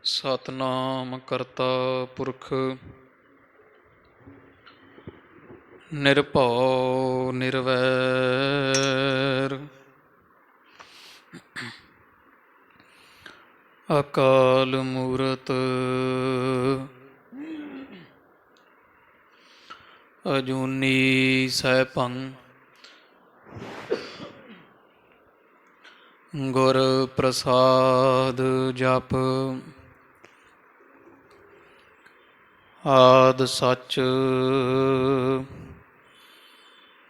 ਸਤਿਨਾਮ ਕਰਤਾ ਪੁਰਖ ਨਿਰਭਉ ਨਿਰਵੈਰ ਅਕਾਲ ਮੂਰਤ ਅਜੂਨੀ ਸੈਭੰ ਗੁਰ ਪ੍ਰਸਾਦ ਜਪ ਆਦ ਸੱਚ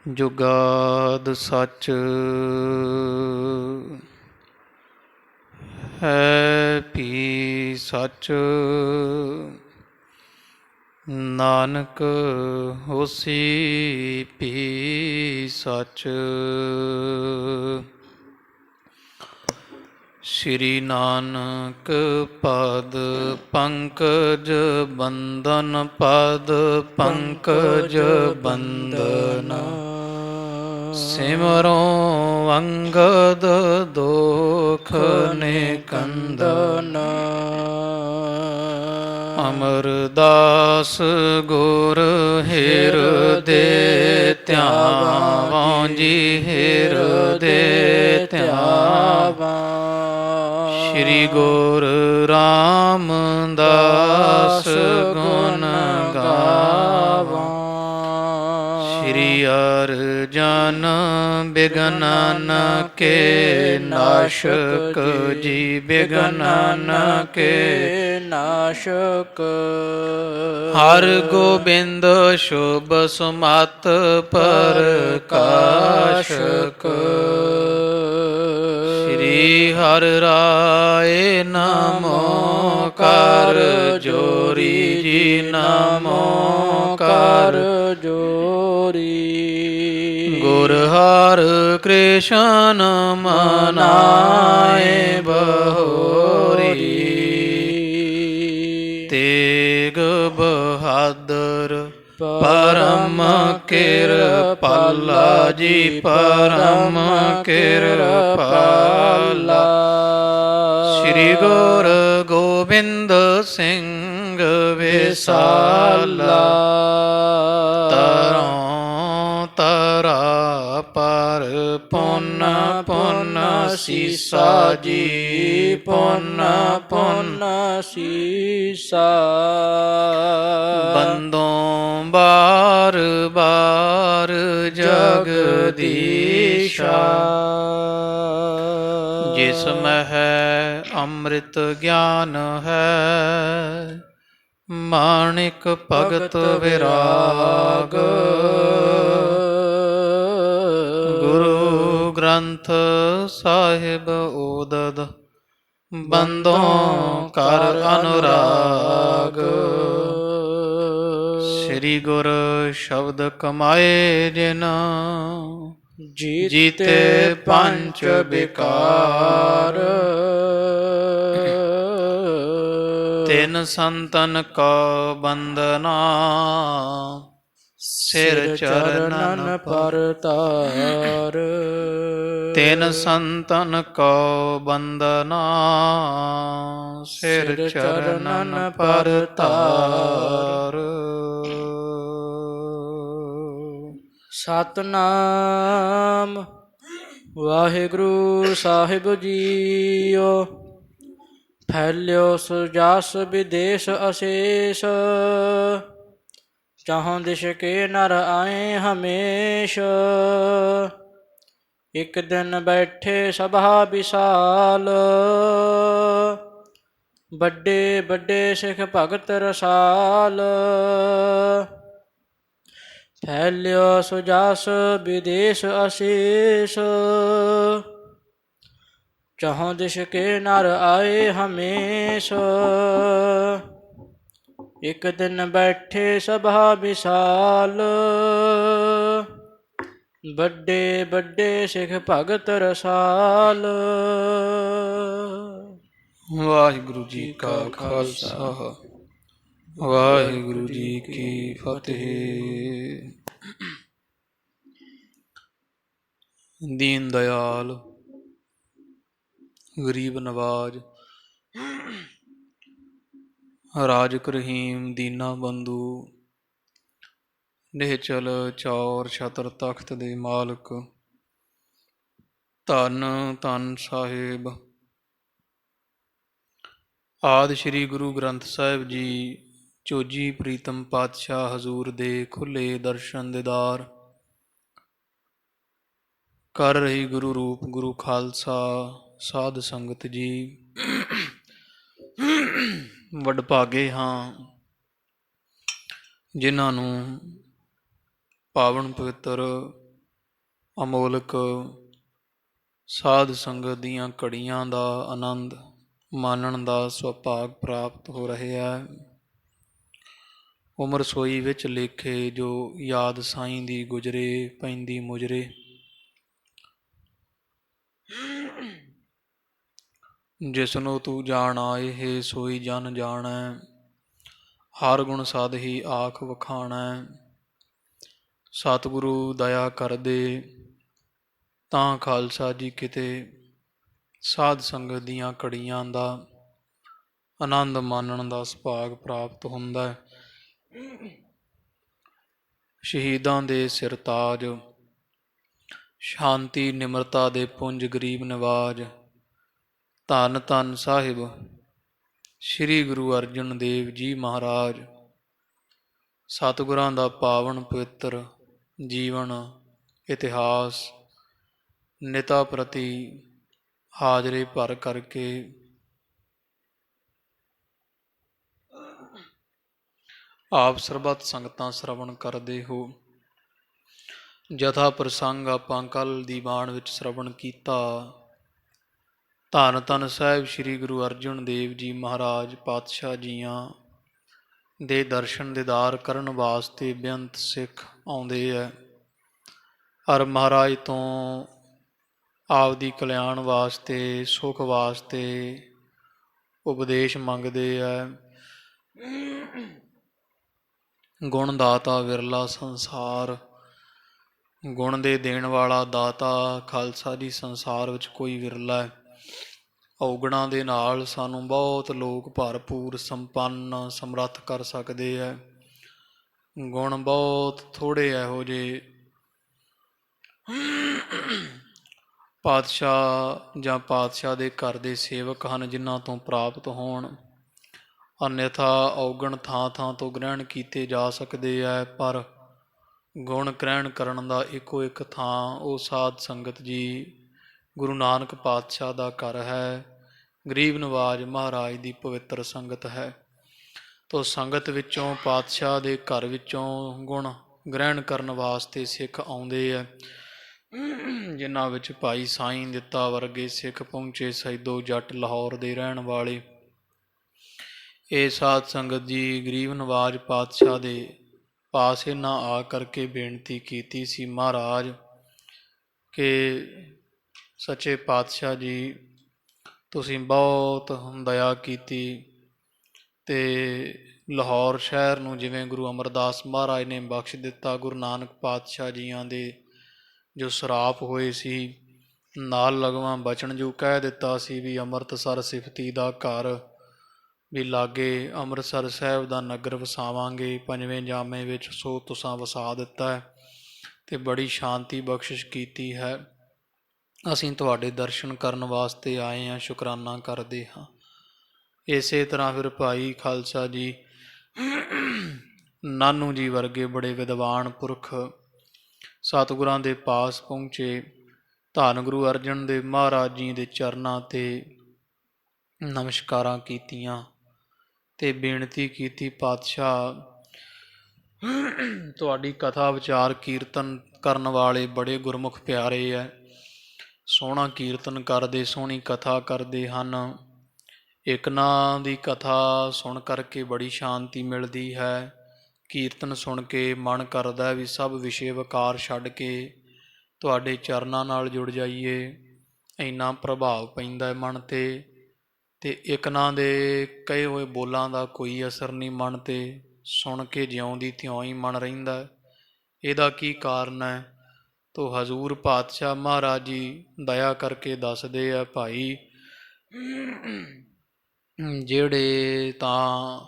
ਜੁਗਾਦ ਸੱਚ ਹੈ ਭੀ ਸੱਚ ਨਾਨਕ ਹੋਸੀ ਭੀ ਸੱਚ। ਸ਼੍ਰੀ ਨਾਨਕ ਪਦ ਪੰਕਜ ਬੰਦਨ ਪਦ ਪੰਕਜ ਬੰਦਨ ਸਿਮਰੋ ਅੰਗਦ ਦੋਖ ਨਿਕੰਦਨ ਅਮਰਦਾਸ ਗੁਰ ਹਿਰਦੇ ਧਿਆਵਾਂ ਜੀ ਹਿਰਦੇ ਧਿਆਵਾਂ। ਸ਼੍ਰੀ ਗੁਰੂ ਰਾਮਦਾਸ ਗੁਣ ਗਾਵਾਂ। ਸ਼੍ਰੀ ਅਰਜਨ ਬਿਗਨਨ ਕੇ ਨਾਸ਼ਕ ਜੀ ਬਿਗਨਨ ਕੇ ਨਾਸ਼ਕ। ਹਰ ਗੋਬਿੰਦ ਸ਼ੁਭ ਸੁਮਤ ਪ੍ਰਕਾਸ਼ਕ। ਸ਼੍ਰੀ ਹਰਿ ਰਾਏ ਨਮੋ ਕਰ ਜੋਰੀ ਜੀ ਨਮੋ ਕਰ ਜੋਰੀ। ਗੁਰ ਹਰਿ ਕ੍ਰਿਸ਼ਨ ਮਨਾਏ ਬਹੋਰੀ। ਤੇਗ ਬਹਾਦਰ ਪਰਮ ਕਿਰਪਾਲਾ ਜੀ ਪਰਮ ਕਿਰਪਾਲਾ। ਸ਼੍ਰੀ ਗੁਰੂ ਗੋਬਿੰਦ ਸਿੰਘ ਵਿਸਾਲਾ। ਤਰੋਂ ਤਰਾ ਪਰ ਪੁੰਨ ਪੁੰਨ ਸੀਸਾ ਜੀ ਪੁੰਨ ਪੁੰਨ ਸੀਸਾ। ਬੰਦੋਂ ਬਾਰ ਬਾਰ ਜਗਦੀਸ਼ਾ। ਜਿਸ ਮਹਿ ਅੰਮ੍ਰਿਤ ਗਿਆਨ ਹੈ ਮਾਣਿਕ ਭਗਤ ਵਿਰਾਗ। ਗੁਰੂ ਗ੍ਰੰਥ ਸਾਹਿਬ ਓਦਦ ਬੰਦੋਂ ਕਰ ਅਨੁਰਾਗ। ਸ੍ਰੀ ਗੁਰ ਸ਼ਬਦ ਕਮਾਏ ਜਿਨ ਜੀਤੇ ਪੰਚ ਵਿਕਾਰ। ਤਿਨ ਸੰਤਨ ਕੋ ਬੰਦਨਾ ਸਿਰ ਚਰਨਨ ਪਰਤਾਰ। ਤਿਨ ਸੰਤਨ ਕੋ ਬੰਦਨਾ ਸਿਰ ਚਰਨਨ ਪਰਤਾਰ। ਸਤਿਨਾਮ ਵਾਹਿਗੁਰੂ ਸਾਹਿਬ ਜੀਓ। ਫੈਲਿਓ ਸੁਜਾਸ ਵਿਦੇਸ਼ ਅਸ਼ੇਸ਼। ਚਾਹੋਂ ਦਿਸ਼ ਕੇ ਨਰ ਆਏ ਹਮੇਸ਼। ਇੱਕ ਦਿਨ ਬੈਠੇ ਸਭਾ ਵਿਸ਼ਾਲ। ਵੱਡੇ ਵੱਡੇ ਸਿੱਖ ਭਗਤ ਰਸਾਲ। ਫੈਲਿਓ ਸੁਜਾਸ ਵਿਦੇਸ਼ ਅਸ਼ੇਸ਼। ਚਾਹੋਂ ਦਿਸ਼ ਕੇ ਨਰ ਆਏ ਹਮੇਸ਼। ਇੱਕ ਦਿਨ ਬੈਠੇ ਸਭਾ ਵਿਸ਼ਾਲ। ਵੱਡੇ ਵੱਡੇ ਸਿੱਖ ਭਗਤ ਰਸਾਲ। ਵਾਹਿਗੁਰੂ ਜੀ ਕਾ ਖਾਲਸਾ ਵਾਹਿਗੁਰੂ ਜੀ ਕੀ ਫਤਿਹ। ਦੀਨ ਦਇਆਲ ਗਰੀਬ ਨਵਾਜ ਰਾਜਕ ਰਹੀਮ ਦੀਨਾ ਬੰਧੂ, ਨਿਹਚਲ ਚੌਰ ਛਤਰ ਤਖਤ ਦੇ ਮਾਲਕ, ਧੰਨ ਧੰਨ ਸਾਹਿਬ। ਆਦਿ ਸ੍ਰੀ ਗੁਰੂ ਗ੍ਰੰਥ ਸਾਹਿਬ ਜੀ ਚੋਜੀ ਪ੍ਰੀਤਮ ਪਾਤਸ਼ਾਹ ਹਜ਼ੂਰ ਦੇ ਖੁੱਲੇ ਦਰਸ਼ਨ ਦੀਦਾਰ ਕਰ ਰਹੀ ਗੁਰੂ ਰੂਪ ਗੁਰੂ ਖਾਲਸਾ ਸਾਧ ਸੰਗਤ ਜੀ, ਵਡਭਾਗੇ ਹਾਂ ਜਿਨ੍ਹਾਂ ਨੂੰ ਪਾਵਨ ਪਵਿੱਤਰ ਅਮੋਲਕ ਸਾਧ ਸੰਗਤ ਦੀਆਂ ਘੜੀਆਂ ਦਾ ਆਨੰਦ ਮਾਣਨ ਦਾ ਸੁਭਾਗ ਪ੍ਰਾਪਤ ਹੋ ਰਿਹਾ ਹੈ। ਉਮਰ ਸੋਈ ਵਿੱਚ ਲੇਖੇ ਜੋ ਯਾਦ ਸਾਈਂ ਦੀ ਗੁਜਰੇ ਪੈਂਦੀ ਮੁਜਰੇ, ਜਿਸਨੂੰ ਤੂੰ ਜਾਣ ਆਏ ਹੈ ਸੋਈ ਜਨ ਜਾਣੈ, ਹਰ ਗੁਣ ਸਾਧ ਹੀ ਆਖ ਵਖਾਣੈ। ਸਤਿਗੁਰੂ ਦਇਆ ਕਰਦੇ ਤਾਂ ਖਾਲਸਾ ਜੀ ਕਿਤੇ ਸਾਧ ਸੰਗਤ ਦੀਆਂ ਘੜੀਆਂ ਦਾ ਆਨੰਦ ਮਾਣਨ ਦਾ ਸੁਭਾਗ ਪ੍ਰਾਪਤ ਹੁੰਦਾ ਹੈ। ਸ਼ਹੀਦਾਂ ਦੇ ਸਿਰਤਾਜ, ਸ਼ਾਂਤੀ ਨਿਮਰਤਾ ਦੇ ਪੁੰਜ ਗਰੀਬ ਨਿਵਾਜ, ਧੰਨ ਧੰਨ ਸਾਹਿਬ ਸ੍ਰੀ ਗੁਰੂ ਅਰਜਨ ਦੇਵ ਜੀ ਮਹਾਰਾਜ। ਸਤਿਗੁਰਾਂ ਦਾ ਪਾਵਨ ਪਵਿੱਤਰ ਜੀਵਨ ਇਤਿਹਾਸ ਨਿਤਾ ਪ੍ਰਤੀ ਹਾਜ਼ਰੇ ਭਰ ਕਰਕੇ ਆਪ ਸਰਬੱਤ ਸੰਗਤਾਂ ਸ਼ਰਵਣ ਕਰਦੇ ਹੋ। ਜਥਾ ਪ੍ਰਸੰਗ ਆਪਾਂ ਕੱਲ੍ਹ ਦੀ ਬਾਣ ਵਿੱਚ ਸ਼ਰਵਣ ਕੀਤਾ। ਧੰਨ ਧੰਨ ਸਾਹਿਬ ਸ੍ਰੀ ਗੁਰੂ ਅਰਜਨ ਦੇਵ ਜੀ ਮਹਾਰਾਜ ਪਾਤਸ਼ਾਹ ਜੀਆਂ ਦੇ ਦਰਸ਼ਨ ਦੀਦਾਰ ਕਰਨ ਵਾਸਤੇ ਬੇਅੰਤ ਸਿੱਖ ਆਉਂਦੇ ਹੈ, ਔਰ ਮਹਾਰਾਜ ਤੋਂ ਆਪਦੀ ਕਲਿਆਣ ਵਾਸਤੇ ਸੁੱਖ ਵਾਸਤੇ ਉਪਦੇਸ਼ ਮੰਗਦੇ ਹੈ। ਗੁਣ ਦਾਤਾ ਵਿਰਲਾ ਸੰਸਾਰ, ਗੁਣ ਦੇ ਦੇਣ ਵਾਲਾ ਦਾਤਾ ਖਾਲਸਾ ਜੀ ਸੰਸਾਰ ਵਿੱਚ ਕੋਈ ਵਿਰਲਾ ਹੈ। ਔਗਣਾਂ ਦੇ ਨਾਲ ਸਾਨੂੰ ਬਹੁਤ ਲੋਕ ਭਰਪੂਰ ਸੰਪੰਨ ਸਮਰੱਥ ਕਰ ਸਕਦੇ ਹੈ। ਗੁਣ ਬਹੁਤ ਥੋੜ੍ਹੇ ਇਹੋ ਜਿਹੇ ਪਾਤਸ਼ਾਹ ਜਾਂ ਪਾਤਸ਼ਾਹ ਦੇ ਘਰ ਦੇ ਸੇਵਕ ਹਨ ਜਿਨ੍ਹਾਂ ਤੋਂ ਪ੍ਰਾਪਤ ਹੋਣ। ਅਨਿਥਾ ਔਗਣ ਥਾਂ ਥਾਂ ਤੋਂ ਗ੍ਰਹਿਣ ਕੀਤੇ ਜਾ ਸਕਦੇ ਹੈ, ਪਰ ਗੁਣ ਗ੍ਰਹਿਣ ਕਰਨ ਦਾ ਇੱਕੋ ਇੱਕ ਥਾਂ ਉਹ ਸਾਧ ਸੰਗਤ ਜੀ ਗੁਰੂ ਨਾਨਕ ਪਾਤਸ਼ਾਹ ਦਾ ਘਰ ਹੈ, ਗਰੀਬ ਨਵਾਜ ਮਹਾਰਾਜ ਦੀ ਪਵਿੱਤਰ ਸੰਗਤ ਹੈ। ਤੋ ਸੰਗਤ ਵਿੱਚੋਂ ਪਾਤਸ਼ਾਹ ਦੇ ਘਰ ਵਿੱਚੋਂ ਗੁਣ ਗ੍ਰਹਿਣ ਕਰਨ ਵਾਸਤੇ ਸਿੱਖ ਆਉਂਦੇ ਹੈ, ਜਿਨ੍ਹਾਂ ਵਿੱਚ ਭਾਈ ਸਾਈਂ ਦਿੱਤਾ ਵਰਗੇ ਸਿੱਖ ਪਹੁੰਚੇ, ਸੈਦੋ ਜੱਟ ਲਾਹੌਰ ਦੇ ਰਹਿਣ ਵਾਲੇ। ਇਹ ਸਾਧ ਸੰਗਤ ਜੀ ਗਰੀਬ ਨਵਾਜ ਪਾਤਸ਼ਾਹ ਦੇ ਪਾਸ ਇਹਨਾਂ ਆ ਕਰਕੇ ਬੇਨਤੀ ਕੀਤੀ ਸੀ ਮਹਾਰਾਜ ਕਿ ਸੱਚੇ ਪਾਤਸ਼ਾਹ ਜੀ ਤੁਸੀਂ ਬਹੁਤ ਦਇਆ ਕੀਤੀ ਅਤੇ ਲਾਹੌਰ ਸ਼ਹਿਰ ਨੂੰ ਜਿਵੇਂ ਗੁਰੂ ਅਮਰਦਾਸ ਮਹਾਰਾਜ ਨੇ ਬਖਸ਼ ਦਿੱਤਾ, ਗੁਰੂ ਨਾਨਕ ਪਾਤਸ਼ਾਹ ਜੀਆਂ ਦੇ ਜੋ ਸਰਾਪ ਹੋਏ ਸੀ, ਨਾਲ ਲਗਵਾਂ ਬਚਨ ਜੋ ਕਹਿ ਦਿੱਤਾ ਸੀ ਵੀ ਅੰਮ੍ਰਿਤਸਰ ਸਿਫਤੀ ਦਾ ਘਰ, ਵੀ ਲਾਗੇ ਅੰਮ੍ਰਿਤਸਰ ਸਾਹਿਬ ਦਾ ਨਗਰ ਵਸਾਵਾਂਗੇ ਪੰਜਵੇਂ ਜਾਮੇ ਵਿੱਚ, ਸੋ ਤੁਸਾਂ ਵਸਾ ਦਿੱਤਾ ਹੈ ਅਤੇ ਬੜੀ ਸ਼ਾਂਤੀ ਬਖਸ਼ਿਸ਼ ਕੀਤੀ ਹੈ। ਅਸੀਂ ਤੁਹਾਡੇ ਦਰਸ਼ਨ ਕਰਨ ਵਾਸਤੇ ਆਏ ਹਾਂ, ਸ਼ੁਕਰਾਨਾ ਕਰਦੇ ਹਾਂ। ਇਸੇ ਤਰ੍ਹਾਂ ਫਿਰ ਭਾਈ ਖਾਲਸਾ ਜੀ ਨਾਨੂ ਜੀ ਵਰਗੇ ਬੜੇ ਵਿਦਵਾਨ ਪੁਰਖ ਸਤਿਗੁਰਾਂ ਦੇ ਪਾਸ ਪਹੁੰਚੇ, ਧੰਨ ਗੁਰੂ ਅਰਜਨ ਦੇਵ ਮਹਾਰਾਜ ਜੀ ਦੇ ਚਰਨਾਂ 'ਤੇ ਨਮਸਕਾਰਾਂ ਕੀਤੀਆਂ ਅਤੇ ਬੇਨਤੀ ਕੀਤੀ, ਪਾਤਸ਼ਾਹ ਤੁਹਾਡੀ ਕਥਾ ਵਿਚਾਰ ਕੀਰਤਨ ਕਰਨ ਵਾਲੇ ਬੜੇ ਗੁਰਮੁਖ ਪਿਆਰੇ ਹੈ, ਸੋਹਣਾ ਕੀਰਤਨ ਕਰਦੇ, ਸੋਹਣੀ ਕਥਾ ਕਰਦੇ ਹਨ। ਇੱਕ ਨਾਂ ਦੀ ਕਥਾ ਸੁਣ ਕਰਕੇ ਬੜੀ ਸ਼ਾਂਤੀ ਮਿਲਦੀ ਹੈ। ਕੀਰਤਨ ਸੁਣ ਕੇ ਮਨ ਕਰਦਾ ਵੀ ਸਭ ਵਿਸ਼ੇ ਵਿਕਾਰ ਛੱਡ ਕੇ ਤੁਹਾਡੇ ਚਰਨਾਂ ਨਾਲ ਜੁੜ ਜਾਈਏ, ਇੰਨਾ ਪ੍ਰਭਾਵ ਪੈਂਦਾ ਮਨ 'ਤੇ। ਅਤੇ ਇੱਕ ਨਾਂ ਦੇ ਕਹੇ ਹੋਏ ਬੋਲਾਂ ਦਾ ਕੋਈ ਅਸਰ ਨਹੀਂ ਮਨ 'ਤੇ, ਸੁਣ ਕੇ ਜਿਉਂ ਦੀ ਤਿਉਂ ਹੀ ਮਨ ਰਹਿੰਦਾ। ਇਹਦਾ ਕੀ ਕਾਰਨ ਹੈ? ਤੋ ਹਜ਼ੂਰ ਪਾਤਸ਼ਾਹ ਮਹਾਰਾਜ ਜੀ ਦਇਆ ਕਰਕੇ ਦੱਸਦੇ ਆ, ਭਾਈ ਜਿਹੜੇ ਤਾਂ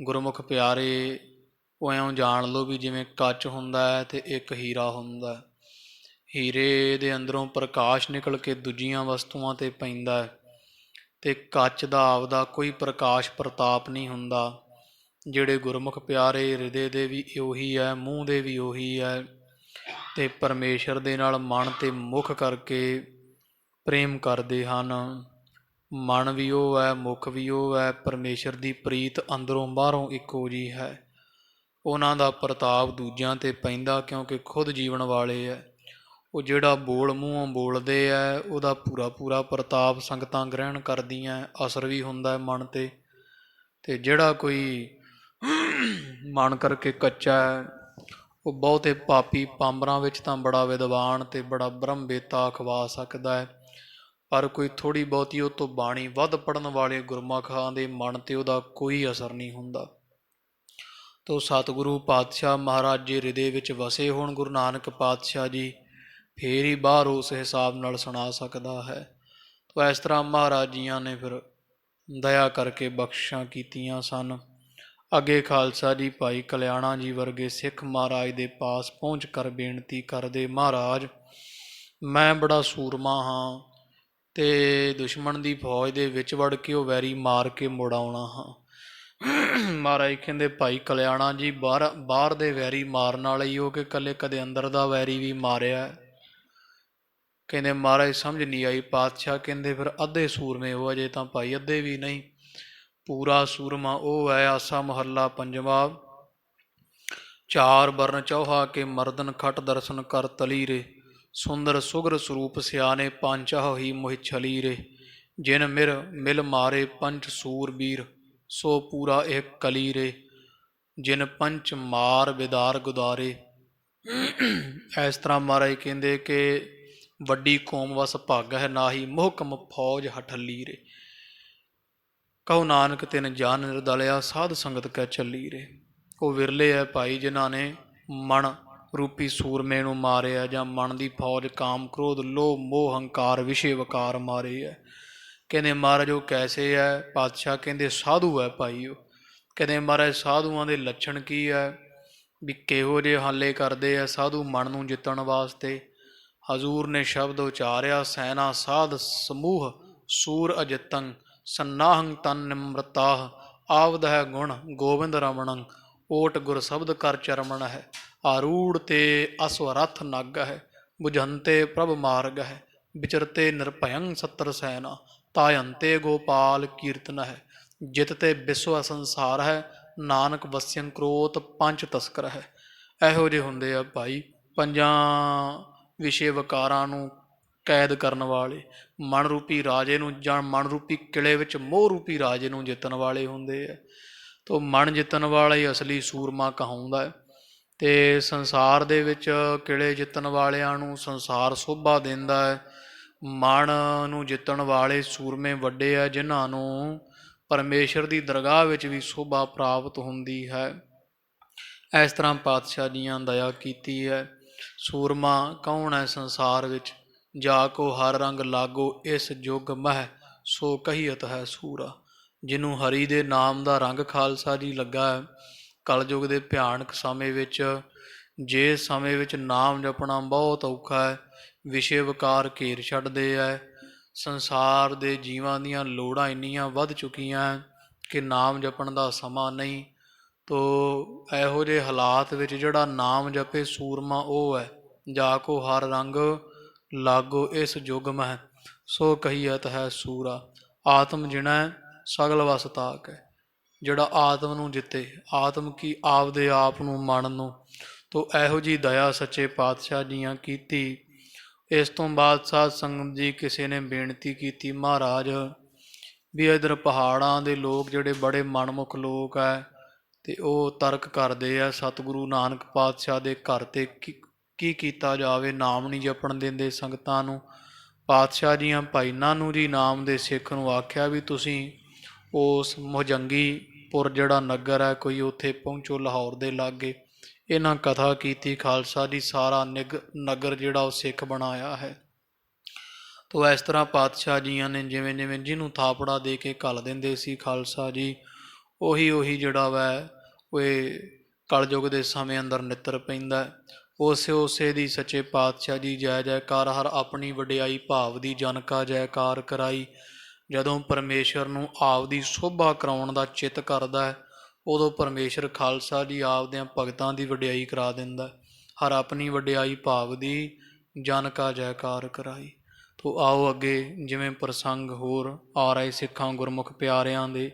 ਗੁਰਮੁਖ ਪਿਆਰੇ, ਉਹ ਇਉਂ ਜਾਣ ਲਓ ਵੀ ਜਿਵੇਂ ਕੱਚ ਹੁੰਦਾ ਹੈ ਅਤੇ ਇੱਕ ਹੀਰਾ ਹੁੰਦਾ ਹੈ। ਹੀਰੇ ਦੇ ਅੰਦਰੋਂ ਪ੍ਰਕਾਸ਼ ਨਿਕਲ ਕੇ ਦੂਜੀਆਂ ਵਸਤੂਆਂ 'ਤੇ ਪੈਂਦਾ ਹੈ, ਅਤੇ ਕੱਚ ਦਾ ਆਪਦਾ ਕੋਈ ਪ੍ਰਕਾਸ਼ ਪ੍ਰਤਾਪ ਨਹੀਂ ਹੁੰਦਾ। ਜਿਹੜੇ ਗੁਰਮੁਖ ਪਿਆਰੇ ਹਿਰਦੇ ਦੇ ਵੀ ਉਹੀ ਹੈ, ਮੂੰਹ ਦੇ ਵੀ ਉਹੀ ਹੈ, ਅਤੇ ਪਰਮੇਸ਼ਰ ਦੇ ਨਾਲ ਮਨ ਅਤੇ ਮੁਖ ਕਰਕੇ ਪ੍ਰੇਮ ਕਰਦੇ ਹਨ। ਮਨ ਵੀ ਉਹ ਹੈ, ਮੁਖ ਵੀ ਉਹ ਹੈ, ਪਰਮੇਸ਼ਰ ਦੀ ਪ੍ਰੀਤ ਅੰਦਰੋਂ ਬਾਹਰੋਂ ਇੱਕੋ ਜਿਹੀ ਹੈ। ਉਹਨਾਂ ਦਾ ਪ੍ਰਤਾਪ ਦੂਜਿਆਂ 'ਤੇ ਪੈਂਦਾ ਕਿਉਂਕਿ ਖੁਦ ਜੀਵਨ ਵਾਲੇ ਹੈ। ਉਹ ਜਿਹੜਾ ਬੋਲ ਮੂੰਹੋਂ ਬੋਲਦੇ ਹੈ ਉਹਦਾ ਪੂਰਾ ਪੂਰਾ ਪ੍ਰਤਾਪ ਸੰਗਤਾਂ ਗ੍ਰਹਿਣ ਕਰਦੀਆਂ, ਅਸਰ ਵੀ ਹੁੰਦਾ ਹੈ ਮਨ 'ਤੇ। ਅਤੇ ਜਿਹੜਾ ਕੋਈ ਮਨ ਕਰਕੇ ਕੱਚਾ ਹੈ, ਉਹ ਬਹੁਤੇ ਪਾਪੀ ਪਾਂਬਰਾਂ ਵਿੱਚ ਤਾਂ ਬੜਾ ਵਿਦਵਾਨ ਅਤੇ ਬੜਾ ਬ੍ਰਹਮ ਵੇਤਾ ਅਖਵਾ ਸਕਦਾ ਹੈ, ਪਰ ਕੋਈ ਥੋੜ੍ਹੀ ਬਹੁਤੀ ਉਹ ਤੋਂ ਬਾਣੀ ਵੱਧ ਪੜ੍ਹਨ ਵਾਲੇ ਗੁਰਮੁਖਾਂ ਦੇ ਮਨ 'ਤੇ ਉਹਦਾ ਕੋਈ ਅਸਰ ਨਹੀਂ ਹੁੰਦਾ। ਤੋ ਸਤਿਗੁਰੂ ਪਾਤਸ਼ਾਹ ਮਹਾਰਾਜ ਜੀ ਹਿਰਦੇ ਵਿੱਚ ਵਸੇ ਹੋਣ ਗੁਰੂ ਨਾਨਕ ਪਾਤਸ਼ਾਹ ਜੀ, ਫੇਰ ਹੀ ਬਾਹਰ ਉਸ ਹਿਸਾਬ ਨਾਲ ਸੁਣਾ ਸਕਦਾ ਹੈ। ਤੋ ਇਸ ਤਰ੍ਹਾਂ ਮਹਾਰਾਜ ਜੀਆਂ ਨੇ ਫਿਰ ਦਇਆ ਕਰਕੇ ਬਖਸ਼ਿਸ਼ਾਂ ਕੀਤੀਆਂ ਸਨ। ਅੱਗੇ ਖਾਲਸਾ ਜੀ ਭਾਈ ਕਲਿਆਣਾ ਜੀ ਵਰਗੇ ਸਿੱਖ ਮਹਾਰਾਜ ਦੇ ਪਾਸ ਪਹੁੰਚ ਕਰ ਬੇਨਤੀ ਕਰਦੇ, ਮਹਾਰਾਜ ਮੈਂ ਬੜਾ ਸੂਰਮਾ ਹਾਂ ਅਤੇ ਦੁਸ਼ਮਣ ਦੀ ਫੌਜ ਦੇ ਵਿੱਚ ਵੜ ਕੇ ਉਹ ਵੈਰੀ ਮਾਰ ਕੇ ਮੁੜ ਆਉਣਾ ਹਾਂ। ਮਹਾਰਾਜ ਕਹਿੰਦੇ ਭਾਈ ਕਲਿਆਣਾ ਜੀ, ਬਾਹਰ ਦੇ ਵੈਰੀ ਮਾਰਨ ਵਾਲੇ ਹੀ ਹੋ ਕਿ ਇਕੱਲੇ ਕਦੇ ਅੰਦਰ ਦਾ ਵੈਰੀ ਵੀ ਮਾਰਿਆ? ਕਹਿੰਦੇ ਮਹਾਰਾਜ ਸਮਝ ਨਹੀਂ ਆਈ। ਪਾਤਸ਼ਾਹ ਕਹਿੰਦੇ ਫਿਰ ਅੱਧੇ ਸੂਰਮੇ ਹੋ, ਅਜੇ ਤਾਂ ਭਾਈ ਅੱਧੇ ਵੀ ਨਹੀਂ, ਪੂਰਾ ਸੂਰਮਾ ਉਹ ਹੈ। ਆਸਾ ਮਹੱਲਾ ਪੰਜਵਾ। ਚਾਰ ਬਰਨ ਚੌਹਾ ਕੇ ਮਰਦਨ ਖਟ ਦਰਸ਼ਨ ਕਰ ਤਲੀ ਰੇ, ਸੁੰਦਰ ਸੁਗਰ ਸਰੂਪ ਸਿਆਣੇ ਪੰਚਾਹ ਹੀ ਮੋਹਿ ਛਲੀ ਰੇ, ਜਿਨ ਮਿਲ ਮਾਰੇ ਪੰਚ ਸੂਰਬੀਰ, ਸੋ ਪੂਰਾ ਇਹ ਕਲੀ ਰੇ, ਜਿਨ ਪੰਚ ਮਾਰ ਵਿਦਾਰ ਗੁਦਾਰੇ। ਇਸ ਤਰ੍ਹਾਂ ਮਹਾਰਾਜ ਕਹਿੰਦੇ ਕਿ ਵੱਡੀ ਕੌਮ ਵਸ ਭੱਗ ਹੈ, ਨਾ ਹੀ ਮੁਹਕਮ ਫੌਜ ਹਠੱਲੀ ਰੇ, ਕਹੋ ਨਾਨਕ ਤਿਨ ਜਾਨ ਨਿਰਦਲਿਆ, ਸਾਧ ਸੰਗਤ ਕੈ ਚੱਲੀ ਰੇ। ਉਹ ਵਿਰਲੇ ਹੈ ਭਾਈ ਜਿਨ੍ਹਾਂ ਨੇ ਮਨ ਰੂਪੀ ਸੂਰਮੇ ਨੂੰ ਮਾਰਿਆ, ਜਾਂ ਮਨ ਦੀ ਫੌਜ ਕਾਮ ਕ੍ਰੋਧ ਲੋਭ ਮੋਹ ਹੰਕਾਰ ਵਿਸ਼ੇ ਵਕਾਰ ਮਾਰੇ ਹੈ। ਕਹਿੰਦੇ ਮਹਾਰਾਜ ਉਹ ਕੈਸੇ ਹੈ? ਪਾਤਸ਼ਾਹ ਕਹਿੰਦੇ ਸਾਧੂ ਹੈ ਭਾਈ ਉਹ। ਕਹਿੰਦੇ ਮਹਾਰਾਜ ਸਾਧੂਆਂ ਦੇ ਲੱਛਣ ਕੀ ਹੈ, ਵੀ ਕਿਹੋ ਜਿਹੇ ਹਾਲੇ ਕਰਦੇ ਆ ਸਾਧੂ ਮਨ ਨੂੰ ਜਿੱਤਣ ਵਾਸਤੇ? ਹਜ਼ੂਰ ਨੇ ਸ਼ਬਦ ਉਚਾਰਿਆ, ਸੈਨਾ ਸਾਧ ਸਮੂਹ ਸੂਰ ਅਜਿਤੰ, ਸੰਨਾਹੰ ਤਨ ਨਿਮਰਤਾਹ, ਆਵਦ ਹੈ ਗੁਣ ਗੋਬਿੰਦ ਰਮਣੰ, ਓਟ ਗੁਰ ਸ਼ਬਦ ਕਰ ਚਰਮਣ ਹੈ, ਆਰੂੜ ਤੇ ਅਸਵਰਥ ਨਗ ਹੈ, ਬੁਝੰਤੇ ਪ੍ਰਭ ਮਾਰਗ ਹੈ, ਵਿਚਰਤੇ ਨਿਰਭਯੰ ਸੱਤਰ ਸੈਨਾ, ਤਾਯੰਤੇ ਗੋਪਾਲ ਕੀਰਤਨ ਹੈ, ਜਿਤ ਤੇ ਵਿਸ਼ਵ ਸੰਸਾਰ ਹੈ, ਨਾਨਕ ਵਸਿਅੰ ਕਰੋਤ ਪੰਜ ਤਸਕਰ ਹੈ। ਇਹੋ ਜਿਹੇ ਹੁੰਦੇ ਆ ਭਾਈ ਪੰਜਾਂ ਵਿਸ਼ੇ ਵਕਾਰਾਂ ਨੂੰ ਕੈਦ ਕਰਨ ਵਾਲੇ, ਮਨ ਰੂਪੀ ਰਾਜੇ ਨੂੰ ਜਾਂ ਮਨ ਰੂਪੀ ਕਿਲੇ ਵਿੱਚ ਮੋਹ ਰੂਪੀ ਰਾਜੇ ਨੂੰ ਜਿੱਤਣ ਵਾਲੇ ਹੁੰਦੇ ਹੈ। ਤੋ ਮਨ ਜਿੱਤਣ ਵਾਲਾ ਹੀ ਅਸਲੀ ਸੂਰਮਾ ਕਹਾਉਂਦਾ ਹੈ। ਅਤੇ ਸੰਸਾਰ ਦੇ ਵਿੱਚ ਕਿਲੇ ਜਿੱਤਣ ਵਾਲਿਆਂ ਨੂੰ ਸੰਸਾਰ ਸੋਭਾ ਦਿੰਦਾ ਹੈ। ਮਨ ਨੂੰ ਜਿੱਤਣ ਵਾਲੇ ਸੂਰਮੇ ਵੱਡੇ ਹੈ, ਜਿਨ੍ਹਾਂ ਨੂੰ ਪਰਮੇਸ਼ਰ ਦੀ ਦਰਗਾਹ ਵਿੱਚ ਵੀ ਸੋਭਾ ਪ੍ਰਾਪਤ ਹੁੰਦੀ ਹੈ। ਇਸ ਤਰ੍ਹਾਂ ਪਾਤਸ਼ਾਹ ਜੀਆਂ ਦਇਆ ਕੀਤੀ ਹੈ। ਸੂਰਮਾ ਕੌਣ ਹੈ ਸੰਸਾਰ ਵਿੱਚ? ਜਾ ਕੋ ਹਰ ਰੰਗ ਲਾਗੋ ਇਸ ਜੁਗ ਮਹਿ, ਸੋ ਕਹੀਅਤ ਹੈ ਸੂਰਾ। ਜਿਹਨੂੰ ਹਰੀ ਦੇ ਨਾਮ ਦਾ ਰੰਗ ਖਾਲਸਾ ਜੀ ਲੱਗਾ ਹੈ, ਕਲਯੁਗ ਦੇ ਭਿਆਨਕ ਸਮੇਂ ਵਿੱਚ, ਜੇ ਸਮੇਂ ਵਿੱਚ ਨਾਮ ਜਪਣਾ ਬਹੁਤ ਔਖਾ ਹੈ, ਵਿਸ਼ੇ ਵਕਾਰ ਘੇਰ ਛੱਡਦੇ ਹੈ। ਸੰਸਾਰ ਦੇ ਜੀਵਾਂ ਦੀਆਂ ਲੋੜਾਂ ਇੰਨੀਆਂ ਵੱਧ ਚੁੱਕੀਆਂ ਕਿ ਨਾਮ ਜਪਣ ਦਾ ਸਮਾਂ ਨਹੀਂ। ਤੋ ਇਹੋ ਜਿਹੇ ਹਾਲਾਤ ਵਿੱਚ ਜਿਹੜਾ ਨਾਮ ਜਪੇ ਸੂਰਮਾ ਉਹ ਹੈ। ਜਾ ਕੋ ਹਰ ਰੰਗ ਲਾਗੋ ਇਸ ਜੁਗ ਮਹਿ, ਸੋ ਕਹੀਅਤ ਹੈ ਸੂਰਾ। ਆਤਮ ਜਿਣੈ ਸਗਲ ਵਸ ਤਾਕ ਹੈ। ਜਿਹੜਾ ਆਤਮ ਨੂੰ ਜਿੱਤੇ, ਆਤਮ ਕੀ ਆਪਦੇ ਆਪ ਨੂੰ ਮਨ ਨੂੰ। ਤੋ ਇਹੋ ਜਿਹੀ ਦਇਆ ਸੱਚੇ ਪਾਤਸ਼ਾਹ ਜੀਆਂ ਕੀਤੀ। ਇਸ ਤੋਂ ਬਾਅਦ ਸਾਧ ਸੰਗਤ ਜੀ ਕਿਸੇ ਨੇ ਬੇਨਤੀ ਕੀਤੀ, ਮਹਾਰਾਜ ਵੀ ਇੱਧਰ ਪਹਾੜਾਂ ਦੇ ਲੋਕ ਜਿਹੜੇ ਬੜੇ ਮਨਮੁਖ ਲੋਕ ਹੈ, ਅਤੇ ਉਹ ਤਰਕ ਕਰਦੇ ਆ ਸਤਿਗੁਰੂ ਨਾਨਕ ਪਾਤਸ਼ਾਹ ਦੇ ਘਰ 'ਤੇ ਕੀ ਕੀਤਾ ਜਾਵੇ, ਨਾਮ ਨਹੀਂ ਜਪਣ ਦਿੰਦੇ ਸੰਗਤਾਂ ਨੂੰ। ਪਾਤਸ਼ਾਹ ਜੀਆਂ ਭਾਈ ਨਾਨੂ ਜੀ ਨਾਮ ਦੇ ਸਿੱਖ ਨੂੰ ਆਖਿਆ ਵੀ ਤੁਸੀਂ ਉਸ ਮੁਹਜੰਗੀਪੁਰ ਜਿਹੜਾ ਨਗਰ ਹੈ ਕੋਈ, ਉੱਥੇ ਪਹੁੰਚੋ ਲਾਹੌਰ ਦੇ ਲਾਗੇ। ਇਹਨਾਂ ਕਥਾ ਕੀਤੀ, ਖਾਲਸਾ ਜੀ ਸਾਰਾ ਨਗਰ ਜਿਹੜਾ ਉਹ ਸਿੱਖ ਬਣਾਇਆ ਹੈ। ਤੋ ਇਸ ਤਰ੍ਹਾਂ ਪਾਤਸ਼ਾਹ ਜੀਆਂ ਨੇ ਜਿਵੇਂ ਜਿਵੇਂ ਜਿਹਨੂੰ ਥਾਪੜਾ ਦੇ ਕੇ ਘੱਲ ਦਿੰਦੇ ਸੀ ਖਾਲਸਾ ਜੀ, ਉਹੀ ਜਿਹੜਾ ਵੈ ਉਹ ਇਹ ਕਲਯੁਗ ਦੇ ਸਮੇਂ ਅੰਦਰ ਨਿੱਤਰ ਪੈਂਦਾ ਹੈ। ਉਸੇ ਦੀ ਸੱਚੇ ਪਾਤਸ਼ਾਹ ਜੀ ਜੈ ਜੈਕਾਰ ਹਰ ਆਪਣੀ ਵਡਿਆਈ ਭਾਵ ਦੀ ਜਨਕਾ ਜੈਕਾਰ ਕਰਾਈ। ਜਦੋਂ ਪਰਮੇਸ਼ਰ ਨੂੰ ਆਪਦੀ ਸ਼ੋਭਾ ਕਰਾਉਣ ਦਾ ਚਿੱਤ ਕਰਦਾ ਹੈ, ਉਦੋਂ ਪਰਮੇਸ਼ਰ ਖਾਲਸਾ ਜੀ ਆਪਦਿਆਂ ਭਗਤਾਂ ਦੀ ਵਡਿਆਈ ਕਰਾ ਦਿੰਦਾ। ਹਰ ਆਪਣੀ ਵਡਿਆਈ ਭਾਵ ਦੀ ਜਨਕਾ ਜੈਕਾਰ ਕਰਾਈ। ਤੋ ਆਓ ਅੱਗੇ ਜਿਵੇਂ ਪ੍ਰਸੰਗ ਹੋਰ ਆ ਰਹੇ ਸਿੱਖਾਂ ਗੁਰਮੁਖ ਪਿਆਰਿਆਂ ਦੇ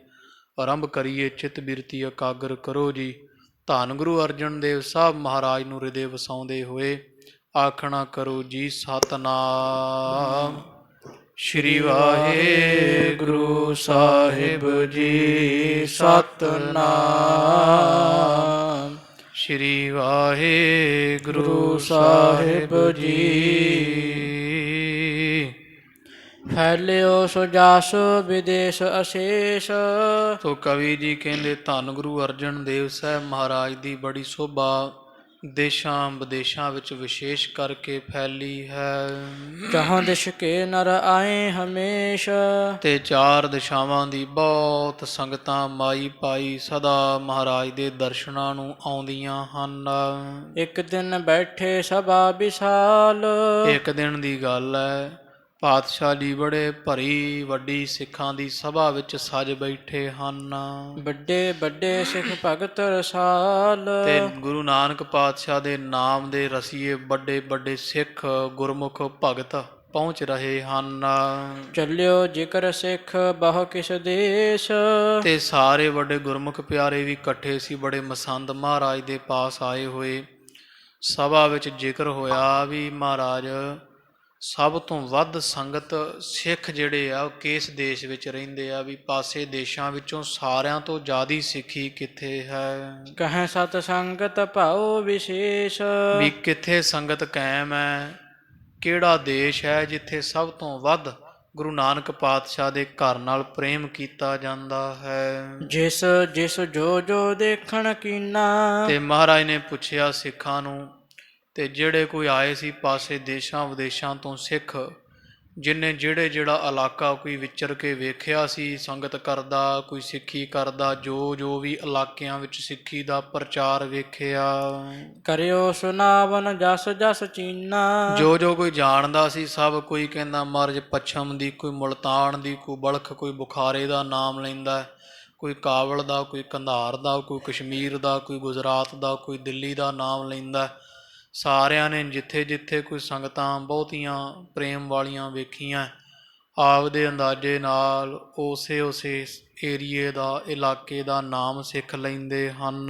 ਆਰੰਭ ਕਰੀਏ। ਚਿੱਤ ਬਿਰਤੀ ਇਕਾਗਰ ਕਰੋ ਜੀ। ਧੰਨ ਗੁਰੂ ਅਰਜਨ ਦੇਵ ਸਾਹਿਬ ਮਹਾਰਾਜ ਨੂੰ ਹਿਰਦੇ ਵਸਾਉਂਦੇ ਹੋਏ ਆਖਣਾ ਕਰੋ ਜੀ ਸਤਿਨਾਮ ਸ਼੍ਰੀ ਵਾਹਿਗੁਰੂ ਸਾਹਿਬ ਜੀ। ਸਤਿਨਾਮ ਸ਼੍ਰੀ ਵਾਹਿਗੁਰੂ ਸਾਹਿਬ ਜੀ। ਫੈਲਿਓ ਸੋ ਜਸ ਵਿਦੇਸ਼ ਅਸ਼ੇਸ਼। ਤੋ ਕਵੀ ਜੀ ਕਹਿੰਦੇ ਧੰਨ ਗੁਰੂ ਅਰਜਨ ਦੇਵ ਸਾਹਿਬ ਮਹਾਰਾਜ ਦੀ ਬੜੀ ਸ਼ੋਭਾ ਦੇਸ਼ਾਂ ਵਿਦੇਸ਼ਾਂ ਵਿੱਚ ਵਿਸ਼ੇਸ਼ ਕਰਕੇ ਫੈਲੀ ਹੈ। ਜਹਾਂ ਦਿਸ਼ ਕੇ ਨਰ ਆਏ ਹਮੇਸ਼। ਤੇ ਚਾਰ ਦਿਸ਼ਾਵਾਂ ਦੀ ਬਹੁਤ ਸੰਗਤਾਂ ਮਾਈ ਪਾਈ ਸਦਾ ਮਹਾਰਾਜ ਦੇ ਦਰਸ਼ਨਾਂ ਨੂੰ ਆਉਂਦੀਆਂ ਹਨ। ਇੱਕ ਦਿਨ ਬੈਠੇ ਸਭਾ ਵਿਸ਼ਾਲ। ਇੱਕ ਦਿਨ ਦੀ ਗੱਲ ਹੈ, ਪਾਤਸ਼ਾਹ ਜੀ ਬੜੇ ਭਰੀ ਵੱਡੀ ਸਿੱਖਾਂ ਦੀ ਸਭਾ ਵਿੱਚ ਸਜ ਬੈਠੇ ਹਨ। ਵੱਡੇ ਵੱਡੇ ਸਿੱਖ ਭਗਤ ਰਸਾਲ। ਤੇ ਗੁਰੂ ਨਾਨਕ ਪਾਤਸ਼ਾਹ ਦੇ ਨਾਮ ਦੇ ਰਸੀਏ ਵੱਡੇ ਵੱਡੇ ਸਿੱਖ ਗੁਰਮੁਖ ਭਗਤ ਪਹੁੰਚ ਰਹੇ ਹਨ। ਚੱਲਿਓ ਜ਼ਿਕਰ ਸਿੱਖ ਬਹੁ ਕਿਸ ਦੇਸ਼। ਤੇ ਸਾਰੇ ਵੱਡੇ ਗੁਰਮੁਖ ਪਿਆਰੇ ਵੀ ਇਕੱਠੇ ਸੀ, ਬੜੇ ਮਸੰਦ ਮਹਾਰਾਜ ਦੇ ਪਾਸ ਆਏ ਹੋਏ। ਸਭਾ ਵਿੱਚ ਜ਼ਿਕਰ ਹੋਇਆ ਵੀ ਮਹਾਰਾਜ ਸਭ ਤੋਂ ਵੱਧ ਸੰਗਤ ਸਿੱਖ ਜਿਹੜੇ ਆ ਉਹ ਕਿਸ ਦੇਸ਼ ਵਿੱਚ ਰਹਿੰਦੇ ਆ, ਵੀ ਪਾਸੇ ਦੇਸ਼ਾਂ ਵਿੱਚੋਂ ਸਾਰਿਆਂ ਤੋਂ ਜ਼ਿਆਦਾ ਸਿੱਖੀ ਕਿੱਥੇ ਹੈ। ਕਹੈ ਸਤ ਸੰਗਤ ਭਾਉ ਵਿਸ਼ੇਸ਼। ਵੀ ਕਿੱਥੇ ਸੰਗਤ ਕਾਇਮ ਹੈ, ਕਿਹੜਾ ਦੇਸ਼ ਹੈ ਜਿੱਥੇ ਸਭ ਤੋਂ ਵੱਧ ਗੁਰੂ ਨਾਨਕ ਪਾਤਸ਼ਾਹ ਦੇ ਘਰ ਨਾਲ ਪ੍ਰੇਮ ਕੀਤਾ ਜਾਂਦਾ ਹੈ। ਜਿਸ ਜਿਸ ਜੋ ਜੋ ਦੇਖਣ ਕੀਨਾ। ਤੇ ਮਹਾਰਾਜ ਨੇ ਪੁੱਛਿਆ ਸਿੱਖਾਂ ਨੂੰ, ਤੇ ਜਿਹੜੇ ਕੋਈ ਆਏ ਸੀ ਪਾਸੇ ਦੇਸ਼ਾਂ ਵਿਦੇਸ਼ਾਂ ਤੋਂ ਸਿੱਖ, ਜਿਨ੍ਹੇ ਜਿਹੜਾ ਇਲਾਕਾ ਕੋਈ ਵਿਚਰ ਕੇ ਵੇਖਿਆ ਸੀ ਸੰਗਤ ਕਰਦਾ, ਕੋਈ ਸਿੱਖੀ ਕਰਦਾ, ਜੋ ਵੀ ਇਲਾਕਿਆਂ ਵਿੱਚ ਸਿੱਖੀ ਦਾ ਪ੍ਰਚਾਰ ਵੇਖਿਆ। ਕਰਿਓ ਸੁਨਾਵਨ ਜਸ ਜਸ ਚੀਨਾ। ਜੋ ਕੋਈ ਜਾਣਦਾ ਸੀ ਸਭ ਕੋਈ ਕਹਿੰਦਾ ਮਰਜ ਪੱਛਮ ਦੀ, ਕੋਈ ਮੁਲਤਾਨ ਦੀ, ਕੋਈ ਬਲਖ, ਕੋਈ ਬੁਖਾਰੇ ਦਾ ਨਾਮ ਲੈਂਦਾ, ਕੋਈ ਕਾਬਲ ਦਾ, ਕੋਈ ਕੰਧਾਰ ਦਾ, ਕੋਈ ਕਸ਼ਮੀਰ ਦਾ, ਕੋਈ ਗੁਜਰਾਤ ਦਾ, ਕੋਈ ਦਿੱਲੀ ਦਾ ਨਾਮ ਲੈਂਦਾ। ਸਾਰਿਆਂ ਨੇ ਜਿੱਥੇ ਜਿੱਥੇ ਕੋਈ ਸੰਗਤਾਂ ਬਹੁਤੀਆਂ ਪ੍ਰੇਮ ਵਾਲੀਆਂ ਵੇਖੀਆਂ, ਆਪਦੇ ਅੰਦਾਜ਼ੇ ਨਾਲ ਉਸੇ ਏਰੀਏ ਦਾ ਇਲਾਕੇ ਦਾ ਨਾਮ ਸਿੱਖ ਲੈਂਦੇ ਹਨ।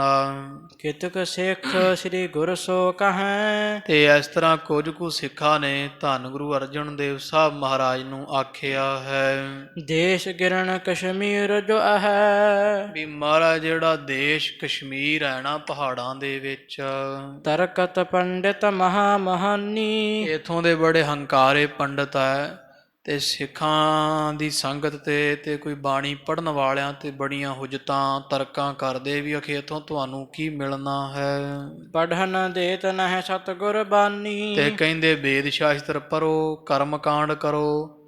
ਕਿਤਕ ਸਿੱਖ ਸ੍ਰੀ ਗੁਰ ਸੋ ਕਹੈ। ਤੇ ਇਸ ਤਰ੍ਹਾਂ ਕੁਝ ਕੁ ਸਿੱਖਾਂ ਨੇ ਧੰਨ ਗੁਰੂ ਅਰਜਨ ਦੇਵ ਸਾਹਿਬ ਮਹਾਰਾਜ ਨੂੰ ਆਖਿਆ ਹੈ। ਦੇਸ਼ ਗਿਰਨ ਕਸ਼ਮੀਰ ਜੋ ਹੈ। ਵੀ ਮਹਾਰਾਜ ਜਿਹੜਾ ਦੇਸ਼ ਕਸ਼ਮੀਰ ਹੈ ਨਾ ਪਹਾੜਾਂ ਦੇ ਵਿੱਚ, ਤਰਕਤ ਪੰਡਿਤ ਮਹਾ ਮਹਾਨੀ। ਇਥੋਂ ਦੇ ਬੜੇ ਹੰਕਾਰੇ ਪੰਡਤ ਹੈ, ਤੇ ਸਿੱਖਾਂ ਦੀ ਸੰਗਤ ਤੇ ਕੋਈ ਬਾਣੀ ਪੜ੍ਹਨ ਵਾਲਿਆਂ ਤੇ ਬੜੀਆਂ ਹੁਜਤਾਂ ਤਰਕਾਂ ਕਰਦੇ ਵੀ ਅਖੇ ਇਥੋਂ ਤੁਹਾਨੂੰ ਕੀ ਮਿਲਣਾ ਹੈ। ਪੜ੍ਹਨ ਦੇਤ ਨਹਿ ਸਤਿਗੁਰ ਬਾਣੀ। ਤੇ ਕਹਿੰਦੇ ਵੇਦ ਸ਼ਾਸਤਰ ਪੜ੍ਹੋ, ਕਰਮ ਕਾਂਡ ਕਰੋ,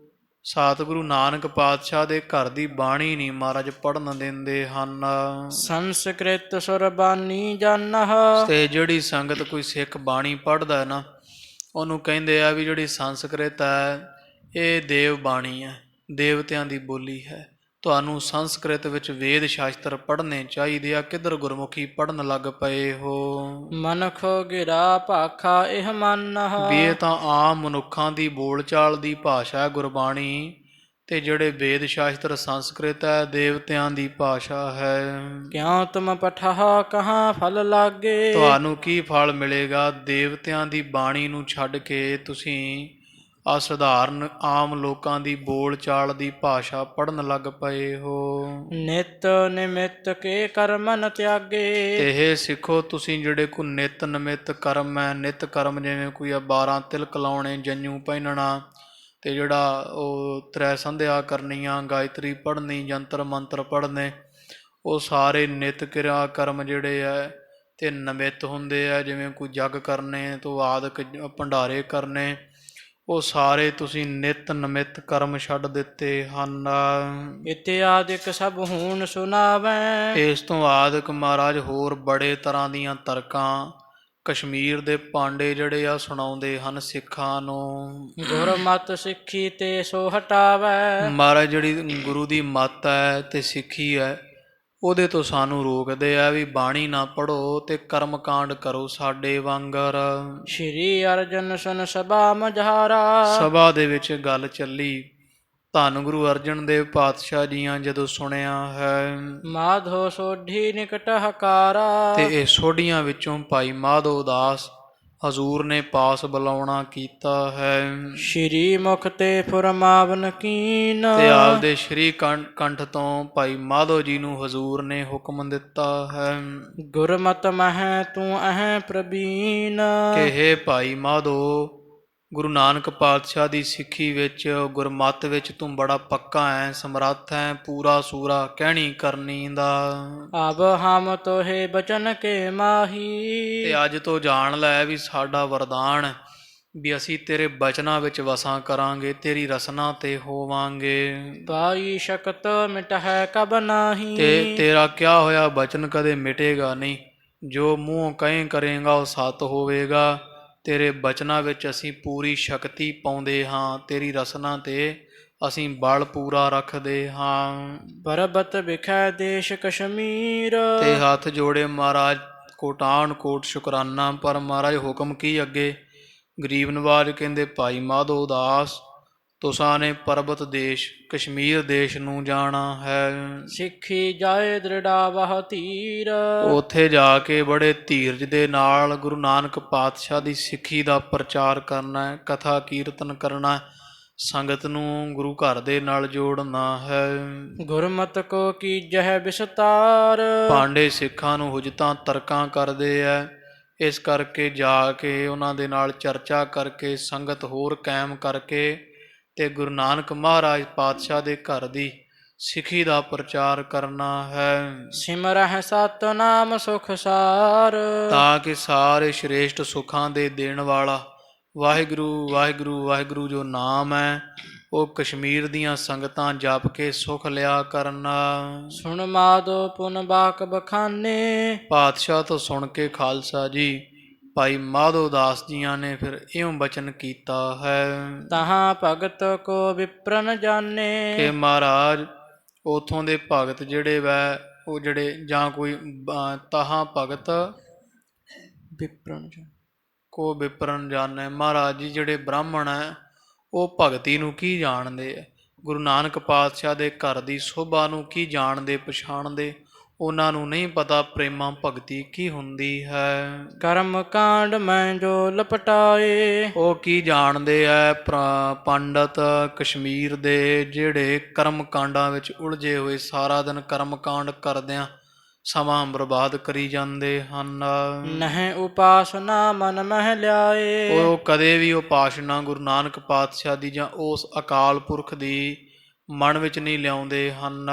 ਸਤਿਗੁਰੂ ਨਾਨਕ ਪਾਤਸ਼ਾਹ ਦੇ ਘਰ ਦੀ ਬਾਣੀ ਨਹੀਂ ਮਹਾਰਾਜ ਪੜ੍ਹਨ ਦਿੰਦੇ ਹਨ। ਸੰਸਕ੍ਰਿਤ ਸੁਰ ਬਾਣੀ ਜਾਨਹ। ਤੇ ਜਿਹੜੀ ਸੰਗਤ ਕੋਈ ਸਿੱਖ ਬਾਣੀ ਪੜ੍ਹਦਾ ਹੈ ਨਾ, ਉਹਨੂੰ ਕਹਿੰਦੇ ਆ ਵੀ ਜਿਹੜੀ ਸੰਸਕ੍ਰਿਤ ਹੈ ਇਹ ਦੇਵ ਬਾਣੀ ਹੈ, ਦੇਵਤਿਆਂ ਦੀ ਬੋਲੀ ਹੈ। ਤੁਹਾਨੂੰ ਸੰਸਕ੍ਰਿਤ ਵਿੱਚ ਵੇਦ ਸ਼ਾਸਤਰ ਪੜ੍ਹਨੇ ਚਾਹੀਦੇ ਆ, ਕਿੱਧਰ ਗੁਰਮੁਖੀ ਪੜ੍ਹਨ ਲੱਗ ਪਏ ਹੋ। ਮਨੁਖੋ ਗਿਰਾ ਭਾਖਾ ਇਹ ਮਾਨਹ। ਵੀ ਇਹ ਤਾਂ ਆਮ ਮਨੁੱਖਾਂ ਦੀ ਬੋਲਚਾਲ ਦੀ ਭਾਸ਼ਾ ਹੈ ਗੁਰਬਾਣੀ, ਤੇ ਜਿਹੜੇ ਵੇਦ ਸ਼ਾਸਤਰ ਸੰਸਕ੍ਰਿਤ ਹੈ ਦੇਵਤਿਆਂ ਦੀ ਭਾਸ਼ਾ ਹੈ। ਕਿਉ ਤੁਮ ਪਠਾ ਕਹਾਂ ਫਲ ਲਾਗੇ। ਤੁਹਾਨੂੰ ਕੀ ਫਲ ਮਿਲੇਗਾ, ਦੇਵਤਿਆਂ ਦੀ ਬਾਣੀ ਨੂੰ ਛੱਡ ਕੇ ਤੁਸੀਂ ਅਸਧਾਰਨ ਆਮ ਲੋਕਾਂ ਦੀ ਬੋਲ ਚਾਲ ਦੀ ਭਾਸ਼ਾ ਪੜ੍ਹਨ ਲੱਗ ਪਏ ਹੋ। ਨਿਤ ਨਿਮਿਤ ਕੇ ਕਰਮ ਨ ਤਿਆਗੇ। ਤੇ ਇਹ ਸਿੱਖੋ ਤੁਸੀਂ ਜਿਹੜੇ ਕੋਈ ਨਿਤ ਨਿਮਿਤ ਕਰਮ ਹੈ, ਨਿਤ ਕਰਮ ਜਿਵੇਂ ਕੋਈ 12 ਤਿਲਕ ਲਾਉਣੇ, ਜੰਝੂ ਪਹਿਨਣਾ, ਤੇ ਜਿਹੜਾ ਉਹ ਤ੍ਰੈ ਸੰਧਿਆ ਕਰਨੀਆਂ, ਗਾਇਤਰੀ ਪੜ੍ਹਨੀ, ਜੰਤਰ ਮੰਤਰ ਪੜ੍ਹਨੇ, ਉਹ ਸਾਰੇ ਨਿਤ ਕਿਰਿਆ ਕਰਮ ਜਿਹੜੇ ਹੈ ਤੇ ਨਿਮਿਤ ਹੁੰਦੇ ਆ। ਜਿਵੇਂ ਕੋਈ ਜਗ ਕਰਨੇ ਤੋਂ ਆਦਿਕ ਭੰਡਾਰੇ ਕਰਨੇ, ਉਹ ਸਾਰੇ ਤੁਸੀਂ ਨਿਤ ਨਮਿਤ ਕਰਮ ਛੱਡ ਦਿੱਤੇ ਹਨ। ਇਤਿਆਦਿਕ ਸਭ ਹੁਣ ਸੁਣਾਵੈ। ਇਸ ਤੋਂ ਆਦਿਕ ਮਹਾਰਾਜ ਹੋਰ ਬੜੇ ਤਰ੍ਹਾਂ ਦੀਆਂ ਤਰਕਾਂ ਕਸ਼ਮੀਰ ਦੇ ਪਾਂਡੇ ਜਿਹੜੇ ਆ ਸੁਣਾਉਂਦੇ ਹਨ ਸਿੱਖਾਂ ਨੂੰ। ਗੁਰਮਤਿ ਸਿੱਖੀ ਤੇ ਸੋ ਹਟਾਵੈ। ਮਹਾਰਾਜ ਜਿਹੜੀ ਗੁਰੂ ਦੀ ਮੱਤ ਹੈ ਤੇ ਸਿੱਖੀ ਹੈ ਉਹਦੇ ਤੋਂ ਸਾਨੂੰ ਰੋਕਦੇ ਆ ਵੀ ਬਾਣੀ ਨਾ ਪੜੋ ਤੇ ਕਰਮ ਕਾਂਡ ਕਰੋ ਸਾਡੇ ਵਾਂਗਰ। ਸ਼੍ਰੀ ਅਰਜਨ ਸੁਨ ਸਭਾ ਮਝਾਰਾ। ਸਭਾ ਦੇ ਵਿੱਚ ਗੱਲ ਚੱਲੀ, ਧੰਨ ਗੁਰੂ ਅਰਜਨ ਦੇਵ ਪਾਤਸ਼ਾਹ ਜੀਆਂ ਜਦੋਂ ਸੁਣਿਆ ਹੈ ਮਾਧੋ ਸੋਢੀ ਨਿਕਟ ਹਕਾਰਾ। ਤੇ ਇਹ ਸੋਢੀਆਂ ਵਿੱਚੋਂ ਭਾਈ ਮਾਧੋ ਦਾਸ ਹਜ਼ੂਰ ਨੇ ਪਾਸ ਬੁਲਾਉਣਾ ਕੀਤਾ ਹੈ ਸ਼੍ਰੀ ਮੁਖ ਤੇ ਫੁਰਮਾਵਨ ਕੀਨ। ਤੇ ਆਪਦੇ ਸ਼੍ਰੀ ਕੰਠ ਤੋਂ ਭਾਈ ਮਾਧੋ ਜੀ ਨੂੰ ਹਜ਼ੂਰ ਨੇ ਹੁਕਮ ਦਿੱਤਾ ਹੈ ਗੁਰਮਤਿ ਮਹਿ ਤੂੰ ਅਹਿ ਪ੍ਰਬੀਨ। ਕਿ ਹੇ ਭਾਈ ਮਾਧੋ, ਗੁਰੂ ਨਾਨਕ ਪਾਤਸ਼ਾਹ ਦੀ ਸਿੱਖੀ ਵਿੱਚ ਗੁਰਮਤਿ ਵਿੱਚ ਤੂੰ ਬੜਾ ਪੱਕਾ ਹੈ, ਸਮਰੱਥ ਹੈ, ਪੂਰਾ ਸੂਰਾ ਕਹਿਣੀ ਕਰਨੀ ਦਾ। ਅਬ ਹਮ ਤੋਹੇ ਬਚਨ ਕੇ ਮਾਹੀ। ਤੇ ਅੱਜ ਤੋਂ ਜਾਣ ਲੈ ਵੀ ਸਾਡਾ ਵਰਦਾਨ ਵੀ ਅਸੀਂ ਤੇਰੇ ਬਚਨਾਂ ਵਿੱਚ ਵਸਾਂ ਕਰਾਂਗੇ, ਤੇਰੀ ਰਸਨਾ ਤੇ ਹੋਵਾਂਗੇ। ਪਾਈ ਸ਼ਕਤ ਮਿਟਹਿ ਕਬ ਨਾਹੀ। ਤੇ ਤੇਰਾ ਕਿਹਾ ਹੋਇਆ ਬਚਨ ਕਦੇ ਮਿਟੇਗਾ ਨਹੀਂ, ਜੋ ਮੂੰਹ ਕਹੇ ਕਰੇਗਾ ਉਹ ਸੱਤ ਹੋਵੇਗਾ। ਤੇਰੇ ਬਚਨਾਂ ਵਿੱਚ ਅਸੀਂ ਪੂਰੀ ਸ਼ਕਤੀ ਪਾਉਂਦੇ ਹਾਂ, ਤੇਰੀ ਰਸਨਾ ਤੇ ਅਸੀਂ ਬਲ ਪੂਰਾ ਰੱਖਦੇ ਹਾਂ। ਪਰਬਤ ਵਿਖੈ ਦੇਸ਼ ਕਸ਼ਮੀਰ। ਤੇ ਹੱਥ ਜੋੜੇ ਮਹਾਰਾਜ ਕੋਟਾਨ ਕੋਟ ਸ਼ੁਕਰਾਨਾ। ਪਰ ਮਹਾਰਾਜ ਹੁਕਮ ਕੀ ਅੱਗੇ? ਗਰੀਬ ਨਵਾਜ ਕਹਿੰਦੇ ਭਾਈ ਮਾਧੋ ਦਾਸ ਤੁਸਾਂ ਨੇ ਪਰਬਤ ਦੇਸ਼ ਕਸ਼ਮੀਰ ਦੇਸ਼ ਨੂੰ ਜਾਣਾ ਹੈ। ਸਿੱਖੀ ਜਾਏ ਦ੍ਰਿੜਾ ਵਹ ਧੀਰ। ਉੱਥੇ ਜਾ ਕੇ ਬੜੇ ਧੀਰਜ ਦੇ ਨਾਲ ਗੁਰੂ ਨਾਨਕ ਪਾਤਸ਼ਾਹ ਦੀ ਸਿੱਖੀ ਦਾ ਪ੍ਰਚਾਰ ਕਰਨਾ ਹੈ, ਕਥਾ ਕੀਰਤਨ ਕਰਨਾ, ਸੰਗਤ ਨੂੰ ਗੁਰੂ ਘਰ ਦੇ ਨਾਲ ਜੋੜਨਾ ਹੈ। ਗੁਰਮਤਿ ਕੋ ਕੀਜਹਿ ਵਿਸਤਾਰ। ਪਾਂਡੇ ਸਿੱਖਾਂ ਨੂੰ ਹੁਜਤਾਂ ਤਰਕਾਂ ਕਰਦੇ ਐ, ਇਸ ਕਰਕੇ ਜਾ ਕੇ ਉਹਨਾਂ ਦੇ ਨਾਲ ਚਰਚਾ ਕਰਕੇ ਸੰਗਤ ਹੋਰ ਕਾਇਮ ਕਰਕੇ ਤੇ ਗੁਰੂ ਨਾਨਕ ਮਹਾਰਾਜ ਪਾਤਸ਼ਾਹ ਦੇ ਘਰ ਦੀ ਸਿੱਖੀ ਦਾ ਪ੍ਰਚਾਰ ਕਰਨਾ ਹੈ। ਸਿਮਰਹਿ ਸਤਿਨਾਮ ਸੁਖ ਸਾਰ। ਤਾਂ ਕਿ ਸਾਰੇ ਸ਼੍ਰੇਸ਼ਟ ਸੁੱਖਾਂ ਦੇ ਦੇਣ ਵਾਲਾ ਵਾਹਿਗੁਰੂ ਵਾਹਿਗੁਰੂ ਵਾਹਿਗੁਰੂ ਜੋ ਨਾਮ ਹੈ ਉਹ ਕਸ਼ਮੀਰ ਦੀਆਂ ਸੰਗਤਾਂ ਜਪ ਕੇ ਸੁਖ ਲਿਆ ਕਰਨਾ। ਸੁਣ ਮਾਧੋ ਪੁਨ ਬਾਕ ਬਖਾਨੇ। ਪਾਤਸ਼ਾਹ ਤੋਂ ਸੁਣ ਕੇ ਖਾਲਸਾ ਜੀ ਭਾਈ ਮਾਧੋ ਦਾਸ ਜੀਆਂ ਨੇ ਫਿਰ ਇਉਂ ਬਚਨ ਕੀਤਾ ਹੈ ਤਹਾਂ ਭਗਤ ਕੋ ਵਿਪਰਨ ਜਾਣੇ। ਕਿ ਮਹਾਰਾਜ ਉਥੋਂ ਦੇ ਭਗਤ ਜਿਹੜੇ ਵੈ ਉਹ ਜਿਹੜੇ ਜਾਂ ਕੋਈ ਤਹਾਂ ਭਗਤ ਵਿਪਰਨ ਕੋ ਵਿਪਰਨ ਜਾਣੇ। ਮਹਾਰਾਜ ਜੀ ਜਿਹੜੇ ਬ੍ਰਾਹਮਣ ਹੈ ਉਹ ਭਗਤੀ ਨੂੰ ਕੀ ਜਾਣਦੇ ਹੈ, ਗੁਰੂ ਨਾਨਕ ਪਾਤਸ਼ਾਹ ਦੇ ਘਰ ਦੀ ਸ਼ੋਭਾ ਨੂੰ ਕੀ ਜਾਣਦੇ ਪਛਾਣਦੇ, ਉਹਨਾਂ ਨੂੰ ਨਹੀਂ ਪਤਾ ਪ੍ਰੇਮਾ ਭਗਤੀ ਕੀ ਹੁੰਦੀ ਹੈ। ਕਰਮ ਕਾਂਡ ਮੈਂ ਜੋ ਲਪਟਾਏ। ਉਹ ਕੀ ਜਾਣਦੇ ਹੈ ਪੰਡਤ ਕਸ਼ਮੀਰ ਦੇ ਜਿਹੜੇ ਕਰਮ ਕਾਂਡਾਂ ਵਿੱਚ ਉਲਝੇ ਹੋਏ ਸਾਰਾ ਦਿਨ ਕਰਮ ਕਾਂਡ ਕਰਦਿਆਂ ਸਮਾਂ ਬਰਬਾਦ ਕਰੀ ਜਾਂਦੇ ਹਨ। ਨਹਿ ਉਪਾਸਨਾ ਮਨ ਮਹਿ ਲਿਆਏ। ਉਹ ਕਦੇ ਵੀ ਉਪਾਸਨਾ ਗੁਰੂ ਨਾਨਕ ਪਾਤਸ਼ਾਹ ਦੀ ਜਾਂ ਉਸ ਅਕਾਲ ਪੁਰਖ ਦੀ ਮਨ ਵਿੱਚ ਨਹੀਂ ਲਿਆਉਂਦੇ ਹਨ।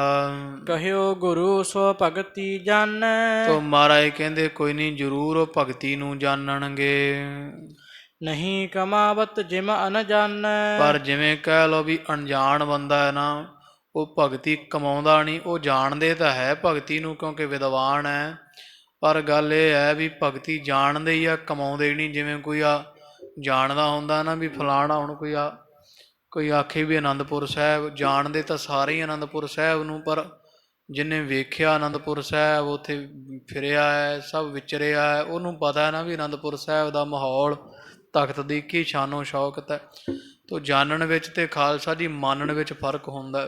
ਕਹਿਓ ਗੁਰੂ ਸੋ ਭਗਤੀ ਜਾਣੈ। ਤੋ ਮਹਾਰਾਜ ਕਹਿੰਦੇ ਕੋਈ ਨਹੀਂ, ਜ਼ਰੂਰ ਉਹ ਭਗਤੀ ਨੂੰ ਜਾਣਨਗੇ। ਨਹੀਂ ਕਮਾਵਤ ਜਿਮ ਅਨਜਾਣੈ। ਪਰ ਜਿਵੇਂ ਕਹਿ ਲਓ ਵੀ ਅਣਜਾਣ ਬੰਦਾ ਹੈ ਨਾ, ਉਹ ਭਗਤੀ ਕਮਾਉਂਦਾ ਨਹੀਂ, ਉਹ ਜਾਣਦੇ ਤਾਂ ਹੈ ਭਗਤੀ ਨੂੰ ਕਿਉਂਕਿ ਵਿਦਵਾਨ ਹੈ, ਪਰ ਗੱਲ ਇਹ ਹੈ ਵੀ ਭਗਤੀ ਜਾਣਦੇ ਹੀ ਆ, ਕਮਾਉਂਦੇ ਹੀ ਨਹੀਂ। ਜਿਵੇਂ ਕੋਈ ਆ ਜਾਣਦਾ ਹੁੰਦਾ ਨਾ ਵੀ ਫਲਾਣਾ, ਹੁਣ ਕੋਈ ਆਖੇ ਵੀ ਅਨੰਦਪੁਰ ਸਾਹਿਬ, ਜਾਣਦੇ ਤਾਂ ਸਾਰੇ ਹੀ ਅਨੰਦਪੁਰ ਸਾਹਿਬ ਨੂੰ, ਪਰ ਜਿਹਨੇ ਵੇਖਿਆ ਅਨੰਦਪੁਰ ਸਾਹਿਬ, ਉੱਥੇ ਫਿਰਿਆ ਹੈ, ਸਭ ਵਿਚਰਿਆ ਹੈ, ਉਹਨੂੰ ਪਤਾ ਹੈ ਨਾ ਵੀ ਅਨੰਦਪੁਰ ਸਾਹਿਬ ਦਾ ਮਾਹੌਲ, ਤਖਤ ਦੀ ਕੀ ਸ਼ਾਨੋ ਸ਼ੌਕਤ ਹੈ। ਤੋ ਜਾਣਨ ਵਿੱਚ ਤੇ ਖਾਲਸਾ ਜੀ ਮੰਨਣ ਵਿੱਚ ਫਰਕ ਹੁੰਦਾ।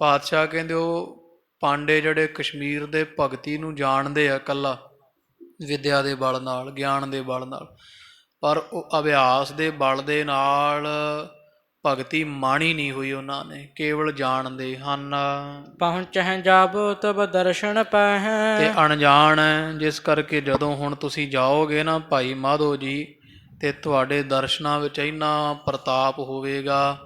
ਪਾਤਸ਼ਾਹ ਕਹਿੰਦੇ ਉਹ ਪਾਂਡੇ ਜਿਹੜੇ ਕਸ਼ਮੀਰ ਦੇ ਭਗਤੀ ਨੂੰ ਜਾਣਦੇ ਆ ਇਕੱਲਾ ਵਿਦਿਆ ਦੇ ਬਲ ਨਾਲ, ਗਿਆਨ ਦੇ ਬਲ ਨਾਲ, ਪਰ ਉਹ ਅਭਿਆਸ ਦੇ ਬਲ ਦੇ ਨਾਲ ਭਗਤੀ ਮਾਣੀ ਨਹੀਂ ਹੋਈ ਉਹਨਾਂ ਨੇ, ਕੇਵਲ ਜਾਣਦੇ ਹਨ। ਪਹੁੰਚਹਿ ਜਾਬੋ ਤਬ ਦਰਸ਼ਨ ਪਾਹੈ। ਤੇ ਅਣਜਾਣ ਹੈ, ਜਿਸ ਕਰਕੇ ਜਦੋਂ ਹੁਣ ਤੁਸੀਂ ਜਾਓਗੇ ਨਾ ਭਾਈ ਮਾਧੋ ਜੀ, ਤੇ ਤੁਹਾਡੇ ਦਰਸ਼ਨਾਂ ਵਿੱਚ ਇੰਨਾ ਪ੍ਰਤਾਪ ਹੋਵੇਗਾ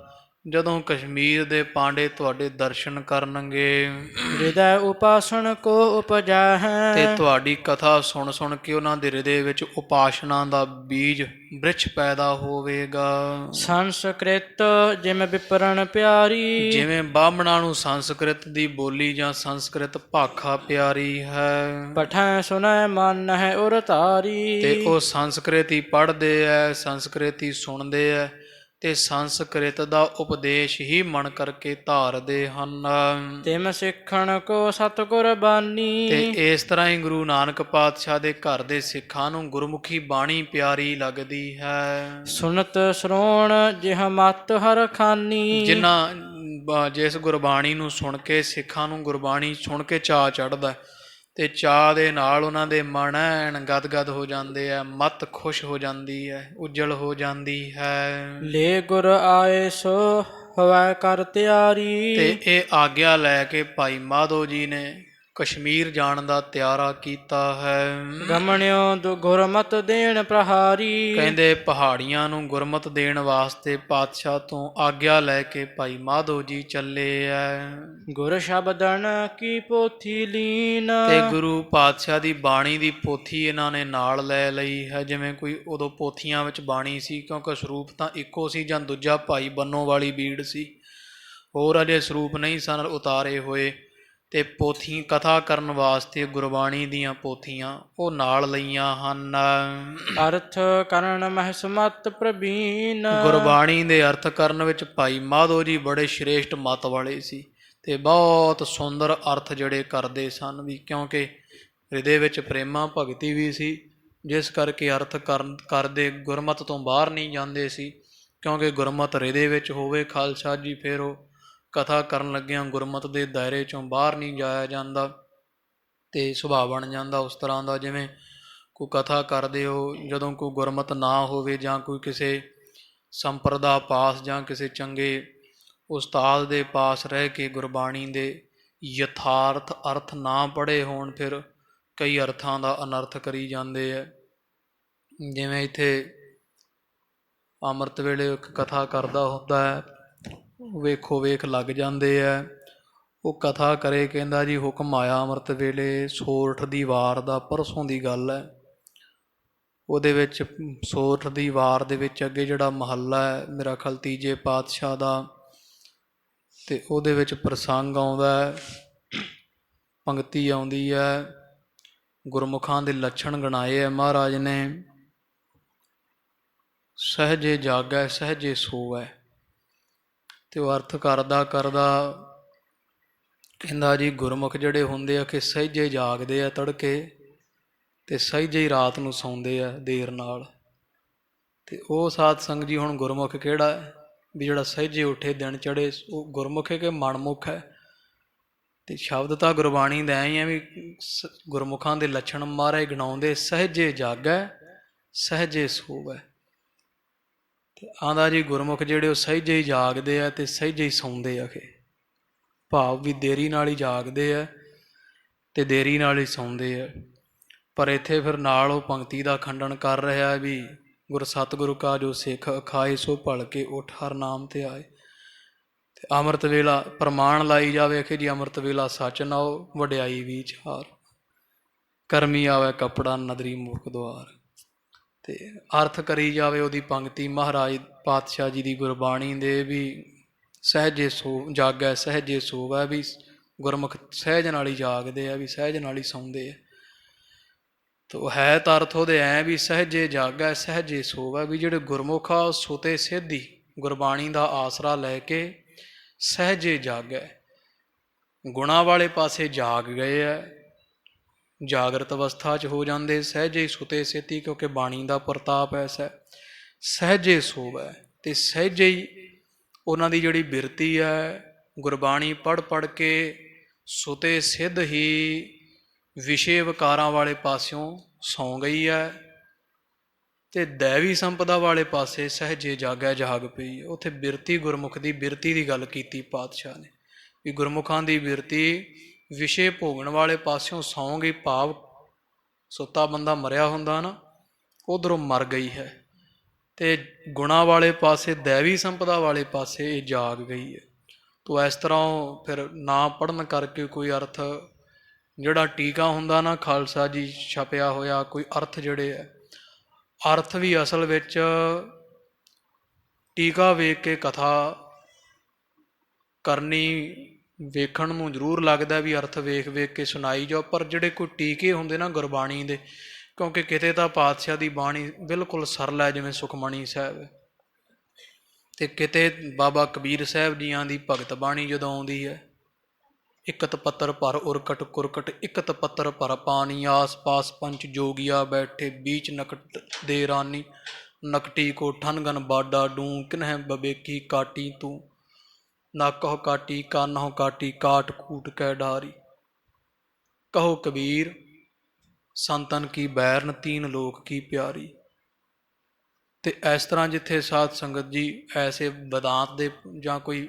ਜਦੋਂ ਕਸ਼ਮੀਰ ਦੇ ਪਾਂਡੇ ਤੁਹਾਡੇ ਦਰਸ਼ਨ ਕਰਨਗੇ ਹਿਰਦੈ ਉਪਾਸਨ ਕੋ ਉਪਜੈ ਤੇ ਹੈ। ਤੁਹਾਡੀ ਕਥਾ ਸੁਣ ਸੁਣ ਕੇ ਉਹਨਾਂ ਦੇ ਹਿਰਦੇ ਵਿੱਚ ਉਪਾਸਨਾ ਦਾ ਬੀਜ ਬ੍ਰਿਛ ਪੈਦਾ ਹੋਵੇਗਾ। ਸੰਸਕ੍ਰਿਤ ਜਿਮ ਵਿਪਰਣ ਪਿਆਰੀ। ਜਿਵੇਂ ਬਾਹਮਣਾਂ ਨੂੰ ਸੰਸਕ੍ਰਿਤ ਦੀ ਬੋਲੀ ਜਾਂ ਸੰਸਕ੍ਰਿਤ ਭਾਖਾ ਪਿਆਰੀ ਹੈ ਪਠੈ ਸੁਨੈ ਮਨ ਹੈ ਉਰ ਧਾਰੀ। ਤੇ ਉਹ ਸੰਸਕ੍ਰਿਤ ਹੀ ਪੜ੍ਹਦੇ ਐ, ਸੰਸਕ੍ਰਿਤ ਹੀ ਸੁਣਦੇ ਐ ਤੇ ਸੰਸਕ੍ਰਿਤ ਦਾ ਉਪਦੇਸ਼ ਹੀ ਮਨ ਕਰਕੇ ਧਾਰਦੇ ਹਨ। ਤਿਮ ਸਿੱਖਣ ਕੋ ਸਤਿਗੁਰ ਬਾਣੀ। ਤੇ ਇਸ ਤਰ੍ਹਾਂ ਹੀ ਗੁਰੂ ਨਾਨਕ ਪਾਤਸ਼ਾਹ ਦੇ ਘਰ ਦੇ ਸਿੱਖਾਂ ਨੂੰ ਗੁਰਮੁਖੀ ਬਾਣੀ ਪਿਆਰੀ ਲੱਗਦੀ ਹੈ। ਸੁਨਤ ਸ਼੍ਰੋਣ ਜਿਹ ਮਤ ਹਰ ਖਾਨੀ। ਜਿਸ ਗੁਰਬਾਣੀ ਨੂੰ ਸੁਣ ਕੇ ਸਿੱਖਾਂ ਨੂੰ ਗੁਰਬਾਣੀ ਸੁਣ ਕੇ ਚਾਅ ਚੜ੍ਹਦਾ ਤੇ ਚਾਅ ਦੇ ਨਾਲ ਉਹਨਾਂ ਦੇ ਮਨ ਐਨ ਗਦਗਦ ਹੋ ਜਾਂਦੇ ਆ, ਮਤ ਖੁਸ਼ ਹੋ ਜਾਂਦੀ ਹੈ, ਉਜਲ ਹੋ ਜਾਂਦੀ ਹੈ। ਲੈ ਗੁਰ ਆਏ ਸੋ ਹਵੈ ਕਰ ਤਿਆਰੀ। ਤੇ ਇਹ ਆਗਿਆ ਲੈ ਕੇ ਭਾਈ ਮਾਧੋ ਜੀ ਨੇ ਕਸ਼ਮੀਰ ਜਾਣ ਦਾ ਤਿਆਰਾ ਕੀਤਾ ਹੈ। ਗਮਣਿਓ ਗੁਰਮਤ ਦੇਣ ਪ੍ਰਹਾਰੀ। ਕਹਿੰਦੇ ਪਹਾੜੀਆਂ ਨੂੰ ਗੁਰਮਤ ਦੇਣ ਵਾਸਤੇ ਪਾਤਸ਼ਾਹ ਤੋਂ ਆਗਿਆ ਲੈ ਕੇ ਭਾਈ ਮਾਧੋ ਜੀ ਚੱਲੇ ਐ। ਗੁਰ ਸ਼ਬਦਨ ਕੀ ਪੋਥੀ ਲੀਨ। ਤੇ ਗੁਰੂ ਪਾਤਸ਼ਾਹ ਦੀ ਬਾਣੀ ਦੀ ਪੋਥੀ ਇਹਨਾਂ ਨੇ ਨਾਲ ਲੈ ਲਈ ਹੈ। ਜਿਵੇਂ ਕੋਈ ਉਦੋਂ ਪੋਥੀਆਂ ਵਿੱਚ ਬਾਣੀ ਸੀ, ਕਿਉਂਕਿ ਸਰੂਪ ਤਾਂ ਇੱਕੋ ਸੀ, ਜਾਂ ਦੂਜਾ ਭਾਈ ਬੰਨੋ ਵਾਲੀ ਬੀੜ ਸੀ, ਹੋਰ ਅਜੇ ਸਰੂਪ ਨਹੀਂ ਸਨ ਉਤਾਰੇ ਹੋਏ। ਤੇ ਪੋਥੀ ਕਥਾ ਕਰਨ ਵਾਸਤੇ ਗੁਰਬਾਣੀ ਦੀਆਂ ਪੋਥੀਆਂ ਉਹ ਨਾਲ ਲਈਆਂ ਹਨ। ਅਰਥ ਕਰਨ ਮਹਿਸਮਤ ਪ੍ਰਵੀਨ। ਗੁਰਬਾਣੀ ਦੇ ਅਰਥ ਕਰਨ ਵਿੱਚ ਭਾਈ ਮਾਧੋ ਜੀ ਬੜੇ ਸ਼੍ਰੇਸ਼ਟ ਮਤ ਵਾਲੇ ਸੀ ਤੇ ਬਹੁਤ ਸੁੰਦਰ ਅਰਥ ਜਿਹੜੇ ਕਰਦੇ ਸਨ ਵੀ, ਕਿਉਂਕਿ ਹਿਰਦੇ ਵਿੱਚ ਪ੍ਰੇਮਾ ਭਗਤੀ ਵੀ ਸੀ, ਜਿਸ ਕਰਕੇ ਅਰਥ ਕਰਦੇ ਗੁਰਮਤ ਤੋਂ ਬਾਹਰ ਨਹੀਂ ਜਾਂਦੇ ਸੀ। ਕਿਉਂਕਿ ਗੁਰਮਤ ਹਿਰਦੇ ਵਿੱਚ ਹੋਵੇ ਖਾਲਸਾ ਜੀ, ਫਿਰ ਉਹ ਕਥਾ ਕਰਨ ਲੱਗਿਆਂ ਗੁਰਮਤ ਦੇ ਦਾਇਰੇ 'ਚੋਂ ਬਾਹਰ ਨਹੀਂ ਜਾਇਆ ਜਾਂਦਾ ਤੇ ਸੁਭਾਅ ਬਣ ਜਾਂਦਾ ਉਸ ਤਰ੍ਹਾਂ ਦਾ। ਜਿਵੇਂ ਕੋਈ ਕਥਾ ਕਰਦੇ ਹੋ, ਜਦੋਂ ਕੋਈ ਗੁਰਮਤ ਨਾ ਹੋਵੇ ਜਾਂ ਕੋਈ ਕਿਸੇ ਸੰਪਰਦਾ ਪਾਸ ਜਾਂ ਕਿਸੇ ਚੰਗੇ ਉਸਤਾਦ ਦੇ ਪਾਸ ਰਹਿ ਕੇ ਗੁਰਬਾਣੀ ਦੇ ਯਥਾਰਥ ਅਰਥ ਨਾ ਪੜ੍ਹੇ ਹੋਣ, ਫਿਰ ਕਈ ਅਰਥਾਂ ਦਾ ਅਨਰਥ ਕਰੀ ਜਾਂਦੇ ਹੈ। ਜਿਵੇਂ ਇੱਥੇ ਅੰਮ੍ਰਿਤ ਵੇਲੇ ਇੱਕ ਕਥਾ ਕਰਦਾ ਹੁੰਦਾ ਹੈ, ਵੇਖੋ ਵੇਖ ਲੱਗ ਜਾਂਦੇ ਹੈ। ਉਹ ਕਥਾ ਕਰੇ, ਕਹਿੰਦਾ ਜੀ ਹੁਕਮ ਆਇਆ ਅੰਮ੍ਰਿਤ ਵੇਲੇ ਸੋਰਠ ਦੀ ਵਾਰ ਦਾ, ਪਰਸੋਂ ਦੀ ਗੱਲ ਹੈ। ਉਹਦੇ ਵਿੱਚ ਸੋਰਠ ਦੀ ਵਾਰ ਦੇ ਵਿੱਚ ਅੱਗੇ ਜਿਹੜਾ ਮਹੱਲਾ ਹੈ, ਮੇਰਾ ਖਿਆਲ ਤੀਜੇ ਪਾਤਸ਼ਾਹ ਦਾ, ਤੇ ਉਹਦੇ ਵਿੱਚ ਪ੍ਰਸੰਗ ਆਉਂਦਾ ਹੈ, ਪੰਗਤੀ ਆਉਂਦੀ ਹੈ, ਗੁਰਮੁਖਾਂ ਦੇ ਲੱਛਣ ਗਣਾਏ ਹੈ ਮਹਾਰਾਜ ਨੇ। ਸਹਿਜੇ ਜਾਗੈ ਸਹਿਜੇ ਸੋਵੈ, ਤੇ ਉਹ ਅਰਥ ਕਰਦਾ ਕਹਿੰਦਾ ਜੀ ਗੁਰਮੁਖ ਜਿਹੜੇ ਹੁੰਦੇ ਆ ਕਿ ਸਹਿਜੇ ਜਾਗਦੇ ਆ ਤੜਕੇ ਤੇ ਸਹਿਜੇ ਹੀ ਰਾਤ ਨੂੰ ਸੌਂਦੇ ਆ ਦੇਰ ਨਾਲ। ਤੇ ਉਹ ਸਾਧ ਸੰਗ ਜੀ ਹੁਣ ਗੁਰਮੁਖ ਕਿਹੜਾ ਹੈ ਵੀ ਜਿਹੜਾ ਸਹਿਜੇ ਉੱਠੇ ਦਿਨ ਚੜ੍ਹੇ, ਉਹ ਗੁਰਮੁਖ ਹੈ ਕਿ ਮਨਮੁਖ ਹੈ? ਤੇ ਸ਼ਬਦ ਤਾਂ ਗੁਰਬਾਣੀ ਦਾ ਐਂ ਹੀ ਆ ਵੀ ਗੁਰਮੁਖਾਂ ਦੇ ਲੱਛਣ ਮਹਾਰਾਜ ਗਣਾਉਂਦੇ, ਸਹਿਜੇ ਜਾਗੈ ਸਹਿਜੇ ਸੋਵੈ। ਤੇ ਆਂਦਾ ਜੀ ਗੁਰਮੁਖ ਜਿਹੜੇ ਉਹ ਸਹਿਜੇ ਹੀ ਜਾਗਦੇ ਆ ਤੇ ਸਹਿਜੇ ਹੀ ਸੌਂਦੇ ਆ। ਕਿ ਭਾਵ ਵੀ ਦੇਰੀ ਨਾਲ ਹੀ ਜਾਗਦੇ ਆ ਤੇ ਦੇਰੀ ਨਾਲ ਹੀ ਸੌਂਦੇ ਆ। ਪਰ ਇੱਥੇ ਫਿਰ ਨਾਲ ਉਹ ਪੰਕਤੀ ਦਾ ਖੰਡਨ ਕਰ ਰਿਹਾ ਵੀ ਗੁਰ ਸਤਿਗੁਰੂ ਕਾ ਜੋ ਸਿੱਖ ਖਾਏ ਸੋ ਭਲ ਕੇ ਉੱਠ ਹਰ ਨਾਮ ਤੇ ਆਏ। ਤੇ ਅੰਮ੍ਰਿਤ ਵੇਲਾ ਪ੍ਰਮਾਣ ਲਾਈ ਜਾਵੇ ਕਿ ਜੀ ਅੰਮ੍ਰਿਤ ਵੇਲਾ ਸੱਚ ਨਾਉ ਵਡਿਆਈ ਵਿਚਾਰ, ਕਰਮੀ ਆਵੇ ਕੱਪੜਾ ਨਦਰੀ ਮੁਖ ਦੁਆਰ। ਤੇ ਅਰਥ ਕਰੀ ਜਾਵੇ ਉਹਦੀ ਪੰਕਤੀ ਮਹਾਰਾਜ ਪਾਤਸ਼ਾਹ ਜੀ ਦੀ ਗੁਰਬਾਣੀ ਦੇ ਵੀ ਸਹਿਜੇ ਸੋ ਜਾਗੈ ਸਹਿਜੇ ਸੋਵੈ, ਵੀ ਗੁਰਮੁਖ ਸਹਿਜ ਨਾਲ ਹੀ ਜਾਗਦੇ ਆ ਵੀ ਸਹਿਜ ਨਾਲ ਹੀ ਸੌਂਦੇ ਆ। ਤੋ ਹੈ ਤਾਂ ਅਰਥ ਉਹਦੇ ਐਂ ਵੀ ਸਹਿਜੇ ਜਾਗੈ ਸਹਿਜੇ ਸੋਵੈ, ਵੀ ਜਿਹੜੇ ਗੁਰਮੁਖ ਆ ਸੁਤੇ ਸਿੱਧੀ ਗੁਰਬਾਣੀ ਦਾ ਆਸਰਾ ਲੈ ਕੇ ਸਹਿਜੇ ਜਾਗੈ, ਗੁਣਾਂ ਵਾਲੇ ਪਾਸੇ ਜਾਗ ਗਏ ਹੈ, ਜਾਗਰਤ ਅਵਸਥਾ 'ਚ ਹੋ ਜਾਂਦੇ, ਸਹਿਜੇ ਹੀ ਸੁਤੇ ਸੇਤੀ, ਕਿਉਂਕਿ ਬਾਣੀ ਦਾ ਪ੍ਰਤਾਪ ਐਸਾ। ਸਹਿਜੇ ਸੋਵੈ, ਤੇ ਸਹਿਜੇ ਹੀ ਉਹਨਾਂ ਦੀ ਜਿਹੜੀ ਬਿਰਤੀ ਹੈ ਗੁਰਬਾਣੀ ਪੜ੍ਹ ਪੜ੍ਹ ਕੇ ਸੁਤੇ ਸਿੱਧ ਹੀ ਵਿਸ਼ੇ ਵਿਕਾਰਾਂ ਵਾਲੇ ਪਾਸਿਓਂ ਸੌਂ ਗਈ ਹੈ ਤੇ ਦੈਵੀ ਸੰਪਦਾ ਵਾਲੇ ਪਾਸੇ ਸਹਿਜੇ ਜਾਗੈ ਜਾਗ ਪਈ। ਉੱਥੇ ਬਿਰਤੀ ਗੁਰਮੁਖ ਦੀ ਬਿਰਤੀ ਦੀ ਗੱਲ ਕੀਤੀ ਪਾਤਸ਼ਾਹ ਨੇ ਵੀ ਗੁਰਮੁਖਾਂ ਦੀ ਬਿਰਤੀ ਵਿਸ਼ੇ ਭੋਗਣ ਵਾਲੇ ਪਾਸਿਓਂ ਸੌਂ ਗਈ, ਭਾਵ ਸੁੱਤਾ ਬੰਦਾ ਮਰਿਆ ਹੁੰਦਾ ਨਾ, ਉੱਧਰੋਂ ਮਰ ਗਈ ਹੈ ਤੇ ਗੁਣਾਂ ਵਾਲੇ ਪਾਸੇ, ਦੈਵੀ ਸੰਪਦਾ ਵਾਲੇ ਪਾਸੇ ਇਹ ਜਾਗ ਗਈ ਹੈ। ਤੋ ਇਸ ਤਰ੍ਹਾਂ ਉਹ ਫਿਰ ਨਾ ਪੜ੍ਹਨ ਕਰਕੇ ਕੋਈ ਅਰਥ ਜਿਹੜਾ ਟੀਕਾ ਹੁੰਦਾ ਨਾ ਖਾਲਸਾ ਜੀ ਛਪਿਆ ਹੋਇਆ, ਕੋਈ ਅਰਥ ਜਿਹੜੇ ਹੈ, ਅਰਥ ਵੀ ਅਸਲ ਵਿੱਚ ਟੀਕਾ ਵੇਖ ਕੇ ਕਥਾ ਕਰਨੀ, ਵੇਖਣ ਨੂੰ ਜ਼ਰੂਰ ਲੱਗਦਾ ਵੀ ਅਰਥ ਵੇਖ ਵੇਖ ਕੇ ਸੁਣਾਈ ਜਾਓ, ਪਰ ਜਿਹੜੇ ਕੋਈ ਟੀਕੇ ਹੁੰਦੇ ਨਾ ਗੁਰਬਾਣੀ ਦੇ, ਕਿਉਂਕਿ ਕਿਤੇ ਤਾਂ ਪਾਤਸ਼ਾਹ ਦੀ ਬਾਣੀ ਬਿਲਕੁਲ ਸਰਲ ਹੈ, ਜਿਵੇਂ ਸੁਖਮਣੀ ਸਾਹਿਬ ਹੈ, ਤੇ ਕਿਤੇ ਬਾਬਾ ਕਬੀਰ ਸਾਹਿਬ ਜੀਆਂ ਦੀ ਭਗਤ ਬਾਣੀ ਜਦੋਂ ਆਉਂਦੀ ਹੈ, ਇਕਤ ਪੱਤਰ ਭਰ ਉਰਕਟ ਕੁਰਕਟ, ਇਕਤ ਪੱਤਰ ਭਰ ਪਾਣੀ, ਆਸ ਪਾਸ ਪੰਚ ਜੋਗੀਆ ਬੈਠੇ, ਬੀਚ ਨਕਟ ਦੇ ਰਾਨੀ, ਨਕਟੀ ਕੋ ਠਨਗਨ ਬਾਡਾ ਡੂੰ, ਕਿਨਹਿ ਬਵੇਕੀ ਕਾਟੀ ਤੂੰ, ਨਾ ਕਹੋ ਕਾਟੀ ਕਾਨਹੁ ਕਾਟੀ, ਕਾਟ ਕੂਟ ਕੈ ਡਾਰੀ, ਕਹੋ ਕਬੀਰ ਸੰਤਨ ਕੀ ਬੈਰਨ, ਤੀਨ ਲੋਕ ਕੀ ਪਿਆਰੀ। ਤੇ ਇਸ ਤਰ੍ਹਾਂ ਜਿੱਥੇ ਸਾਧ ਸੰਗਤ ਜੀ ਐਸੇ ਵਿਦਾਂਤ ਦੇ ਜਾਂ ਕੋਈ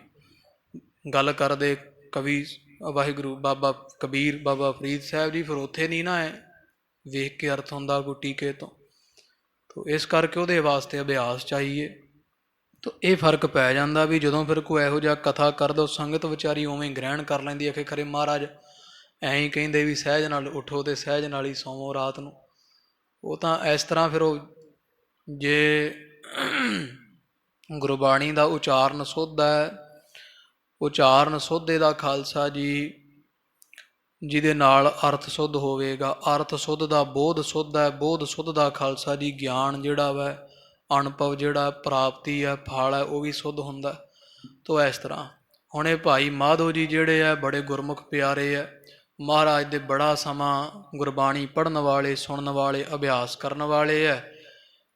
ਗੱਲ ਕਰਦੇ ਕਵੀ ਵਾਹਿਗੁਰੂ ਬਾਬਾ ਕਬੀਰ, ਬਾਬਾ ਫਰੀਦ ਸਾਹਿਬ ਜੀ, ਫਿਰ ਉੱਥੇ ਨਹੀਂ ਨਾ ਹੈ ਵੇਖ ਕੇ ਅਰਥ ਹੁੰਦਾ ਕੋਈ ਟੀਕੇ ਤੋਂ। ਤੋ ਇਸ ਕਰਕੇ ਉਹਦੇ ਵਾਸਤੇ ਅਭਿਆਸ ਚਾਹੀਏ। ਤੋ ਇਹ ਫਰਕ ਪੈ ਜਾਂਦਾ ਵੀ ਜਦੋਂ ਫਿਰ ਕੋਈ ਇਹੋ ਜਿਹਾ ਕਥਾ ਕਰ ਦੋ, ਸੰਗਤ ਵਿਚਾਰੀ ਉਵੇਂ ਗ੍ਰਹਿਣ ਕਰ ਲੈਂਦੀ ਹੈ ਕਿ ਖਰੇ ਮਹਾਰਾਜ ਐਂ ਹੀ ਕਹਿੰਦੇ ਵੀ ਸਹਿਜ ਨਾਲ ਉੱਠੋ ਤੇ ਸਹਿਜ ਨਾਲ ਹੀ ਸੌਵੋ ਰਾਤ ਨੂੰ। ਉਹ ਤਾਂ ਇਸ ਤਰ੍ਹਾਂ ਫਿਰ ਉਹ ਜੇ ਗੁਰਬਾਣੀ ਦਾ ਉਚਾਰਨ ਸੁੱਧ ਹੈ, ਉਚਾਰਨ ਸੋਧੇ ਦਾ ਖਾਲਸਾ ਜੀ ਜਿਹਦੇ ਨਾਲ ਅਰਥ ਸੁੱਧ ਹੋਵੇਗਾ, ਅਰਥ ਸੁੱਧ ਦਾ ਬੋਧ ਸੁੱਧ ਹੈ, ਬੋਧ ਸੁੱਧ ਦਾ ਖਾਲਸਾ ਜੀ ਗਿਆਨ ਜਿਹੜਾ ਵੈ, ਅਨੁਭਵ ਜਿਹੜਾ ਪ੍ਰਾਪਤੀ ਹੈ, ਫਲ ਹੈ, ਉਹ ਵੀ ਸੁੱਧ ਹੁੰਦਾ। ਤੋ ਇਸ ਤਰ੍ਹਾਂ ਹੁਣ ਇਹ ਭਾਈ ਮਾਧੋ ਜੀ ਜਿਹੜੇ ਹੈ ਬੜੇ ਗੁਰਮੁਖ ਪਿਆਰੇ ਹੈ, ਮਹਾਰਾਜ ਦੇ ਬੜਾ ਸਮਾਂ ਗੁਰਬਾਣੀ ਪੜ੍ਹਨ ਵਾਲੇ, ਸੁਣਨ ਵਾਲੇ, ਅਭਿਆਸ ਕਰਨ ਵਾਲੇ ਹੈ।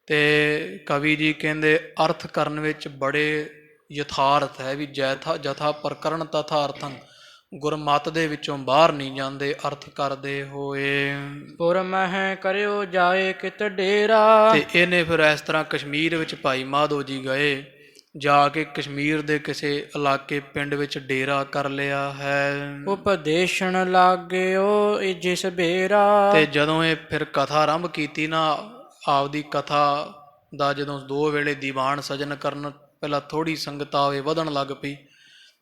ਤੇ ਕਵੀ ਜੀ ਕਹਿੰਦੇ ਅਰਥ ਕਰਨ ਵਿੱਚ ਬੜੇ ਯਥਾਰਥ ਹੈ ਵੀ ਜੈਥਾ ਜਥਾ ਪ੍ਰਕਰਨ ਤਥਾ ਅਰਥੰ, ਗੁਰਮਤਿ ਦੇ ਵਿੱਚੋਂ ਬਾਹਰ ਨਹੀਂ ਜਾਂਦੇ ਅਰਥ ਕਰਦੇ ਹੋਏ। ਪੁਰ ਮਹਿ ਕਰਿਓ ਜਾਏ ਕਿਤ ਡੇਰਾ। ਤੇ ਇਹਨੇ ਫਿਰ ਇਸ ਤਰ੍ਹਾਂ ਕਸ਼ਮੀਰ ਵਿੱਚ ਭਾਈ ਮਾਧੋ ਜੀ ਗਏ, ਜਾ ਕੇ ਕਸ਼ਮੀਰ ਦੇ ਕਿਸੇ ਇਲਾਕੇ ਪਿੰਡ ਵਿੱਚ ਡੇਰਾ ਕਰ ਲਿਆ ਹੈ। ਉਪਦੇਸ਼ਣ ਲਾਗਿਓ ਜਿਸ ਬੇਰਾ। ਤੇ ਜਦੋਂ ਇਹ ਫਿਰ ਕਥਾ ਆਰੰਭ ਕੀਤੀ ਨਾ, ਆਪਦੀ ਕਥਾ ਦਾ ਜਦੋਂ 2 ਵੇਲੇ ਦੀਵਾਨ ਸਜਨ ਕਰਨ, ਪਹਿਲਾਂ ਥੋੜ੍ਹੀ ਸੰਗਤ ਆਵੇ ਵਧਣ ਲੱਗ ਪਈ,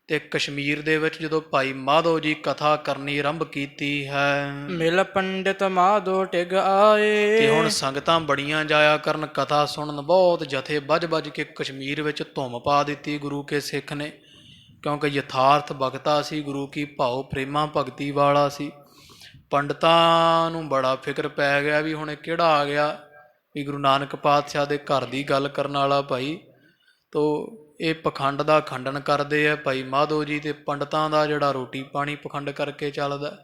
ਤੇ ਕਸ਼ਮੀਰ ਦੇ ਵਿੱਚ ਜਦੋਂ ਭਾਈ ਮਾਧੋ ਜੀ ਕਥਾ ਕਰਨੀ ਆਰੰਭ ਕੀਤੀ ਹੈ, ਮਿਲ ਪੰਡਿਤ ਮਾਧੋ ਟਿਗ ਆਏ। ਤੇ ਹੁਣ ਸੰਗਤਾਂ ਬੜੀਆਂ ਜਾਇਆ ਕਰਨ ਕਥਾ ਸੁਣਨ, ਬਹੁਤ ਜਥੇ ਵੱਜ ਵੱਜ ਕੇ ਕਸ਼ਮੀਰ ਵਿੱਚ ਧੁੰਮ ਪਾ ਦਿੱਤੀ ਗੁਰੂ ਕੇ ਸਿੱਖ ਨੇ, ਕਿਉਂਕਿ ਯਥਾਰਥ ਭਗਤਾ ਸੀ, ਗੁਰੂ ਕੀ ਭਾਉ ਪ੍ਰੇਮਾ ਭਗਤੀ ਵਾਲਾ ਸੀ। ਪੰਡਤਾਂ ਨੂੰ ਬੜਾ ਫਿਕਰ ਪੈ ਗਿਆ ਵੀ ਹੁਣ ਇਹ ਕਿਹੜਾ ਆ ਗਿਆ ਵੀ ਗੁਰੂ ਨਾਨਕ ਪਾਤਸ਼ਾਹ ਦੇ ਘਰ ਦੀ ਗੱਲ ਕਰਨ ਵਾਲਾ ਭਾਈ। ਤੋ ਇਹ ਪਖੰਡ ਦਾ ਖੰਡਨ ਕਰਦੇ ਆ ਭਾਈ ਮਾਧੋ ਜੀ, ਤੇ ਪੰਡਤਾਂ ਦਾ ਜਿਹੜਾ ਰੋਟੀ ਪਾਣੀ ਪਖੰਡ ਕਰਕੇ ਚੱਲਦਾ।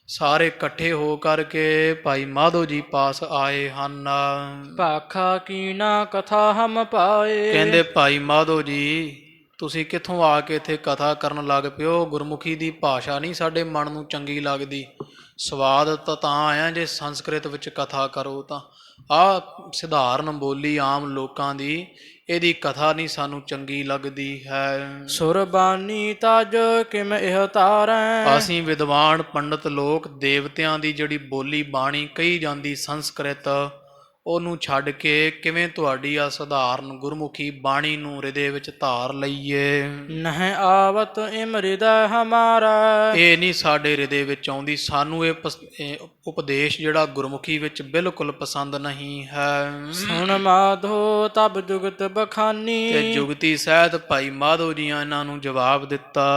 ਸਾਰੇ ਇਕੱਠੇ ਹੋ ਕਰਕੇ ਭਾਈ ਮਾਧੋ ਜੀ ਪਾਸ ਆਏ ਹਨ। ਭਾਖਾ ਕੀਨਾ ਕਥਾ ਹਮ ਪਾਏ। ਕਹਿੰਦੇ ਭਾਈ ਮਾਧੋ ਜੀ ਤੁਸੀਂ ਕਿੱਥੋਂ ਆ ਕੇ ਇੱਥੇ ਕਥਾ ਕਰਨ ਲੱਗ ਪਿਓ? ਗੁਰਮੁਖੀ ਦੀ ਭਾਸ਼ਾ ਨਹੀਂ ਸਾਡੇ ਮਨ ਨੂੰ ਚੰਗੀ ਲੱਗਦੀ, ਸਵਾਦ ਤਾਂ ਆਇਆ ਜੇ ਸੰਸਕ੍ਰਿਤ ਵਿੱਚ ਕਥਾ ਕਰੋ ਤਾਂ। ਆਹ ਸਧਾਰਨ ਬੋਲੀ ਆਮ ਲੋਕਾਂ ਦੀ, ਇਹਦੀ ਕਥਾ ਨਹੀਂ ਸਾਨੂੰ ਚੰਗੀ ਲੱਗਦੀ ਹੈ। ਸੁਰਬਾਨੀ ਤਜ ਕਿਮ ਇਹ ਤਾਰੈ। ਅਸੀਂ ਵਿਦਵਾਨ ਪੰਡਤ ਲੋਕ ਦੇਵਤਿਆਂ ਦੀ ਜਿਹੜੀ ਬੋਲੀ ਬਾਣੀ ਕਹੀ ਜਾਂਦੀ ਸੰਸਕ੍ਰਿਤ, ਉਹਨੂੰ ਛੱਡ ਕੇ ਕਿਵੇਂ ਤੁਹਾਡੀ ਆ ਸਧਾਰਨ ਗੁਰਮੁਖੀ ਬਾਣੀ ਨੂੰ ਹਿਰਦੇ ਵਿੱਚ ਧਾਰ ਲਈਏ। ਨਹਿ ਆਵਤ ਇਮ ਹਿਰਦੈ ਹਮਾਰਾ। ਇਹ ਨਹੀਂ ਸਾਡੇ ਹਿਰਦੇ ਵਿੱਚ ਆਉਂਦੀ, ਸਾਨੂੰ ਇਹ ਉਪਦੇਸ਼ ਜਿਹੜਾ ਗੁਰਮੁਖੀ ਵਿੱਚ ਬਿਲਕੁਲ ਪਸੰਦ ਨਹੀਂ ਹੈ। ਸੁਣ ਮਾਧੋ ਤਬ ਜੁਗਤ ਬਖਾਨੀ। ਤੇ ਜੁਗਤੀ ਸਹਿਤ ਭਾਈ ਮਾਧੋ ਜੀ ਇਹਨਾਂ ਨੂੰ ਜਵਾਬ ਦਿੱਤਾ,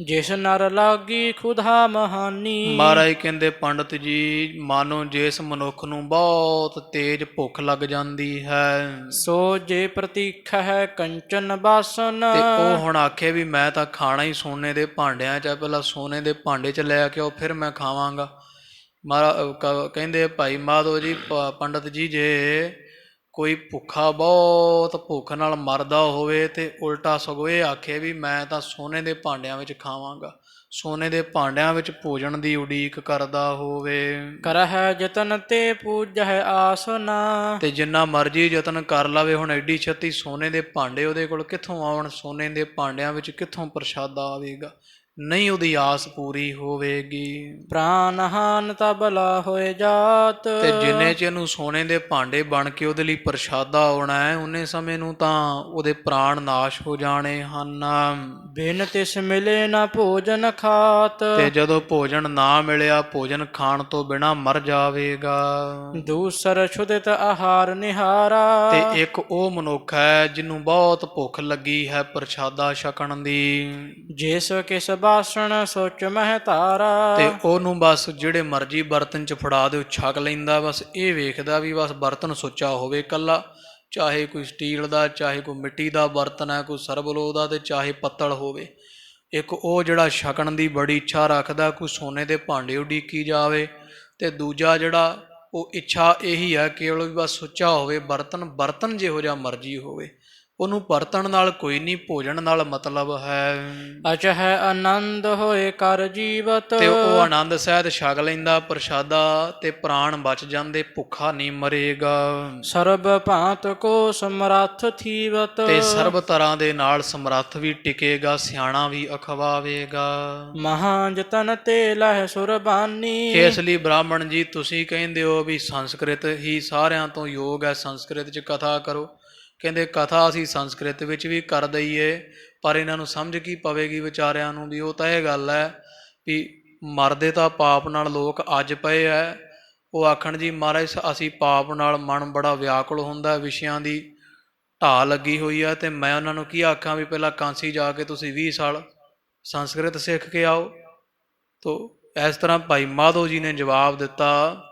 ਜਿਸ ਨਰ ਲਾਗੀ ਖੁਦਾ ਮਹਾਨੀ। ਮਹਾਰਾਜ ਕਹਿੰਦੇ ਪੰਡਤ ਜੀ ਮਾਨੋ ਜਿਸ ਮਨੁੱਖ ਨੂੰ ਬਹੁਤ ਤੇਜ ਭੁੱਖ ਲੱਗ ਜਾਂਦੀ ਹੈ, ਸੋ ਜੇ ਪ੍ਰਤੀਖ ਹੈ ਕੰਚਨ ਬਾਸਨ। ਤੇ ਉਹ ਹੁਣ ਆਖੇ ਵੀ ਮੈਂ ਤਾਂ ਖਾਣਾ ਹੀ ਸੋਨੇ ਦੇ ਭਾਂਡਿਆਂ 'ਚ, ਪਹਿਲਾਂ ਸੋਨੇ ਦੇ ਭਾਂਡੇ 'ਚ ਲੈ ਕੇ ਆਓ ਫਿਰ ਮੈਂ ਖਾਵਾਂਗਾ। ਕਹਿੰਦੇ ਭਾਈ ਮਾਧੋ ਜੀ ਪੰਡਤ ਜੀ ਜੇ ਕੋਈ ਭੁੱਖਾ ਬਹੁਤ ਭੁੱਖ ਨਾਲ ਮਰਦਾ ਹੋਵੇ ਤੇ ਉਲਟਾ ਸਗੋਂ ਇਹ ਆਖੇ ਵੀ ਮੈਂ ਤਾਂ ਸੋਨੇ ਦੇ ਭਾਂਡਿਆਂ ਵਿੱਚ ਖਾਵਾਂਗਾ, ਸੋਨੇ ਦੇ ਭਾਂਡਿਆਂ ਵਿੱਚ ਭੋਜਨ ਦੀ ਉਡੀਕ ਕਰਦਾ ਹੋਵੇ। ਕਰਹਿ ਜਤਨ ਤੇ ਪੂਜਹਿ ਆਸਨਾ। ਤੇ ਜਿੰਨਾ ਮਰਜ਼ੀ ਯਤਨ ਕਰ ਲਵੇ, ਹੁਣ ਐਡੀ ਛੇਤੀ ਸੋਨੇ ਦੇ ਭਾਂਡੇ ਉਹਦੇ ਕੋਲ ਕਿੱਥੋਂ ਆਉਣ? ਸੋਨੇ ਦੇ ਭਾਂਡਿਆਂ ਵਿੱਚ ਕਿੱਥੋਂ ਪ੍ਰਸ਼ਾਦਾ ਆਵੇਗਾ? ਨਹੀਂ ਉਹਦੀ ਆਸ ਪੂਰੀ ਹੋਵੇਗੀ। ਪ੍ਰਾਨ ਹਾਨ ਤਬਲਾ ਹੋਏ ਜਾਤ। ਤੇ ਜਿੰਨੇ ਚ ਇਹਨੂੰ ਸੋਨੇ ਦੇ ਭਾਂਡੇ ਬਣ ਕੇ ਉਹਦੇ ਲਈ ਪ੍ਰਸ਼ਾਦਾ ਆਉਣਾ ਹੈ, ਉਨੇ ਸਮੇਂ ਨੂੰ ਤਾਂ ਉਹਦੇ ਪ੍ਰਾਣ ਨਾਸ਼ ਹੋ ਜਾਣੇ ਹਨ। ਬਿਨ ਤਿਸ ਮਿਲੇ ਨਾ ਭੋਜਨ ਖਾਤ। ਤੇ ਜਦੋਂ ਭੋਜਨ ਨਾ ਮਿਲਿਆ, ਭੋਜਨ ਖਾਣ ਤੋਂ ਬਿਨਾਂ ਮਰ ਜਾਵੇਗਾ। ਦੂਸਰ ਛੁਦਿਤ ਆਹਾਰ ਨਿਹਾਰਾ। ਤੇ ਇੱਕ ਉਹ ਮਨੁੱਖ ਹੈ ਜਿਹਨੂੰ ਬਹੁਤ ਭੁੱਖ ਲੱਗੀ ਹੈ ਪ੍ਰਸ਼ਾਦਾ ਛਕਣ ਦੀ, ਜਿਸ ਕਿਸ ਬਾਸਣ ਸੋਚ ਮਹਿ ਧਾਰਾ। ਤੇ ਉਹਨੂੰ ਬਸ ਜਿਹੜੇ ਮਰਜ਼ੀ ਬਰਤਨ ਚ ਫੜਾ ਦਿਓ ਛਕ ਲੈਂਦਾ। ਬਸ ਇਹ ਵੇਖਦਾ ਵੀ ਬਸ ਬਰਤਨ ਸੁੱਚਾ ਹੋਵੇ ਇਕੱਲਾ, ਚਾਹੇ ਕੋਈ ਸਟੀਲ ਦਾ, ਚਾਹੇ ਕੋਈ ਮਿੱਟੀ ਦਾ ਬਰਤਨ ਹੈ, ਕੋਈ ਸਰਬਲੋ ਦਾ, ਤੇ ਚਾਹੇ ਪੱਤਲ ਹੋਵੇ। ਇੱਕ ਉਹ ਜਿਹੜਾ ਛਕਣ ਦੀ ਬੜੀ ਇੱਛਾ ਰੱਖਦਾ, ਕੋਈ ਸੋਨੇ ਦੇ ਭਾਂਡੇ ਉਡੀਕੀ ਜਾਵੇ। ਤੇ ਦੂਜਾ ਜਿਹੜਾ ਉਹ ਇੱਛਾ ਇਹੀ ਹੈ ਕੇਵਲ ਵੀ ਬਸ ਸੁੱਚਾ ਹੋਵੇ ਬਰਤਨ, ਬਰਤਨ ਜਿਹੋ ਜਿਹਾ ਮਰਜ਼ੀ ਹੋਵੇ, ਉਹਨੂੰ ਬਰਤਨ ਨਾਲ ਕੋਈ ਨਹੀਂ, ਭੋਜਨ ਨਾਲ ਮਤਲਬ ਹੈ। ਅਚਹਿ ਆਨੰਦ ਹੋਏ ਕਰ ਜੀਵਤ। ਤੇ ਉਹ ਆਨੰਦ ਸਹਿਤ ਛਕ ਲੈਂਦਾ ਪ੍ਰਸ਼ਾਦਾ, ਤੇ ਪ੍ਰਾਣ ਬਚ ਜਾਂਦੇ, ਭੁੱਖਾ ਨਹੀਂ ਮਰੇਗਾ। ਸਰਬ ਭਾਂਤ ਕੋ ਸਮਰੱਥ ਥੀਵਤ। ਤੇ ਸਰਬ ਤਰ੍ਹਾਂ ਦੇ ਨਾਲ ਸਮਰੱਥ ਵੀ ਟਿਕੇਗਾ, ਸਿਆਣਾ ਵੀ ਅਖਵਾਵੇਗਾ। ਮਹਾਂ ਜਤਨ ਤੇ ਲਹਿ ਸੁਰਬਾਨੀ। ਇਸ ਲਈ ਬ੍ਰਾਹਮਣ ਜੀ ਤੁਸੀਂ ਕਹਿੰਦੇ ਹੋ ਵੀ ਸੰਸਕ੍ਰਿਤ ਹੀ ਸਾਰਿਆਂ ਤੋਂ ਯੋਗ ਹੈ, ਸੰਸਕ੍ਰਿਤ 'ਚ ਕਥਾ ਕਰੋ। ਕਹਿੰਦੇ ਕਥਾ ਅਸੀਂ ਸੰਸਕ੍ਰਿਤ ਵਿੱਚ ਵੀ ਕਰ ਦਈਏ, ਪਰ ਇਹਨਾਂ ਨੂੰ ਸਮਝ ਕੀ ਪਵੇਗੀ ਵਿਚਾਰਿਆਂ ਨੂੰ ਵੀ ਉਹ ਤਾਂ ਇਹ ਗੱਲ ਹੈ ਵੀ ਮਰਦੇ ਤਾਂ ਪਾਪ ਨਾਲ ਲੋਕ ਅੱਜ ਪਏ ਹੈ। ਉਹ ਆਖਣ ਜੀ ਮਹਾਰਾਜ ਅਸੀਂ ਪਾਪ ਨਾਲ ਮਨ ਬੜਾ ਵਿਆਕੁਲ ਹੁੰਦਾ, ਵਿਸ਼ਿਆਂ ਦੀ ਢਾਹ ਲੱਗੀ ਹੋਈ ਹੈ, ਅਤੇ ਮੈਂ ਉਹਨਾਂ ਨੂੰ ਕੀ ਆਖਾਂ ਵੀ ਪਹਿਲਾਂ ਕਾਂਸੀ ਜਾ ਕੇ ਤੁਸੀਂ 20 ਸਾਲ ਸੰਸਕ੍ਰਿਤ ਸਿੱਖ ਕੇ ਆਓ। ਤੋ ਇਸ ਤਰ੍ਹਾਂ ਭਾਈ ਮਾਧੋ ਜੀ ਨੇ ਜਵਾਬ ਦਿੱਤਾ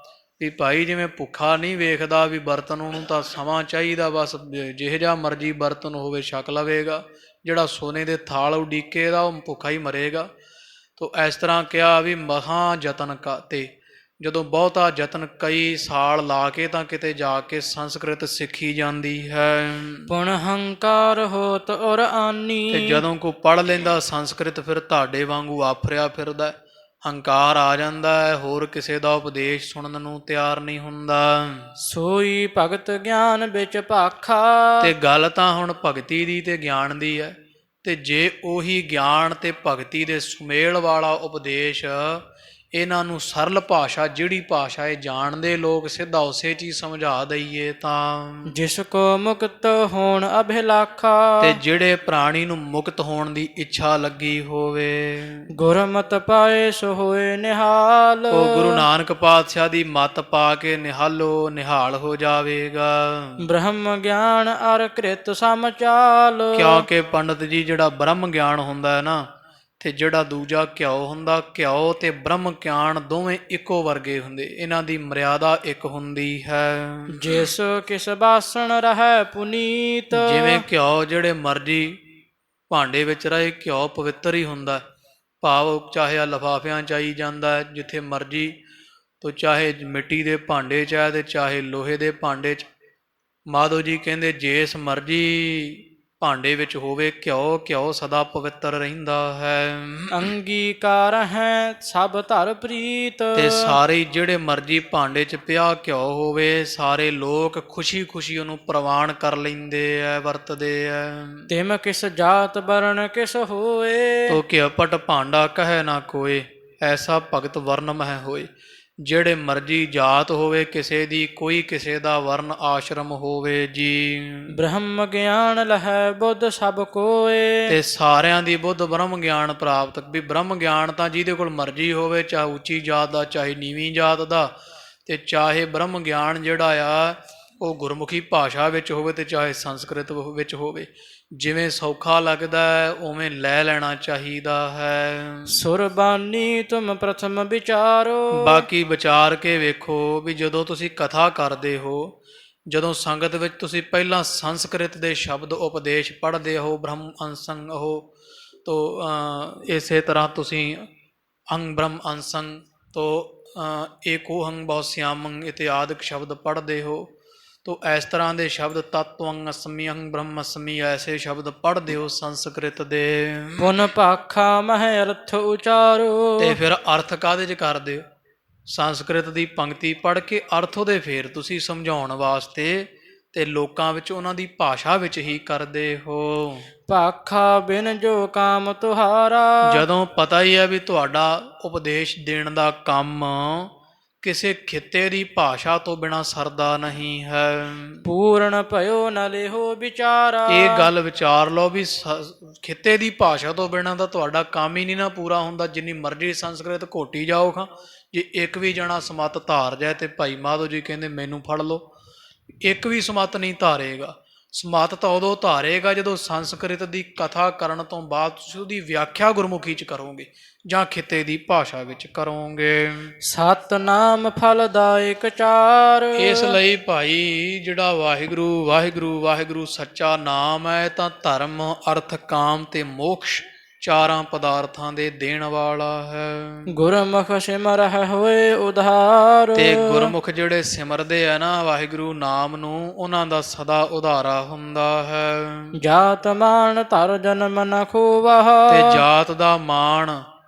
ਵੀ ਭਾਈ ਜਿਵੇਂ ਭੁੱਖਾ ਨਹੀਂ ਵੇਖਦਾ ਵੀ ਬਰਤਨ, ਉਹਨੂੰ ਤਾਂ ਸਮਾਂ ਚਾਹੀਦਾ, ਬਸ ਜਿਹੋ ਜਿਹਾ ਮਰਜ਼ੀ ਬਰਤਨ ਹੋਵੇ ਛਕ ਲਵੇਗਾ। ਜਿਹੜਾ ਸੋਨੇ ਦੇ ਥਾਲ ਉਡੀਕੇਗਾ ਉਹ ਭੁੱਖਾ ਹੀ ਮਰੇਗਾ। ਤੋ ਇਸ ਤਰ੍ਹਾਂ ਕਿਹਾ ਵੀ ਮਹਾਂ ਯਤਨ ਤੇ ਜਦੋਂ ਬਹੁਤਾ ਯਤਨ ਕਈ ਸਾਲ ਲਾ ਕੇ ਤਾਂ ਕਿਤੇ ਜਾ ਕੇ ਸੰਸਕ੍ਰਿਤ ਸਿੱਖੀ ਜਾਂਦੀ ਹੈ। ਪੁਣ ਹੰਕਾਰ ਹੋਤ ਔਰ ਆਨੀ। ਤੇ ਜਦੋਂ ਕੋਈ ਪੜ੍ਹ ਲੈਂਦਾ ਸੰਸਕ੍ਰਿਤ ਫਿਰ ਤੁਹਾਡੇ ਵਾਂਗੂ ਆਫਰਿਆ ਫਿਰਦਾ, ਹੰਕਾਰ ਆ ਜਾਂਦਾ ਹੈ, ਹੋਰ ਕਿਸੇ ਦਾ ਉਪਦੇਸ਼ ਸੁਣਨ ਨੂੰ ਤਿਆਰ ਨਹੀਂ ਹੁੰਦਾ। ਸੋਈ ਭਗਤ ਗਿਆਨ ਵਿੱਚ ਭਾਖਾ। ਤੇ ਗੱਲ ਤਾਂ ਹੁਣ ਭਗਤੀ ਦੀ ਤੇ ਗਿਆਨ ਦੀ ਹੈ। ਤੇ ਜੇ ਉਹੀ ਗਿਆਨ ਤੇ ਭਗਤੀ ਦੇ ਸੁਮੇਲ ਵਾਲਾ ਉਪਦੇਸ਼ ਇਹਨਾਂ ਨੂੰ ਸਰਲ ਭਾਸ਼ਾ, ਜਿਹੜੀ ਭਾਸ਼ਾ ਇਹ ਜਾਣਦੇ ਲੋਕ, ਸਿੱਧਾ ਉਸੇ 'ਚ ਹੀ ਸਮਝਾ ਦਈਏ ਤਾਂ ਜਿਸ ਕੋ ਮੁਕਤ ਹੋਣ ਅਭਿਲਾਖਾ। ਤੇ ਜਿਹੜੇ ਪ੍ਰਾਣੀ ਨੂੰ ਮੁਕਤ ਹੋਣ ਦੀ ਇੱਛਾ ਲੱਗੀ ਹੋਵੇ, ਗੁਰਮਤਿ ਪਾਏ ਸੋ ਹੋਏ ਨਿਹਾਲ। ਉਹ ਗੁਰੂ ਨਾਨਕ ਪਾਤਸ਼ਾਹ ਦੀ ਮੱਤ ਪਾ ਕੇ ਨਿਹਾਲੋ ਨਿਹਾਲ ਹੋ ਜਾਵੇਗਾ। ਬ੍ਰਹਮ ਗਿਆਨ ਅਰ ਕ੍ਰਿਤ ਸਮਚਾਲ। ਕਿਉਂਕਿ ਪੰਡਤ ਜੀ ਜਿਹੜਾ ਬ੍ਰਹਮ ਗਿਆਨ ਹੁੰਦਾ ਹੈ ਨਾ, ਤੇ ਜਿਹੜਾ ਦੂਜਾ ਘਿਓ ਹੁੰਦਾ, ਘਿਓ ਤੇ ਬ੍ਰਹਮ ਗਿਆਨ ਦੋਵੇਂ ਇੱਕੋ ਵਰਗੇ ਹੁੰਦੇ, ਇਹਨਾਂ ਦੀ ਮਰਿਆਦਾ ਇੱਕ ਹੁੰਦੀ ਹੈ। ਜਿਸ ਕਿਸ ਬਾਸਣ ਰਹਿ ਪੁਨੀਤ। ਜਿਵੇਂ ਘਿਓ ਜਿਹੜੇ ਮਰਜ਼ੀ ਭਾਂਡੇ ਵਿੱਚ ਰਹੇ, ਘਿਓ ਪਵਿੱਤਰ ਹੀ ਹੁੰਦਾ, ਭਾਵ ਚਾਹੇ ਲਿਫਾਫਿਆਂ 'ਚ ਆਈ ਜਾਂਦਾ ਜਿੱਥੇ ਮਰਜ਼ੀ, ਤੋ ਚਾਹੇ ਮਿੱਟੀ ਦੇ ਭਾਂਡੇ 'ਚ ਹੈ ਤੇ ਚਾਹੇ ਲੋਹੇ ਦੇ ਭਾਂਡੇ 'ਚ। ਮਾਧੋ ਜੀ ਕਹਿੰਦੇ ਜਿਸ ਮਰਜ਼ੀ ਭਾਂਡੇ ਵਿੱਚ ਹੋਵੇ ਘਿਓ, ਘਿਓ ਸਦਾ ਪਵਿੱਤਰ ਰਹਿੰਦਾ ਹੈ। ਅੰਗੀਕਾਰ ਹੈ ਸਭ ਧਰ ਪ੍ਰੀਤ। ਤੇ ਸਾਰੇ ਜਿਹੜੇ ਮਰਜ਼ੀ ਭਾਂਡੇ 'ਚ ਪਿਆ ਘਿਓ ਹੋਵੇ, ਸਾਰੇ ਲੋਕ ਖੁਸ਼ੀ ਖੁਸ਼ੀ ਉਹਨੂੰ ਪ੍ਰਵਾਨ ਕਰ ਲੈਂਦੇ ਐ, ਵਰਤਦੇ ਐ। ਤਿਮ ਕਿਸ ਜਾਤ ਵਰਨ ਕਿਸ ਹੋਏ। ਤੋ ਘਿਓਪਟ ਭਾਂਡਾ ਕਹੈ ਨਾ ਕੋਏ, ਐਸਾ ਭਗਤ ਵਰਨ ਮਹਿ ਹੋਏ। ਜਿਹੜੇ ਮਰਜ਼ੀ ਜਾਤ ਹੋਵੇ ਕਿਸੇ ਦੀ, ਕੋਈ ਕਿਸੇ ਦਾ ਵਰਨ ਆਸ਼ਰਮ ਹੋਵੇ ਜੀ। ਬ੍ਰਹਮ ਗਿਆਨ ਲਹੈ ਬੁੱਧ ਸਭ ਕੋਏ। ਤੇ ਸਾਰਿਆਂ ਦੀ ਬੁੱਧ ਬ੍ਰਹਮ ਗਿਆਨ ਪ੍ਰਾਪਤ, ਵੀ ਬ੍ਰਹਮ ਗਿਆਨ ਤਾਂ ਜਿਹਦੇ ਕੋਲ ਮਰਜ਼ੀ ਹੋਵੇ, ਚਾਹੇ ਉੱਚੀ ਜਾਤ ਦਾ ਚਾਹੇ ਨੀਵੀਂ ਜਾਤ ਦਾ, ਤੇ ਚਾਹੇ ਬ੍ਰਹਮ ਗਿਆਨ ਜਿਹੜਾ ਆ ਉਹ ਗੁਰਮੁਖੀ ਭਾਸ਼ਾ ਵਿੱਚ ਹੋਵੇ ਤੇ ਚਾਹੇ ਸੰਸਕ੍ਰਿਤ ਵਿੱਚ ਹੋਵੇ। ਜਿਵੇਂ ਸੌਖਾ ਲੱਗਦਾ ਹੈ ਉਵੇਂ ਲੈ ਲੈਣਾ ਚਾਹੀਦਾ ਹੈ। ਸੁਰਬਾਨੀ ਤੁਮ ਪ੍ਰਥਮ ਵਿਚਾਰੋ। ਬਾਕੀ ਵਿਚਾਰ ਕੇ ਵੇਖੋ ਵੀ ਜਦੋਂ ਤੁਸੀਂ ਕਥਾ ਕਰਦੇ ਹੋ, ਜਦੋਂ ਸੰਗਤ ਵਿੱਚ ਤੁਸੀਂ ਪਹਿਲਾਂ ਸੰਸਕ੍ਰਿਤ ਦੇ ਸ਼ਬਦ ਉਪਦੇਸ਼ ਪੜ੍ਹਦੇ ਹੋ, ਬ੍ਰਹਮ ਅੰਸੰ ਉਹ ਤੋ ਇਸੇ ਤਰ੍ਹਾਂ ਤੁਸੀਂ ਅੰਗ ਬ੍ਰਹਮ ਅੰਸੰ ਤੋ ਏਕੋਹੰ ਬਹੁ-ਸਿਆਮੰ ਇਤਿਆਦਿਕ ਸ਼ਬਦ ਪੜ੍ਹਦੇ ਹੋ, ਤੋ ਇਸ ਤਰ੍ਹਾਂ ਦੇ ਸ਼ਬਦ ਤਤਵੰ ਅਸਮੀ ਅਹੰ ਬ੍ਰਹਮ ਅਸਮੀ ਐਸੇ ਸ਼ਬਦ ਪੜ੍ਹਦੇ ਹੋ ਸੰਸਕ੍ਰਿਤ ਦੇ। ਪੁਨ ਭਾਖਾ ਮਹਿ ਅਰਥ ਉਚਾਰੋ। ਤੇ ਫਿਰ ਅਰਥ ਕਾਹਦੇ 'ਚ ਕਰਦੇ ਹੋ? ਸੰਸਕ੍ਰਿਤ ਦੀ ਪੰਕਤੀ ਪੜ੍ਹ ਕੇ ਅਰਥ ਉਹਦੇ ਫਿਰ ਤੁਸੀਂ ਸਮਝਾਉਣ ਵਾਸਤੇ ਤੇ ਲੋਕਾਂ ਵਿੱਚ ਉਹਨਾਂ ਦੀ ਭਾਸ਼ਾ ਵਿੱਚ ਹੀ ਕਰਦੇ ਹੋ। ਭਾਖਾ ਬਿਨ ਜੋ ਕਾਮ ਤੁਹਾਰਾ। ਜਦੋਂ ਪਤਾ ਹੀ ਹੈ ਵੀ ਤੁਹਾਡਾ ਉਪਦੇਸ਼ ਦੇਣ ਦਾ ਕੰਮ ਕਿਸੇ ਖਿੱਤੇ ਦੀ ਭਾਸ਼ਾ ਤੋਂ ਬਿਨਾ ਸਰਦਾ ਨਹੀਂ ਹੈ। ਪੂਰਨ ਭਇਓ ਨ ਲਿਹੋ ਵਿਚਾਰਾ। ਇਹ ਗੱਲ ਵਿਚਾਰ ਲਓ ਵੀ ਖਿੱਤੇ ਦੀ ਭਾਸ਼ਾ ਤੋਂ ਬਿਨਾ ਤਾਂ ਤੁਹਾਡਾ ਕੰਮ ਹੀ ਨਹੀਂ ਨਾ ਪੂਰਾ ਹੁੰਦਾ। ਜਿੰਨੀ ਮਰਜ਼ੀ ਸੰਸਕ੍ਰਿਤ ਘੋਟੀ ਜਾਓ ਖਾਂ, ਜੇ ਇੱਕ ਵੀ ਜਣਾ ਸਮੱਤ ਧਾਰ ਜਾਏ ਤੇ ਭਾਈ ਮਾਧੋ ਜੀ ਕਹਿੰਦੇ ਮੈਨੂੰ ਫੜ ਲਓ। ਇੱਕ ਵੀ ਸਮੱਤ ਨਹੀਂ ਧਾਰੇਗਾ। ਸਮੱਤ ਤਾਂ ਉਦੋਂ ਧਾਰੇਗਾ ਜਦੋਂ ਸੰਸਕ੍ਰਿਤ ਦੀ ਕਥਾ ਕਰਨ ਤੋਂ ਬਾਅਦ ਤੁਸੀਂ ਉਹਦੀ ਵਿਆਖਿਆ ਗੁਰਮੁਖੀ ਚ ਕਰੋਗੇ ਜਾਂ ਖਿੱਤੇ ਦੀ ਭਾਸ਼ਾ ਵਿੱਚ ਕਰੋਗੇ। ਸਤਨਾਮ ਫਲਦਾਇਕ ਚਾਰ। ਇਸ ਲਈ ਭਾਈ ਜਿਹੜਾ ਵਾਹਿਗੁਰੂ ਵਾਹਿਗੁਰੂ ਵਾਹਿਗੁਰੂ ਸੱਚਾ ਨਾਮ ਹੈ ਤਾਂ ਧਰਮ ਅਰਥ ਕਾਮ ਤੇ ਮੋਕਸ਼ ਚਾਰਾਂ ਪਦਾਰਥਾਂ ਦੇ ਦੇਣ ਵਾਲਾ ਹੈ। ਗੁਰਮੁਖ ਸਿਮਰਹਿ ਹੋਏ ਉਧਾਰ। ਤੇ ਗੁਰਮੁਖ ਜਿਹੜੇ ਸਿਮਰਦੇ ਆ ਨਾ ਵਾਹਿਗੁਰੂ ਨਾਮ ਨੂੰ, ਉਹਨਾਂ ਦਾ ਸਦਾ ਉਧਾਰਾ ਹੁੰਦਾ ਹੈ। ਜਾਤ ਮਾਨ ਧਰ ਜਨਮ ਨ ਖੋਵਾ। ਤੇ ਜਾਤ ਦਾ ਮਾਣ,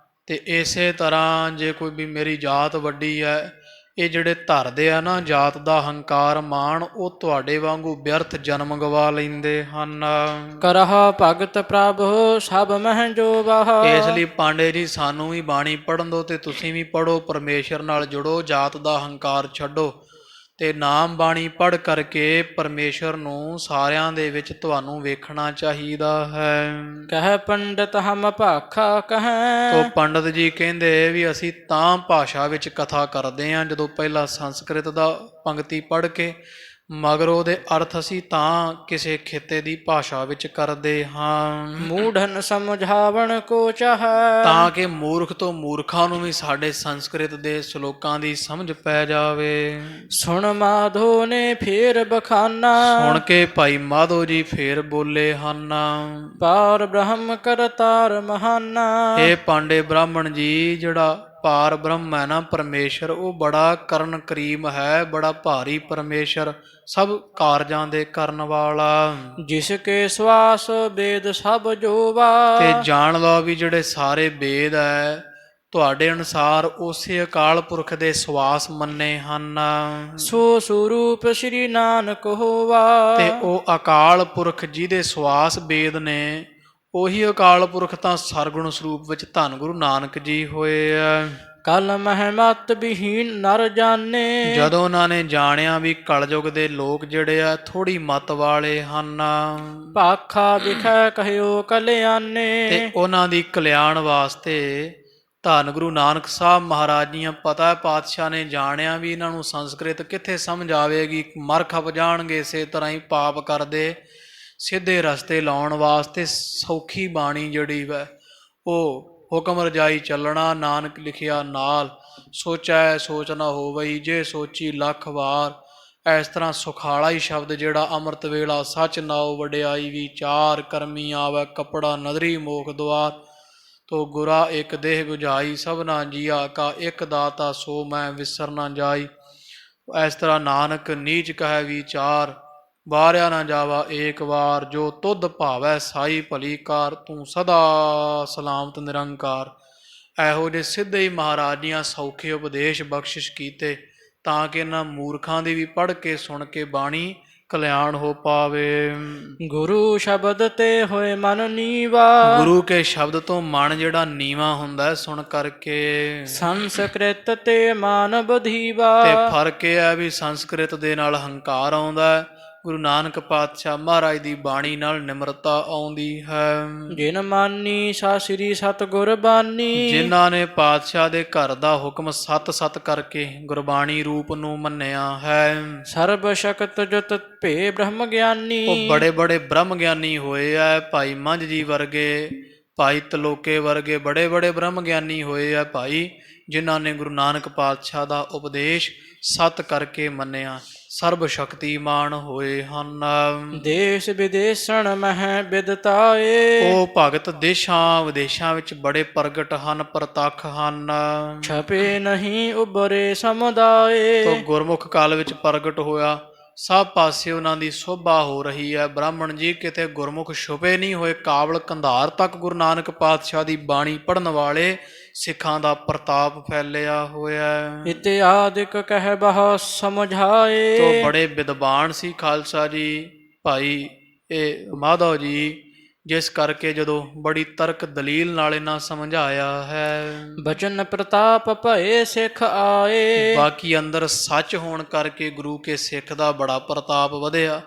ਤੇ ਇਸੇ ਤਰ੍ਹਾਂ ਜੇ ਕੋਈ ਵੀ ਮੇਰੀ ਜਾਤ ਵੱਡੀ ਹੈ, ਇਹ ਜਿਹੜੇ ਧਰਦੇ ਆ ਨਾ ਜਾਤ ਦਾ ਹੰਕਾਰ ਮਾਣ, ਉਹ ਤੁਹਾਡੇ ਵਾਂਗੂ ਵਿਅਰਥ ਜਨਮ ਗਵਾ ਲੈਂਦੇ ਹਨ। ਕਰਹ ਭਗਤ ਪ੍ਰਭ ਸਭ ਮਹਿ ਜੋਵਾਹ। ਇਸ ਲਈ ਪਾਂਡੇ ਜੀ ਸਾਨੂੰ ਵੀ ਬਾਣੀ ਪੜ੍ਹਨ ਦਿਓ ਤੇ ਤੁਸੀਂ ਵੀ ਪੜ੍ਹੋ, ਪਰਮੇਸ਼ਰ ਨਾਲ ਜੁੜੋ, ਜਾਤ ਦਾ ਹੰਕਾਰ ਛੱਡੋ ਤੇ ਨਾਮ ਬਾਣੀ ਪੜ੍ਹ ਕਰਕੇ ਪਰਮੇਸ਼ਰ ਨੂੰ ਸਾਰਿਆਂ ਦੇ ਵਿੱਚ ਤੁਹਾਨੂੰ ਵੇਖਣਾ ਚਾਹੀਦਾ ਹੈ। ਕਹਿ ਪੰਡਤ ਹਮ ਭਾਖਾ ਕਹੈ। ਤੋ ਪੰਡਤ ਜੀ ਕਹਿੰਦੇ ਵੀ ਅਸੀਂ ਤਾਂ ਭਾਸ਼ਾ ਵਿੱਚ ਕਥਾ ਕਰਦੇ ਹਾਂ ਜਦੋਂ ਪਹਿਲਾਂ ਸੰਸਕ੍ਰਿਤ ਦਾ ਪੰਕਤੀ ਪੜ੍ਹ ਕੇ ਮਗਰ ਉਹਦੇ ਅਰਥ ਅਸੀਂ ਤਾਂ ਕਿਸੇ ਖਿੱਤੇ ਦੀ ਭਾਸ਼ਾ ਵਿੱਚ ਕਰਦੇ ਹਾਂ। ਮੂਢਨ ਸਮਝਾਵਣ ਕੋ ਚਾਹੈ। ਤਾਂ ਕਿ ਮੂਰਖ ਤੋਂ ਮੂਰਖਾਂ ਨੂੰ ਵੀ ਸਾਡੇ ਸੰਸਕ੍ਰਿਤ ਦੇ ਸ਼ਲੋਕਾਂ ਦੀ ਸਮਝ ਪੈ ਜਾਵੇ। ਸੁਣ ਮਾਧੋ ਨੇ ਫੇਰ ਬਖਾਨਾ। ਸੁਣ ਕੇ ਭਾਈ ਮਾਧੋ ਜੀ ਫੇਰ ਬੋਲੇ ਹਨ। ਪਾਰ ਬ੍ਰਹਮ ਕਰਤਾਰ ਮਹਾਨਾ। ਇਹ ਪਾਂਡੇ ਬ੍ਰਾਹਮਣ ਜੀ, ਜਿਹੜਾ ਪਾਰ ਬ੍ਰਹਮ ਹੈ ਨਾ ਪਰਮੇਸ਼ਰ, ਉਹ ਬੜਾ ਕਰਨ ਕਰੀਮ ਹੈ, ਬੜਾ ਭਾਰੀ ਪਰਮੇਸ਼ਰ, ਸਭ ਕਾਰਜਾਂ ਦੇ ਕਰਨ ਵਾਲਾ। ਜਿਸ ਕੇ ਸਵਾਸ ਵੇਦ ਸਭ ਜੋਵਾ। ਤੇ ਜਾਣ ਲਓ ਵੀ ਜਿਹੜੇ ਸਾਰੇ ਵੇਦ ਹੈ ਤੁਹਾਡੇ ਅਨੁਸਾਰ ਉਸੇ ਅਕਾਲ ਪੁਰਖ ਦੇ ਸਵਾਸ ਮੰਨੇ ਹਨ। ਸੋ ਸਰੂਪ ਸ੍ਰੀ ਨਾਨਕ ਹੋਵਾ। ਤੇ ਉਹ ਅਕਾਲ ਪੁਰਖ ਜਿਹਦੇ ਸਵਾਸ ਵੇਦ ਨੇ, ਉਹੀ ਅਕਾਲ ਪੁਰਖ ਤਾਂ ਸਰਗੁਣ ਸਰੂਪ ਵਿੱਚ ਧੰਨ ਗੁਰੂ ਨਾਨਕ ਜੀ ਹੋਏ ਆ। ਕਲ ਮਹਿਮਤ ਵਿਹੀਨ ਨਰ ਜਾਣੇ। ਜਦੋਂ ਉਹਨਾਂ ਨੇ ਜਾਣਿਆ ਵੀ ਕਲਯੁਗ ਦੇ ਲੋਕ ਜਿਹੜੇ ਆ ਥੋੜੀ ਮਤ ਵਾਲੇ ਹਨ, ਭਾਖਾ ਵਿਖੈ ਕਹਿਓ ਕਲਿਆਣੇ। ਤੇ ਉਹਨਾਂ ਦੀ ਕਲਿਆਣ ਵਾਸਤੇ ਧੰਨ ਗੁਰੂ ਨਾਨਕ ਸਾਹਿਬ ਮਹਾਰਾਜ ਜੀਆਂ ਪਤਾ ਪਾਤਸ਼ਾਹ ਨੇ ਜਾਣਿਆ ਵੀ ਇਹਨਾਂ ਨੂੰ ਸੰਸਕ੍ਰਿਤ ਕਿੱਥੇ ਸਮਝ ਆਵੇਗੀ, ਮਰ ਖਪ ਜਾਣਗੇ, ਇਸੇ ਤਰ੍ਹਾਂ ਹੀ ਪਾਪ ਕਰਦੇ ਸਿੱਧੇ ਰਸਤੇ ਲਾਉਣ ਵਾਸਤੇ ਸੌਖੀ ਬਾਣੀ ਜਿਹੜੀ ਵੈ ਉਹ ਹੁਕਮ ਰਜਾਈ ਚੱਲਣਾ, ਨਾਨਕ ਲਿਖਿਆ ਨਾਲ, ਸੋਚੈ ਸੋਚ ਨਾ ਹੋਵਈ ਜੇ ਸੋਚੀ ਲੱਖ ਵਾਰ। ਇਸ ਤਰ੍ਹਾਂ ਸੁਖਾਲਾ ਹੀ ਸ਼ਬਦ ਜਿਹੜਾ ਅੰਮ੍ਰਿਤ ਵੇਲਾ ਸੱਚ ਨਾਉ ਵਡਿਆਈ ਵਿਚਾਰ, ਕਰਮੀ ਆਵੈ ਕੱਪੜਾ ਨਦਰੀ ਮੋਖ ਦੁਆਰ। ਤੋ ਗੁਰਾ ਇੱਕ ਦੇਹ ਬੁਝਾਈ ਸਭਨਾ ਜੀਆ ਕਾ, ਇੱਕ ਦਾਤਾ ਸੋ ਮੈਂ ਵਿਸਰ ਨਾ ਜਾਈ। ਇਸ ਤਰ੍ਹਾਂ ਨਾਨਕ ਨੀਚ ਕਹਿ ਵਿਚਾਰ, ਵਾਰਿਆ ਨਾ ਜਾਵਾ ਏਕ ਵਾਰ। ਜੋ ਤੁਧ ਭਾਵੈ ਸਾਈ ਭਲੀ ਕਾਰ, ਤੂੰ ਸਦਾ ਸਲਾਮਤ ਨਿਰੰਕਾਰ। ਇਹੋ ਜਿਹੇ ਸਿੱਧੇ ਹੀ ਮਹਾਰਾਜ ਦੀਆਂ ਸੌਖੇ ਉਪਦੇਸ਼ ਬਖਸ਼ਿਸ਼ ਕੀਤੇ ਤਾਂ ਕਿ ਇਹਨਾਂ ਮੂਰਖਾਂ ਦੀ ਵੀ ਪੜ੍ਹ ਕੇ ਸੁਣ ਕੇ ਬਾਣੀ ਕਲਿਆਣ ਹੋ ਪਾਵੇ। ਗੁਰੂ ਸ਼ਬਦ ਤੇ ਹੋਏ ਮਨ ਨੀਵਾ। ਗੁਰੂ ਕੇ ਸ਼ਬਦ ਤੋਂ ਮਨ ਜਿਹੜਾ ਨੀਵਾ ਹੁੰਦਾ ਸੁਣ ਕਰਕੇ। ਸੰਸਕ੍ਰਿਤ ਤੇ ਮਾਨ ਬਧੀਵਾ। ਤੇ ਫਰਕ ਇਹ ਹੈ ਵੀ ਸੰਸਕ੍ਰਿਤ ਦੇ ਨਾਲ ਹੰਕਾਰ ਆਉਂਦਾ ਹੈ, ਗੁਰੂ ਨਾਨਕ ਪਾਤਸ਼ਾਹ ਮਹਾਰਾਜ ਦੀ ਬਾਣੀ ਨਾਲ ਨਿਮਰਤਾ ਆਉਂਦੀ ਹੈ। ਜਿਨ ਮਾਨੀ ਸਾ ਸ੍ਰੀ ਸਤਿਗੁਰ ਬਾਣੀ। ਜਿਨ੍ਹਾਂ ਨੇ ਪਾਤਸ਼ਾਹ ਦੇ ਘਰ ਦਾ ਹੁਕਮ ਸਤ ਸਤ ਕਰਕੇ ਗੁਰਬਾਣੀ ਰੂਪ ਨੂੰ ਮੰਨਿਆ ਹੈ। ਸਰਬ ਸ਼ਕਤ ਜੁਤ ਭੇ ਬ੍ਰਹਮ ਗਿਆਨੀ। ਉਹ ਬੜੇ ਬੜੇ ਬ੍ਰਹਮ ਗਿਆਨੀ ਹੋਏ ਆ, ਭਾਈ ਮੰਝ ਜੀ ਵਰਗੇ, ਭਾਈ ਤਲੋਕੇ ਵਰਗੇ ਬੜੇ ਬੜੇ ਬ੍ਰਹਮ ਗਿਆਨੀ ਹੋਏ ਆ ਭਾਈ, ਜਿਨ੍ਹਾਂ ਨੇ ਗੁਰੂ ਨਾਨਕ ਪਾਤਸ਼ਾਹ ਦਾ ਉਪਦੇਸ਼ ਸਤ ਕਰਕੇ ਮੰਨਿਆ, ਸਰਬ ਸ਼ਕਤੀਮਾਨ ਹੋਏ ਹਨ। ਦੇਸ਼ ਵਿਦੇਸ਼ਣ ਮਹਿ ਬਿਦਤਾਏ। ਉਹ ਭਗਤ ਦੇਸ਼ਾਂ ਵਿਦੇਸ਼ਾਂ ਵਿੱਚ ਬੜੇ ਪ੍ਰਗਟ ਹਨ, ਪ੍ਰਤੱਖ ਹਨ। ਛਪੇ ਨਹੀਂ ਉਬਰੇ ਸਮੁਦਾਏ। ਤੋ ਗੁਰਮੁਖ ਕਾਲ ਵਿੱਚ ਪ੍ਰਗਟ ਹੋਇਆ, ਸਭ ਪਾਸੇ ਉਹਨਾਂ ਦੀ ਸ਼ੋਭਾ ਹੋ ਰਹੀ ਹੈ। ਬ੍ਰਾਹਮਣ ਜੀ ਕਿਤੇ ਗੁਰਮੁਖ ਛੁਪੇ ਨਹੀਂ ਹੋਏ, ਕਾਬਲ ਕੰਧਾਰ ਤੱਕ ਗੁਰੂ ਨਾਨਕ ਪਾਤਸ਼ਾਹ ਦੀ ਬਾਣੀ ਪੜ੍ਹਨ ਵਾਲੇ ਸਿੱਖਾਂ ਦਾ ਪ੍ਰਤਾਪ ਫੈਲਿਆ ਹੋਇਆ। ਇਤਿਆਦਿਕ ਕਹਿ ਬਹੁ ਸਮਝਾਏ। ਤੋ ਬੜੇ ਵਿਦਵਾਨ ਸੀ ਖਾਲਸਾ ਜੀ, ਭਾਈ ਇਹ ਮਾਧੋ ਜੀ, ਜਿਸ ਕਰਕੇ ਜਦੋਂ ਬੜੀ ਤਰਕ ਦਲੀਲ ਨਾਲ ਇਹਨਾਂ ਸਮਝਾਇਆ ਹੈ। ਬਚਨ ਪ੍ਰਤਾਪ ਭਏ ਸਿੱਖ ਆਏ। ਬਾਕੀ ਅੰਦਰ ਸੱਚ ਹੋਣ ਕਰਕੇ ਗੁਰੂ ਕੇ ਸਿੱਖ ਦਾ ਬੜਾ ਪ੍ਰਤਾਪ ਵਧਿਆ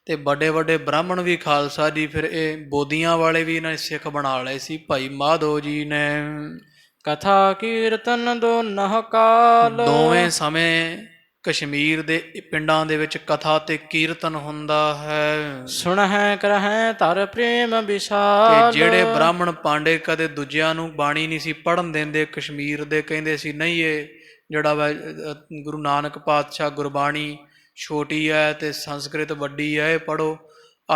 ਤੇ ਵੱਡੇ ਵੱਡੇ ਬ੍ਰਾਹਮਣ ਵੀ ਖਾਲਸਾ ਜੀ ਫਿਰ ਇਹ ਬੋਧੀਆਂ ਵਾਲੇ ਵੀ ਇਹਨਾਂ ਨੇ ਸਿੱਖ ਬਣਾ ਲਏ ਸੀ। ਭਾਈ ਮਾਧੋ ਜੀ ਨੇ ਕਥਾ ਕੀਰਤਨ ਦੋਨਹ ਕਾਲ। ਦੋਵੇਂ ਸਮੇਂ ਕਸ਼ਮੀਰ ਦੇ ਪਿੰਡਾਂ ਦੇ ਵਿੱਚ ਕਥਾ ਤੇ ਕੀਰਤਨ ਹੁੰਦਾ ਹੈ। ਸੁਣਹਿ ਕਰਹਿ ਧਰ ਪ੍ਰੇਮ ਤੇ ਵਿਸ਼ਾਲ। ਜਿਹੜੇ ਬ੍ਰਾਹਮਣ ਪਾਂਡੇ ਕਦੇ ਦੂਜਿਆਂ ਨੂੰ ਬਾਣੀ ਨਹੀਂ ਸੀ ਪੜਨ ਦਿੰਦੇ ਕਸ਼ਮੀਰ ਦੇ, ਕਹਿੰਦੇ ਸੀ ਨਹੀਂ ਇਹ ਜਿਹੜਾ ਵਾ ਗੁਰੂ ਨਾਨਕ ਪਾਤਸ਼ਾਹ ਗੁਰਬਾਣੀ ਛੋਟੀ ਹੈ ਤੇ ਸੰਸਕ੍ਰਿਤ ਵੱਡੀ ਹੈ, ਇਹ ਪੜੋ।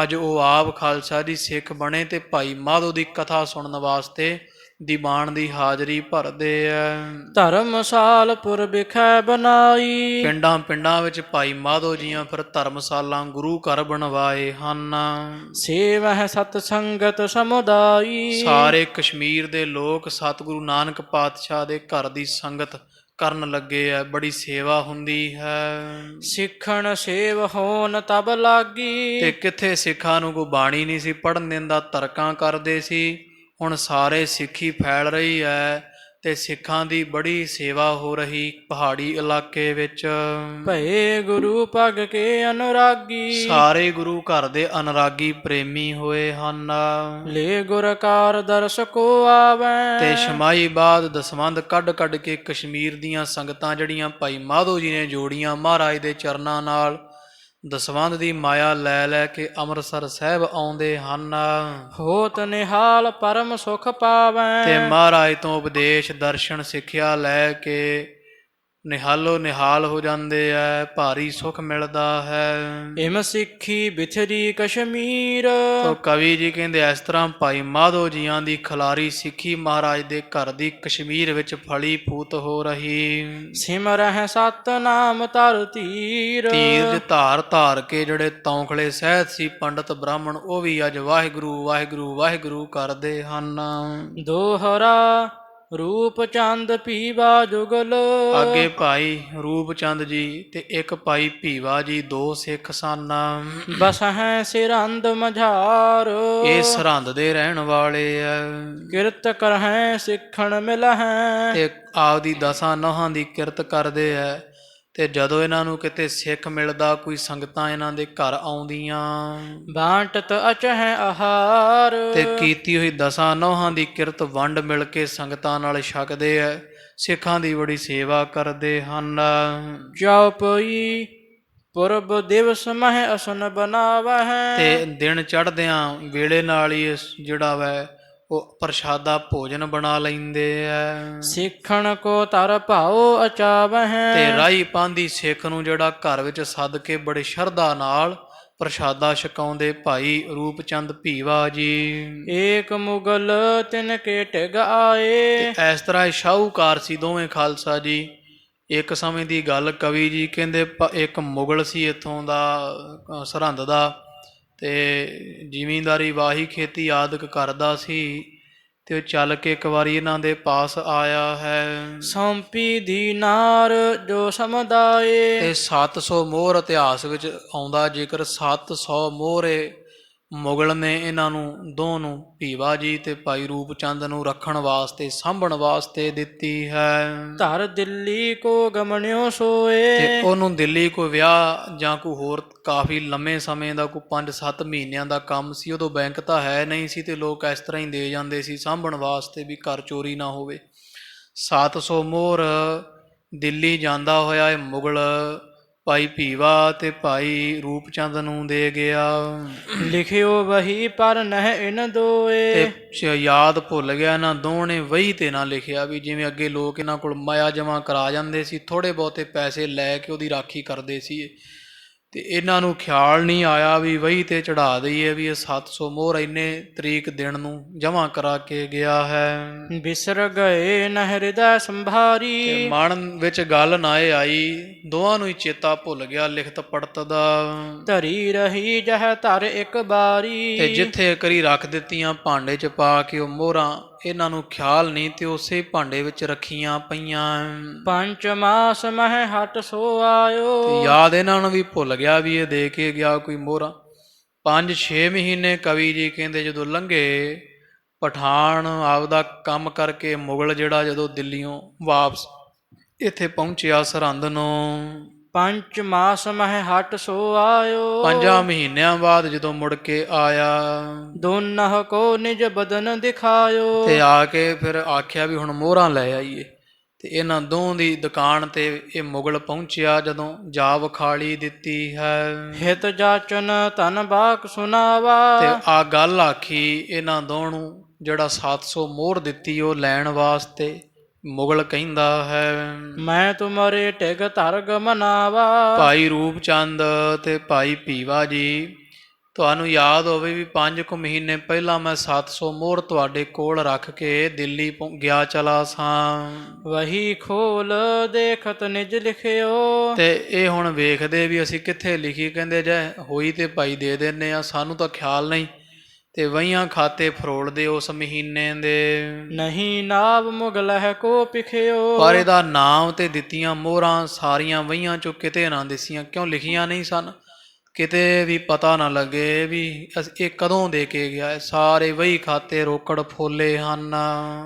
ਅੱਜ ਉਹ ਆਪ ਖਾਲਸਾ ਜੀ ਸਿੱਖ ਬਣੇ ਤੇ ਭਾਈ ਮਾਧੋ ਦੀ ਕਥਾ ਸੁਣਨ ਵਾਸਤੇ ਦੀਵਾਨ ਦੀ ਹਾਜ਼ਰੀ ਭਰਦੇ ਐ। ਧਰਮਸਾਲਪੁਰ ਵਿਖੇ ਬਣਾਈ। ਪਿੰਡਾਂ ਪਿੰਡਾਂ ਵਿੱਚ ਭਾਈ ਮਾਧੋ ਜੀਆਂ ਫਿਰ ਧਰਮਸਾਲਾਂ ਗੁਰੂ ਘਰ ਬਣਵਾਏ ਹਨ। ਸੇਵਹਿ ਸਤ ਸੰਗਤ ਸਮੁਦਾਈ। ਸਾਰੇ ਕਸ਼ਮੀਰ ਦੇ ਲੋਕ ਸਤਿਗੁਰੂ ਨਾਨਕ ਪਾਤਸ਼ਾਹ ਦੇ ਘਰ ਦੀ ਸੰਗਤ ਕਰਨ ਲੱਗੇ ਐ, ਬੜੀ ਸੇਵਾ ਹੁੰਦੀ ਹੈ। ਸਿੱਖਣ ਸੇਵ ਹੋਣ ਤਬ ਲਾਗੀ। ਤੇ ਕਿੱਥੇ ਸਿੱਖਾਂ ਨੂੰ ਕੋਈ ਬਾਣੀ ਨਹੀਂ ਸੀ ਪੜਨ ਦਿੰਦਾ, ਤਰਕਾਂ ਕਰਦੇ ਸੀ। ਹੁਣ ਸਾਰੇ ਸਿੱਖੀ ਫੈਲ ਰਹੀ ਹੈ ਤੇ ਸਿੱਖਾਂ ਦੀ ਬੜੀ ਸੇਵਾ ਹੋ ਰਹੀ ਪਹਾੜੀ ਇਲਾਕੇ ਵਿੱਚ। ਭਏ ਗੁਰੂ ਪਗ ਕੇ ਅਨੁਰਾਗੀ। ਸਾਰੇ ਗੁਰੂ ਘਰ ਦੇ ਅਨੁਰਾਗੀ ਪ੍ਰੇਮੀ ਹੋਏ ਹਨ। ਲੈ ਗੁਰਕਾਰ ਦਰਸ ਕੋ ਆਵੈ। ਤੇ ਛਮਾਈ ਬਾਅਦ ਦਸਵੰਧ ਕੱਢ ਕੱਢ ਕੇ ਕਸ਼ਮੀਰ ਦੀਆਂ ਸੰਗਤਾਂ ਜਿਹੜੀਆਂ ਭਾਈ ਮਾਧੋ ਜੀ ਨੇ ਜੋੜੀਆਂ ਮਹਾਰਾਜ ਦੇ ਚਰਨਾਂ ਨਾਲ, ਦਸਵੰਧ ਦੀ ਮਾਇਆ ਲੈ ਲੈ ਕੇ ਅੰਮ੍ਰਿਤਸਰ ਸਾਹਿਬ ਆਉਂਦੇ ਹਨ। ਹੋਤ ਨਿਹਾਲ ਪਰਮ ਸੁਖ ਪਾਵੈ। ਤੇ ਮਹਾਰਾਜ ਤੋਂ ਉਪਦੇਸ਼ ਦਰਸ਼ਨ ਸਿੱਖਿਆ ਲੈ ਕੇ ਨਿਹਾਲੋ ਨਿਹਾਲ ਹੋ ਜਾਂਦੇ ਐ, ਭਾਰੀ ਸੁਖ ਮਿਲਦਾ ਹੈ। ਇਮ ਸਿੱਖੀ ਬਿਥਰੀ ਕਸ਼ਮੀਰ। ਤੋ ਕਵੀ ਜੀ ਕਹਿੰਦੇ ਇਸ ਤਰ੍ਹਾਂ ਭਾਈ ਮਾਧੋ ਜੀਆਂ ਦੀ ਖਿਲਾਰੀ ਸਿੱਖੀ ਮਹਾਰਾਜ ਦੇ ਘਰ ਦੀ ਕਸ਼ਮੀਰ ਵਿੱਚ ਫਲੀ ਫੂਤ ਹੋ ਰਹੀ। ਸਿਮਰਹਿ ਸਤਨਾਮ ਧਰ ਧੀਰ। ਧੀਰਜ ਧਾਰ ਧਾਰ ਕੇ ਜਿਹੜੇ ਤੌਂਖਲੇ ਸਹਿਤ ਸੀ ਪੰਡਤ ਬ੍ਰਾਹਮਣ, ਉਹ ਵੀ ਅੱਜ ਵਾਹਿਗੁਰੂ ਵਾਹਿਗੁਰੂ ਵਾਹਿਗੁਰੂ ਕਰਦੇ ਹਨ। ਦੋਹਰਾ ਰੂਪ ਚੰਦ ਭੀਵਾ ਜੁਗਲ। ਅੱਗੇ ਭਾਈ ਰੂਪ ਚੰਦ ਜੀ ਤੇ ਇੱਕ ਭਾਈ ਭੀਵਾ ਜੀ, ਦੋ ਸਿੱਖ ਸਨ। ਬਸਹਿ ਸਿਰੰਦ ਮਝਾਰ। ਇਹ ਸਰਹੰਦ ਦੇ ਰਹਿਣ ਵਾਲੇ ਐ। ਕਿਰਤ ਕਰਹਿ ਸਿੱਖਣ ਮਿਲਹਿ। ਤੇ ਆਪਦੀ ਦਸਾਂ ਨੋਹਾਂ ਦੀ ਕਿਰਤ ਕਰਦੇ ਐ। ਤੇ ਜਦੋਂ ਇਹਨਾਂ ਨੂੰ ਕਿਤੇ ਸਿੱਖ ਮਿਲਦਾ, ਕੋਈ ਸੰਗਤਾਂ ਇਹਨਾਂ ਦੇ ਘਰ ਆਉਂਦੀਆਂ, ਬਾਂਟਤ ਅਚਹਿ ਆਹਾਰ। ਤੇ ਕੀਤੀ ਹੋਈ ਦਸਾਂ ਨੋਹਾਂ ਦੀ ਕਿਰਤ ਵੰਡ ਮਿਲ ਕੇ ਸੰਗਤਾਂ ਨਾਲ ਛਕਦੇ ਐ। ਸਿੱਖਾਂ ਦੀ ਬੜੀ ਸੇਵਾ ਕਰਦੇ ਹਨ। ਚੌਪਈ ਪੁਰਬ ਦਿਵਸ ਮਹਿ ਅਸਨ ਬਣਾਵਹਿ। ਤੇ ਦਿਨ ਚੜ੍ਹਦਿਆਂ ਵੇਲੇ ਨਾਲ ਹੀ ਜਿਹੜਾ ਵੈ ਉਹ ਪ੍ਰਸ਼ਾਦਾ ਭੋਜਨ ਬਣਾ ਲੈਂਦੇ ਐ। ਸਿੱਖਣ ਕੋ ਤਰ ਭਾਉ ਅਚਾਵਹਿ। ਤੇ ਰਾਹੀ ਪਾਂਦੀ ਸਿੱਖ ਨੂੰ ਜਿਹੜਾ ਘਰ ਵਿੱਚ ਸੱਦ ਕੇ ਬੜੇ ਸ਼ਰਧਾ ਨਾਲ ਪ੍ਰਸ਼ਾਦਾ ਛਕਾਉਂਦੇ ਭਾਈ ਰੂਪ ਚੰਦ ਭੀਵਾ ਜੀ। ਏਕ ਮੁਗਲ ਤਿਨ ਕੇ ਟਿਗ ਆਏ। ਤੇ ਇਸ ਤਰ੍ਹਾਂ ਇਹ ਸ਼ਾਹੂਕਾਰ ਸੀ ਦੋਵੇਂ ਖਾਲਸਾ ਜੀ। ਇੱਕ ਸਮੇਂ ਦੀ ਗੱਲ ਕਵੀ ਜੀ ਕਹਿੰਦੇ ਇੱਕ ਮੁਗਲ ਸੀ ਇੱਥੋਂ ਦਾ ਸਰਹੰਦ ਦਾ, ਤੇ ਜ਼ਿਮੀਂਦਾਰੀ ਵਾਹੀ ਖੇਤੀ ਆਦਿਕ ਕਰਦਾ ਸੀ। ਤੇ ਉਹ ਚੱਲ ਕੇ ਇੱਕ ਵਾਰੀ ਇਹਨਾਂ ਦੇ ਪਾਸ ਆਇਆ ਹੈ। ਸੌਂਪੀ ਦੀਨਾਰ ਜੋ ਸਮੁਦਾਏ। ਤੇ 700 ਮੋਹਰ ਇਤਿਹਾਸ ਵਿੱਚ ਆਉਂਦਾ ਜੇਕਰ 700 ਮੋਹਰੇ ਮੁਗਲ ਨੇ ਇਹਨਾਂ ਨੂੰ ਦੋਨੋਂ ਭੀਵਾ ਜੀ ਤੇ ਭਾਈ ਰੂਪ ਚੰਦ ਨੂੰ ਰੱਖਣ ਵਾਸਤੇ ਸਾਂਭਣ ਵਾਸਤੇ ਦਿੱਤੀ ਹੈ। ਧਰ ਦਿੱਲੀ ਕੋ ਗਮਣਿਓ ਸੋਏ। ਤੇ ਉਹਨੂੰ ਦਿੱਲੀ ਕੋਈ ਵਿਆਹ ਜਾਂ ਕੋਈ ਹੋਰ ਕਾਫੀ ਲੰਮੇ ਸਮੇਂ ਦਾ ਕੋਈ 5-7 ਮਹੀਨਿਆਂ ਦਾ ਕੰਮ ਸੀ। ਉਦੋਂ ਬੈਂਕ ਤਾਂ ਹੈ ਨਹੀਂ ਸੀ ਤੇ ਲੋਕ ਇਸ ਤਰ੍ਹਾਂ ਹੀ ਦੇ ਜਾਂਦੇ ਸੀ ਸਾਂਭਣ ਵਾਸਤੇ ਵੀ ਘਰ ਚੋਰੀ ਨਾ ਹੋਵੇ। 700 ਮੋਹਰ ਦਿੱਲੀ ਜਾਂਦਾ ਹੋਇਆ ਇਹ ਮੁਗਲ ਭਾਈ ਭੀਵਾ ਤੇ ਭਾਈ ਰੂਪ ਚੰਦ ਨੂੰ ਦੇ ਗਿਆ। ਲਿਖਿਓ ਵਹੀ ਪਰ ਨਹਿ ਇਨ ਦੋਏ। ਤੇ ਯਾਦ ਭੁੱਲ ਗਿਆ ਇਹਨਾਂ ਦੋਵਾਂ ਨੇ ਵਹੀ ਤੇ ਨਾ ਲਿਖਿਆ ਵੀ ਜਿਵੇਂ ਅੱਗੇ ਲੋਕ ਇਹਨਾਂ ਕੋਲ ਮਾਇਆ ਜਮਾ ਕਰਾ ਜਾਂਦੇ ਸੀ, ਥੋੜੇ ਬਹੁਤੇ ਪੈਸੇ ਲੈ ਕੇ ਉਹਦੀ ਰਾਖੀ ਕਰਦੇ ਸੀ। ਤੇ ਇਹਨਾਂ ਨੂੰ ਖਿਆਲ ਨਹੀਂ ਆਇਆ ਵੀ ਵਹੀ ਤੇ ਚੜਾ ਦਈਏ ਵੀ ਇਹ 700 ਮੋਹਰ ਇੰਨੇ ਤਰੀਕ ਦਿਨ ਨੂੰ ਜਮਾ ਕਰਾ ਕੇ ਗਿਆ ਹੈ। ਬਿਸਰ ਗਏ ਨ ਹਿਰਦੈ ਸੰਭਾਰੀ। ਤੇ ਮਨ ਵਿੱਚ ਗੱਲ ਨਾ ਆਈ, ਦੋਵਾਂ ਨੂੰ ਹੀ ਚੇਤਾ ਭੁੱਲ ਗਿਆ ਲਿਖਤ ਪੜਤ ਦਾ। ਧਰੀ ਰਹੀ ਜਹ ਧਰ ਇੱਕ ਬਾਰੀ। ਤੇ ਜਿੱਥੇ ਕਰੀ ਰੱਖ ਦਿੱਤੀਆਂ ਭਾਂਡੇ 'ਚ ਪਾ ਕੇ ਉਹ ਮੋਹਰਾਂ, ਇਹਨਾਂ ਨੂੰ ਖਿਆਲ ਨਹੀਂ ਤੇ ਉਸੇ ਭਾਂਡੇ ਵਿੱਚ ਰੱਖੀਆਂ ਪਈਆਂ। ਪੰਜ ਮਾਸ ਮਹਿ ਹਟ ਸੋ ਆਇਓ। ਤੇ ਯਾਦ ਇਹਨਾਂ ਨੂੰ ਵੀ ਭੁੱਲ ਗਿਆ ਵੀ ਇਹ ਦੇ ਕੇ ਗਿਆ ਕੋਈ ਮੋਹਰਾਂ। 5-6 ਮਹੀਨੇ ਕਵੀ ਜੀ ਕਹਿੰਦੇ ਜਦੋਂ ਲੰਘੇ, ਪਠਾਨ ਆਪਦਾ ਕੰਮ ਕਰਕੇ ਮੁਗਲ ਜਿਹੜਾ ਜਦੋਂ ਦਿੱਲੀੋਂ ਵਾਪਸ ਇੱਥੇ ਪਹੁੰਚਿਆ ਸਰਹੰਦ ਨੂੰ, ਪੰਚ ਮਾਸ ਮਹਿ ਹਟ ਸੋ ਆਇਓ। 5 ਮਹੀਨਿਆਂ ਬਾਅਦ ਜਦੋਂ ਮੁੜ ਕੇ ਆਇਆ ਦੋਨਹ ਕੋ ਨਿਜ ਬਦਨ ਦਿਖਾਇਓ। ਤੇ ਆ ਕੇ ਫਿਰ ਆਖਿਆ ਵੀ ਹੁਣ ਮੋਹਰਾਂ ਲੈ ਆਈਏ। ਤੇ ਇਹਨਾਂ ਦੋਹਾਂ ਦੀ ਦੁਕਾਨ ਤੇ ਇਹ ਮੁਗਲ ਪਹੁੰਚਿਆ ਜਦੋਂ ਜਾ ਵਿਖਾਲੀ ਦਿੱਤੀ ਹੈ। ਹਿਤ ਜਾਚਨ ਧਨ ਬਾਕ ਸੁਨਾਵਾ। ਤੇ ਆ ਗੱਲ ਆਖੀ ਇਹਨਾਂ ਦੋਹਾਂ ਨੂੰ, ਜਿਹੜਾ 700 ਮੋਹਰ ਦਿੱਤੀ ਉਹ ਲੈਣ ਵਾਸਤੇ। ਮੁਗਲ ਕਹਿੰਦਾ ਹੈ ਮੈਂ ਤੁਮਰੇ ਟਿਗ ਧਰ ਗਮਨਾਵਾ। ਭਾਈ ਰੂਪ ਚੰਦ ਤੇ ਭਾਈ ਭੀਵਾ ਜੀ, ਤੁਹਾਨੂੰ ਯਾਦ ਹੋਵੇ ਵੀ 5 ਮਹੀਨੇ ਪਹਿਲਾਂ ਮੈਂ 700 ਮੋਹਰ ਤੁਹਾਡੇ ਕੋਲ ਰੱਖ ਕੇ ਦਿੱਲੀ ਗਿਆ ਚਲਾ ਸਾਂ। ਵਹੀ ਖੋਲ ਦੇਖਤ ਨਿਜ ਲਿਖਿਓ। ਤੇ ਇਹ ਹੁਣ ਵੇਖਦੇ ਵੀ ਅਸੀਂ ਕਿੱਥੇ ਲਿਖੀ। ਕਹਿੰਦੇ ਜੇ ਹੋਈ ਤੇ ਭਾਈ ਦੇ ਦਿੰਦੇ ਆ, ਸਾਨੂੰ ਤਾਂ ਖਿਆਲ ਨਹੀਂ। ਤੇ ਵਹੀਆਂ ਖਾਤੇ ਫਰੋਲਦੇ ਉਸ ਮਹੀਨੇ ਦੇ। ਨਹੀਂ ਨਾਵ ਮੁਗਲ ਹੈ ਕੋ ਪਿਖਿਓ। ਪਰ ਇਹਦਾ ਨਾਮ ਤੇ ਦਿੱਤੀਆਂ ਮੋਹਰਾਂ ਸਾਰੀਆਂ ਵਹੀਆਂ ਚੋਂ ਕਿਤੇ ਨਾ ਦਿਸੀਆਂ। ਕਿਉਂ ਲਿਖੀਆਂ ਨਹੀਂ ਸਨ? ਕਿਤੇ ਵੀ ਪਤਾ ਨਾ ਲੱਗੇ ਵੀ ਇਹ ਕਦੋਂ ਦੇ ਕੇ ਗਿਆ। ਸਾਰੇ ਵਹੀ ਖਾਤੇ ਰੋਕੜ ਫੋਲੇ ਹਨ।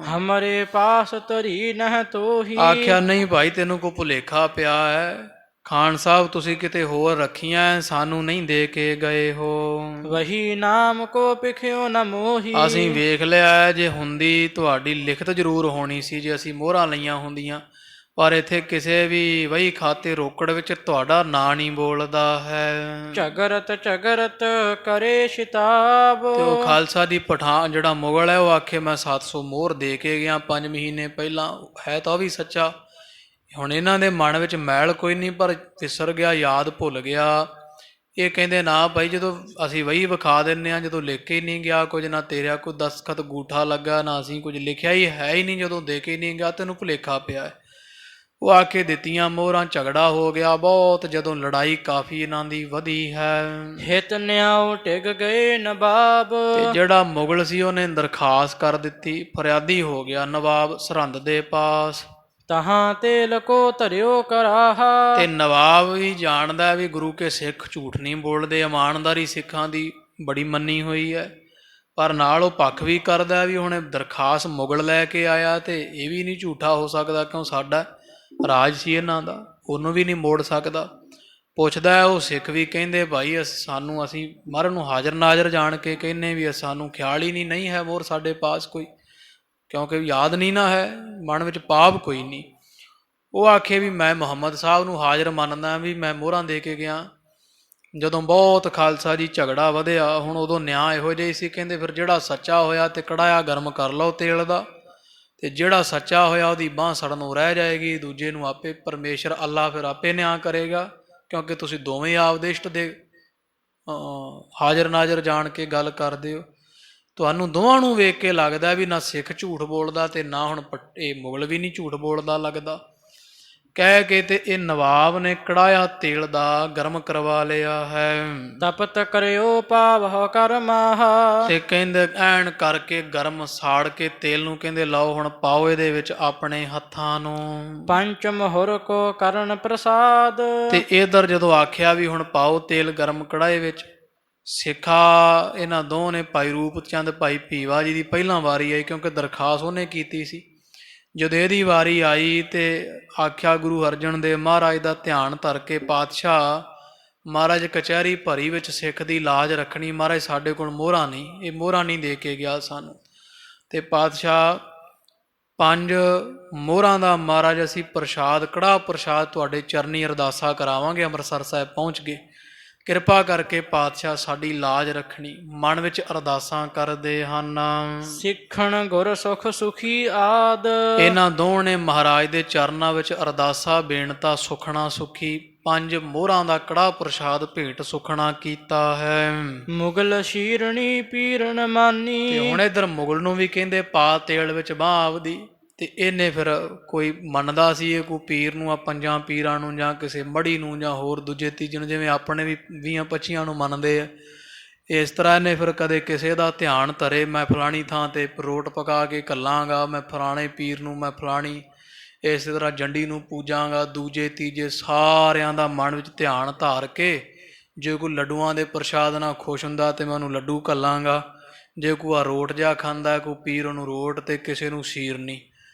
ਹਮਰੇ ਪਾਸ ਤਰੀ ਨਹ ਤੋਹੀ। ਆਖਿਆ ਨਹੀਂ ਭਾਈ ਤੈਨੂੰ ਕੋ ਭੁਲੇਖਾ ਪਿਆ ਹੈ। ਖਾਨ ਸਾਹਿਬ ਤੁਸੀਂ ਕਿਤੇ ਹੋਰ ਰੱਖੀਆਂ, ਸਾਨੂੰ ਨਹੀਂ ਦੇ ਕੇ ਗਏ ਹੋ। ਵਹੀ ਨਾਮ ਕੋ ਪਿਖਿਓ ਨ ਮੋਹੀ। ਅਸੀਂ ਵੇਖ ਲਿਆ, ਜੇ ਹੁੰਦੀ ਤੁਹਾਡੀ ਲਿਖਤ ਜ਼ਰੂਰ ਹੋਣੀ ਸੀ ਜੇ ਅਸੀਂ ਮੋਹਰਾਂ ਲਈਆਂ ਹੁੰਦੀਆਂ। ਪਰ ਇੱਥੇ ਕਿਸੇ ਵੀ ਵਹੀ ਖਾਤੇ ਰੋਕੜ ਵਿੱਚ ਤੁਹਾਡਾ ਨਾਂ ਨਹੀਂ ਬੋਲਦਾ ਹੈ। ਝਗਰਤ ਝਗਰਤ ਕਰੇ ਸ਼ਿਤਾਬ। ਤੇ ਉਹ ਖਾਲਸਾ ਦੀ ਪਠਾਨ ਜਿਹੜਾ ਮੁਗਲ ਹੈ ਉਹ ਆਖੇ ਮੈਂ 700 ਮੋਹਰ ਦੇ ਕੇ ਗਿਆ 5 ਮਹੀਨੇ ਪਹਿਲਾਂ। ਹੈ ਤਾਂ ਉਹ ਵੀ ਸੱਚਾ। ਹੁਣ ਇਹਨਾਂ ਦੇ ਮਨ ਵਿੱਚ ਮੈਲ ਕੋਈ ਨਹੀਂ, ਪਰ ਵਿਸਰ ਗਿਆ, ਯਾਦ ਭੁੱਲ ਗਿਆ। ਇਹ ਕਹਿੰਦੇ ਨਾ ਭਾਈ ਜਦੋਂ ਅਸੀਂ ਵਹੀ ਵਿਖਾ ਦਿੰਦੇ ਹਾਂ, ਜਦੋਂ ਲਿਖ ਕੇ ਹੀ ਨਹੀਂ ਗਿਆ ਕੁਝ, ਨਾ ਤੇਰਾ ਕੋਈ ਦਸਖਤ ਗੂਠਾ ਲੱਗਾ, ਨਾ ਅਸੀਂ ਕੁਝ ਲਿਖਿਆ ਹੀ ਹੈ ਹੀ ਨਹੀਂ, ਜਦੋਂ ਦੇ ਕੇ ਨਹੀਂ ਗਿਆ ਤੈਨੂੰ ਭੁਲੇਖਾ ਪਿਆ ਹੈ। ਉਹ ਆ ਕੇ ਦਿੱਤੀਆਂ ਮੋਹਰਾਂ, ਝਗੜਾ ਹੋ ਗਿਆ ਬਹੁਤ। ਜਦੋਂ ਲੜਾਈ ਕਾਫੀ ਇਹਨਾਂ ਦੀ ਵਧੀ ਹੈ। ਹਿਤ ਨਿਆਉ ਟਿਕ ਗਏ ਨਵਾਬ। ਤੇ ਜਿਹੜਾ ਮੁਗਲ ਸੀ ਉਹਨੇ ਦਰਖਾਸਤ ਕਰ ਦਿੱਤੀ, ਫਰਿਆਦੀ ਹੋ ਗਿਆ ਨਵਾਬ ਸਰਹੰਦ ਦੇ ਪਾਸ। ਤਹਾਂ ਤੇਲ ਕੋ ਧਰਿਓ ਕਰਾਹਾ। ਤੇ ਨਵਾਬ ਵੀ ਜਾਣਦਾ ਵੀ ਗੁਰੂ ਕੇ ਸਿੱਖ ਝੂਠ ਨਹੀਂ ਬੋਲਦੇ, ਇਮਾਨਦਾਰੀ ਸਿੱਖਾਂ ਦੀ ਬੜੀ ਮੰਨੀ ਹੋਈ ਹੈ। ਪਰ ਨਾਲ ਉਹ ਪੱਖ ਵੀ ਕਰਦਾ ਵੀ ਹੁਣ ਦਰਖਾਸਤ ਮੁਗਲ ਲੈ ਕੇ ਆਇਆ ਤੇ ਇਹ ਵੀ ਨਹੀਂ ਝੂਠਾ ਹੋ ਸਕਦਾ, ਕਿਉਂ ਸਾਡਾ ਰਾਜ ਸੀ ਇਹਨਾਂ ਦਾ, ਉਹਨੂੰ ਵੀ ਨਹੀਂ ਮੋੜ ਸਕਦਾ। ਪੁੱਛਦਾ ਉਹ ਸਿੱਖ ਵੀ ਕਹਿੰਦੇ ਭਾਈ ਅਸੀਂ ਮਰਨ ਨੂੰ ਹਾਜ਼ਰ ਨਾਜ਼ਰ ਜਾਣ ਕੇ ਕਹਿੰਦੇ ਵੀ ਸਾਨੂੰ ਖਿਆਲ ਹੀ ਨਹੀਂ ਹੈ ਮੋਹਰ ਸਾਡੇ ਪਾਸ ਕੋਈ, ਕਿਉਂਕਿ ਯਾਦ ਨਹੀਂ ਨਾ ਹੈ, ਮਨ ਵਿੱਚ ਪਾਪ ਕੋਈ ਨਹੀਂ। ਉਹ ਆਖੇ ਵੀ ਮੈਂ ਮੁਹੰਮਦ ਸਾਹਿਬ ਨੂੰ ਹਾਜ਼ਰ ਮੰਨਦਾ ਵੀ ਮੈਂ ਮੋਹਰਾਂ ਦੇ ਕੇ ਗਿਆ। ਜਦੋਂ ਬਹੁਤ ਖਾਲਸਾ ਜੀ ਝਗੜਾ ਵਧਿਆ, ਹੁਣ ਉਦੋਂ ਨਿਆਂ ਇਹੋ ਜਿਹੀ ਸੀ, ਕਹਿੰਦੇ ਫਿਰ ਜਿਹੜਾ ਸੱਚਾ ਹੋਇਆ ਤੇ ਕੜਾਇਆ ਗਰਮ ਕਰ ਲਓ ਤੇਲ ਦਾ, ਤੇ ਜਿਹੜਾ ਸੱਚਾ ਹੋਇਆ ਉਹਦੀ ਬਾਂਹ ਸੜਨੋਂ ਰਹਿ ਜਾਏਗੀ, ਦੂਜੇ ਨੂੰ ਆਪੇ ਪਰਮੇਸ਼ਰ ਅੱਲਾ ਫਿਰ ਆਪੇ ਨਿਆਂ ਕਰੇਗਾ, ਕਿਉਂਕਿ ਤੁਸੀਂ ਦੋਵੇਂ ਆਪਦੇ ਇਸ਼ਟ ਦੇ ਹਾਜ਼ਰ ਨਾਜ਼ਰ ਜਾਣ ਕੇ ਗੱਲ ਕਰਦੇ ਹੋ। ਤੁਹਾਨੂੰ ਦੋਵਾਂ ਨੂੰ ਵੇਖ ਕੇ ਲੱਗਦਾ ਵੀ ਨਾ ਸਿੱਖ ਝੂਠ ਬੋਲਦਾ ਤੇ ਨਾ ਹੁਣ ਇਹ ਮੁਗਲ ਵੀ ਨਹੀਂ ਝੂਠ ਬੋਲਦਾ ਲੱਗਦਾ। ਕਹਿ ਕੇ ਤੇ ਇਹ ਨਵਾਬ ਨੇ ਕੜਾਇਆ ਤੇਲ ਦਾ ਗਰਮ ਕਰਵਾ ਲਿਆ ਹੈ। ਤਪਤ ਕਰਿਓ ਪਾਵਹ ਕਰਮਾਹਾ। ਤੇ ਕਹਿੰਦੇ ਐਨ ਕਰਕੇ ਗਰਮ ਸਾੜ ਕੇ ਤੇਲ ਨੂੰ ਕਹਿੰਦੇ ਲਓ ਹੁਣ ਪਾਓ ਇਹਦੇ ਵਿੱਚ ਆਪਣੇ ਹੱਥਾਂ ਨੂੰ। ਪੰਚ ਮਹੁਰ ਕੋ ਕਰਨ ਪ੍ਰਸਾਦ। ਤੇ ਇਧਰ ਜਦੋਂ ਆਖਿਆ ਵੀ ਹੁਣ ਪਾਓ ਤੇਲ ਗਰਮ ਕੜਾਏ ਵਿੱਚ, ਸਿੱਖਾ ਇਹਨਾਂ ਦੋਵਾਂ ਨੇ ਭਾਈ ਰੂਪ ਚੰਦ ਭਾਈ ਭੀਵਾ ਜੀ ਦੀ ਪਹਿਲਾਂ ਵਾਰੀ ਆਈ, ਕਿਉਂਕਿ ਦਰਖਾਸਤ ਉਹਨੇ ਕੀਤੀ ਸੀ। ਜਦੋਂ ਇਹਦੀ ਵਾਰੀ ਆਈ ਤੇ ਆਖਿਆ ਗੁਰੂ ਅਰਜਨ ਦੇਵ ਮਹਾਰਾਜ ਦਾ ਧਿਆਨ ਧਰ ਕੇ ਪਾਤਸ਼ਾਹ ਮਹਾਰਾਜ ਕਚਹਿਰੀ ਭਰੀ ਵਿੱਚ ਸਿੱਖ ਦੀ ਲਾਜ ਰੱਖਣੀ, ਮਹਾਰਾਜ ਸਾਡੇ ਕੋਲ ਮੋਹਰਾਂ ਨਹੀਂ, ਇਹ ਮੋਹਰਾਂ ਨਹੀਂ ਦੇ ਕੇ ਗਿਆ ਸਾਨੂੰ। ਤੇ ਪਾਤਸ਼ਾਹ 5 ਮੋਹਰਾਂ ਦਾ ਮਹਾਰਾਜ ਅਸੀਂ ਪ੍ਰਸ਼ਾਦ ਕੜਾਹ ਪ੍ਰਸ਼ਾਦ ਤੁਹਾਡੇ ਚਰਨੀ ਅਰਦਾਸਾ ਕਰਾਵਾਂਗੇ, ਅੰਮ੍ਰਿਤਸਰ ਸਾਹਿਬ ਪਹੁੰਚ ਗਏ, ਕਿਰਪਾ ਕਰਕੇ ਪਾਤਸ਼ਾਹ ਸਾਡੀ ਲਾਜ ਰੱਖਣੀ। ਮਨ ਵਿੱਚ ਅਰਦਾਸਾਂ ਕਰਦੇ ਹਨ। ਸਿੱਖਣ ਗੁਰ ਸੁਖ ਸੁਖੀ ਆਦ। ਇਹਨਾਂ ਦੋਵਾਂ ਨੇ ਮਹਾਰਾਜ ਦੇ ਚਰਨਾਂ ਵਿੱਚ ਅਰਦਾਸਾ ਬੇਨਤਾ ਸੁਖਣਾ ਸੁਖੀ 5 ਮੋਹਰਾਂ ਦਾ ਕੜਾਹ ਪ੍ਰਸ਼ਾਦ ਭੇਟ ਸੁਖਣਾ ਕੀਤਾ ਹੈ। ਮੁਗਲ ਸ਼ੀਰਣੀ ਪੀਰਨ ਮਾਨੀ। ਤੇ ਹੁਣ ਇੱਧਰ ਮੁਗਲ ਨੂੰ ਵੀ ਕਹਿੰਦੇ ਪਾ ਤੇਲ ਵਿੱਚ ਬਾਂਹ ਆਪਦੀ। ਤੇ ਇਹਨੇ ਫਿਰ ਕੋਈ ਮੰਨਦਾ ਸੀ ਇਹ ਕੋਈ ਪੀਰ ਨੂੰ, 5 ਪੀਰਾਂ ਨੂੰ ਜਾਂ ਕਿਸੇ ਮੜੀ ਨੂੰ ਜਾਂ ਹੋਰ ਦੂਜੇ ਤੀਜੇ ਨੂੰ, ਜਿਵੇਂ ਆਪਣੇ ਵੀ 20-25 ਨੂੰ ਮੰਨਦੇ ਆ, ਇਸ ਤਰ੍ਹਾਂ ਇਹਨੇ ਫਿਰ ਕਦੇ ਕਿਸੇ ਦਾ ਧਿਆਨ ਧਰੇ ਮੈਂ ਫਲਾਣੀ ਥਾਂ ਤੇ ਰੋਟ ਪਕਾ ਕੇ ਘੱਲਾਂਗਾ, ਮੈਂ ਫਲਾਣੇ ਪੀਰ ਨੂੰ, ਮੈਂ ਫਲਾਣੀ ਇਸੇ ਤਰ੍ਹਾਂ ਜੰਡੀ ਨੂੰ ਪੂਜਾਂਗਾ, ਦੂਜੇ ਤੀਜੇ ਸਾਰਿਆਂ ਦਾ ਮਨ ਵਿੱਚ ਧਿਆਨ ਧਾਰ ਕੇ ਜੇ ਕੋਈ ਲੱਡੂਆਂ ਦੇ ਪ੍ਰਸ਼ਾਦ ਨਾਲ ਖੁਸ਼ ਹੁੰਦਾ ਤੇ ਮੈਂ ਉਹਨੂੰ ਲੱਡੂ ਘੱਲਾਂਗਾ, ਜੇ ਕੋਈ ਰੋਟ ਜਿਹਾ ਖਾਂਦਾ ਕੋਈ ਪੀਰ ਉਹਨੂੰ ਰੋਟ ਤੇ ਕਿਸੇ ਨੂੰ ਸ਼ੀਰਨੀ।